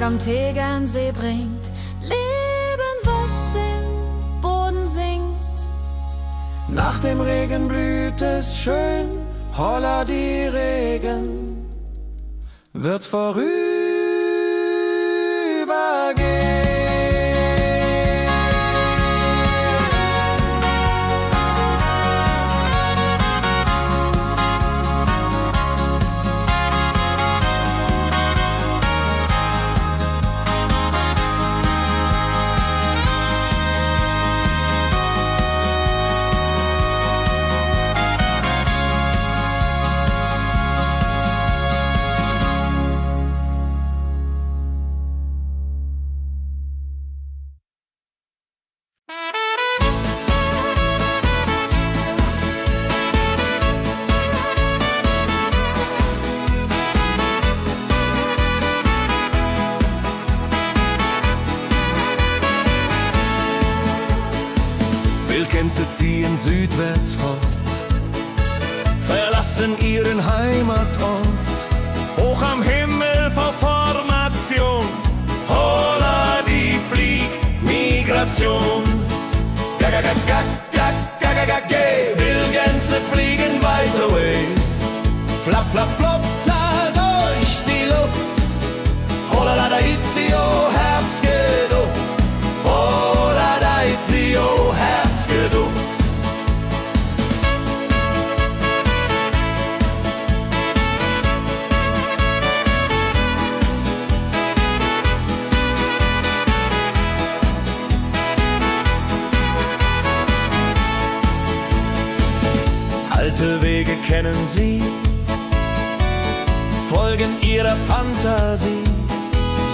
Am Tegernsee bringt Leben, was im Boden singt. Nach dem Regen blüht es schön, holla die Regen wird vorübergehen. Wildgänse ziehen südwärts fort, verlassen ihren Heimatort. Hoch am Himmel vor Formation, holla die Fliegmigration. Wildgänse fliegen weit away, flapp, flapp, flotter durch die Luft. Holla la da itio, Herbstgeduft. Holla da itio, Herbstgeduft. Alte Wege kennen sie, folgen ihrer Fantasie.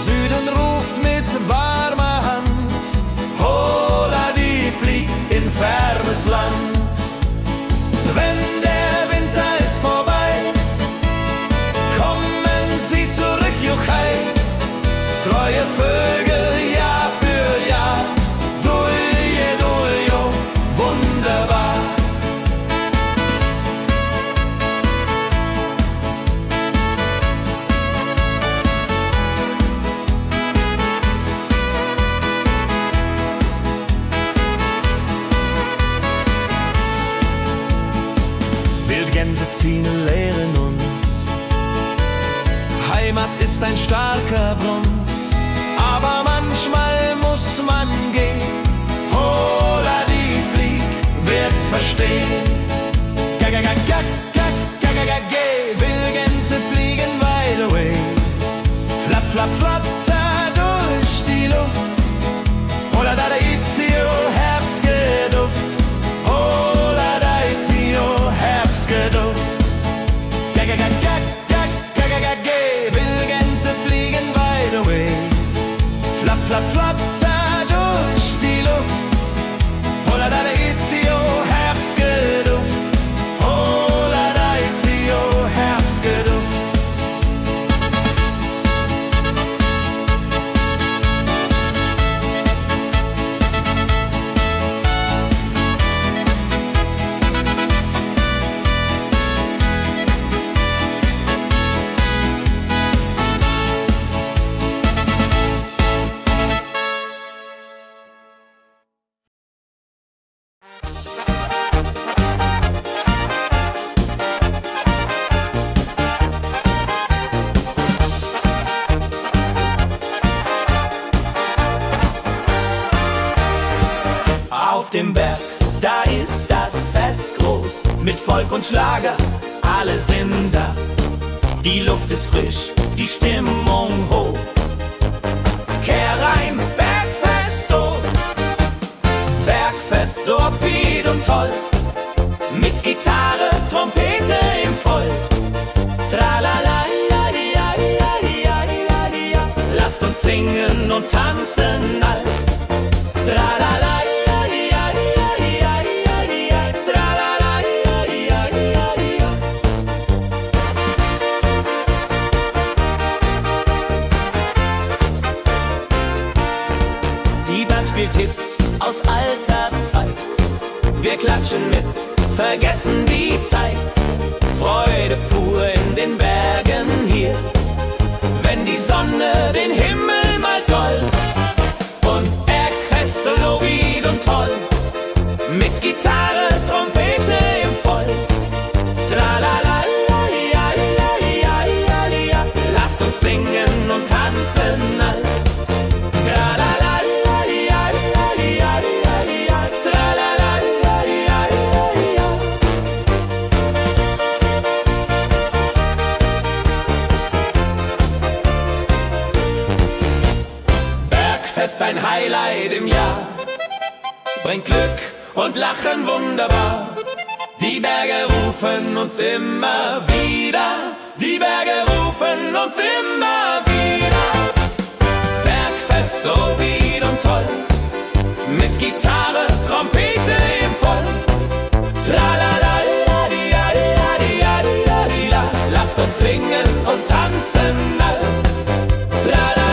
Süden ruft mit warmer Hand, holla fernes Land. Wenn der Winter ist vorbei, kommen sie zurück, Juchai. Treue Vögel, Jahr für Jahr, Dulje, Duljo, wunderbar. Wildgänse ziehen lehren uns, Heimat ist ein starker Bruns, aber manchmal muss man gehen. Hola, die Flieg wird verstehen. Geh, Wildgänse fliegen weit away. Flapp, flapp, flatter durch die Luft. Hola, da, Itio, Herbstgeduft. Hola, da, Itio, Herbstgeduft. Geh, Wildgänse fliegen weit away. Flapp, flapp, flatter durch die Luft. Hola, da, Itio, Herbstgeduft. Hola, da, Itio, Herbstgeduft. Auf dem Berg, da ist das Fest groß, mit Volk und Schlager, alle sind da. Die Luft ist frisch, die Stimmung hoch. Kehr rein, Bergfest, oh. Bergfest, so upbeat und toll. Mit Gitarre, Trompete im Voll. Tralala, lasst uns singen und tanzen all. Tralala. Spielt Hits aus alter Zeit. Wir klatschen mit, vergessen die Zeit. Freude pur in den Bergen hier. Wenn die Sonne den Himmel malt gold. Und Bergfest, Lovid und toll. Mit Gitarre, Trompete im Voll. Tralala, lasst uns singen und tanzen all. Tralala. Bergfest, ein Highlight im Jahr, bringt Glück und Lachen wunderbar. Die Berge rufen uns immer wieder, die Berge rufen uns immer wieder. Bergfest, so wied und toll, mit Gitarre, Trompete im Voll. Tralala, lasst uns singen und tanzen all. Tralala.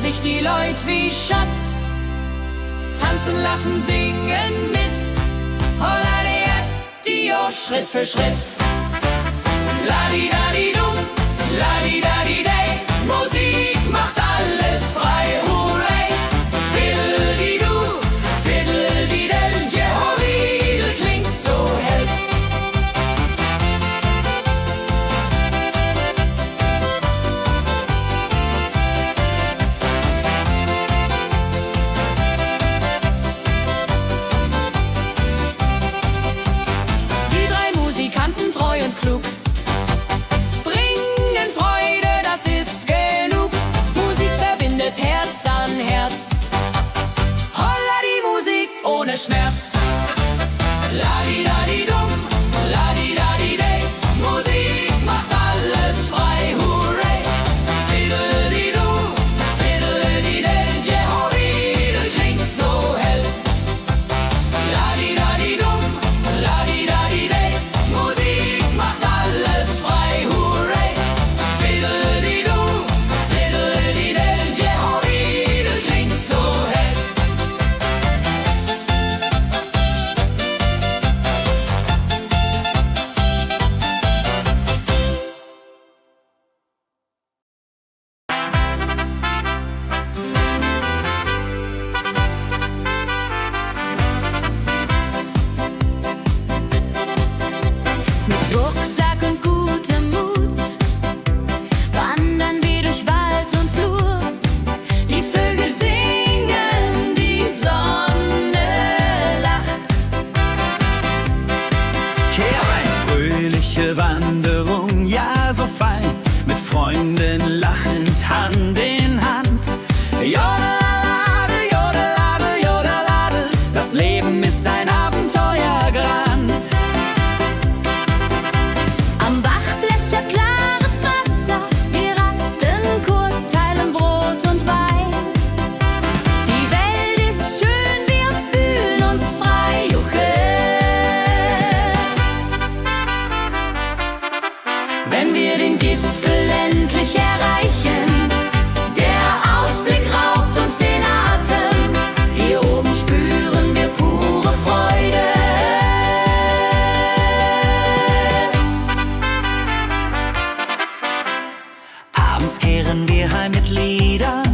sich die Leute wie Schatz. Tanzen, lachen, singen mit. Holla die Schritt für Schritt. Ladi-dadi-dum, ladi-dadi-day. Musik macht alles frei, hurray. Fiddle-di-du, fiddle-di-del. Jehoridel klingt so hell. Die drei Musikanten, treu und klug, bringen Freude, das ist genug. Musik verbindet Herz an Herz. Holla die Musik ohne Schmerz. Ladi-dadi-dum, ladi-dadi-day. Musik macht alles frei, hurray. Fiddle-di-du, fiddle-di-del. Jehoridel klingt so hell. Ladi-dadi-dum, ladi-dadi-day. Musik macht alles frei, hurray. Fiddle-di-du, fiddle-di-del. Jehoridel klingt so hell. Mit Rucksack und gutem Mut wandern wir durch Wald und Flur. Die Vögel singen, die Sonne lacht. Kehr ein, fröhliche Wanderung, ja so fein, mit Freunden lachend Hand in Hand. Jodelade, jodelade, jodelade, das Leben ist ein Abenteuergrand. Am Bach plätschert klares Wasser, wir rasten kurz, teilen Brot und Wein. Die Welt ist schön, wir fühlen uns frei, juche. Wenn wir den Gipfel endlich erreichen, der Ausblick raubt uns den Atem. Hier oben spüren wir pure Freude. Abends kehren wir heim mit Liedern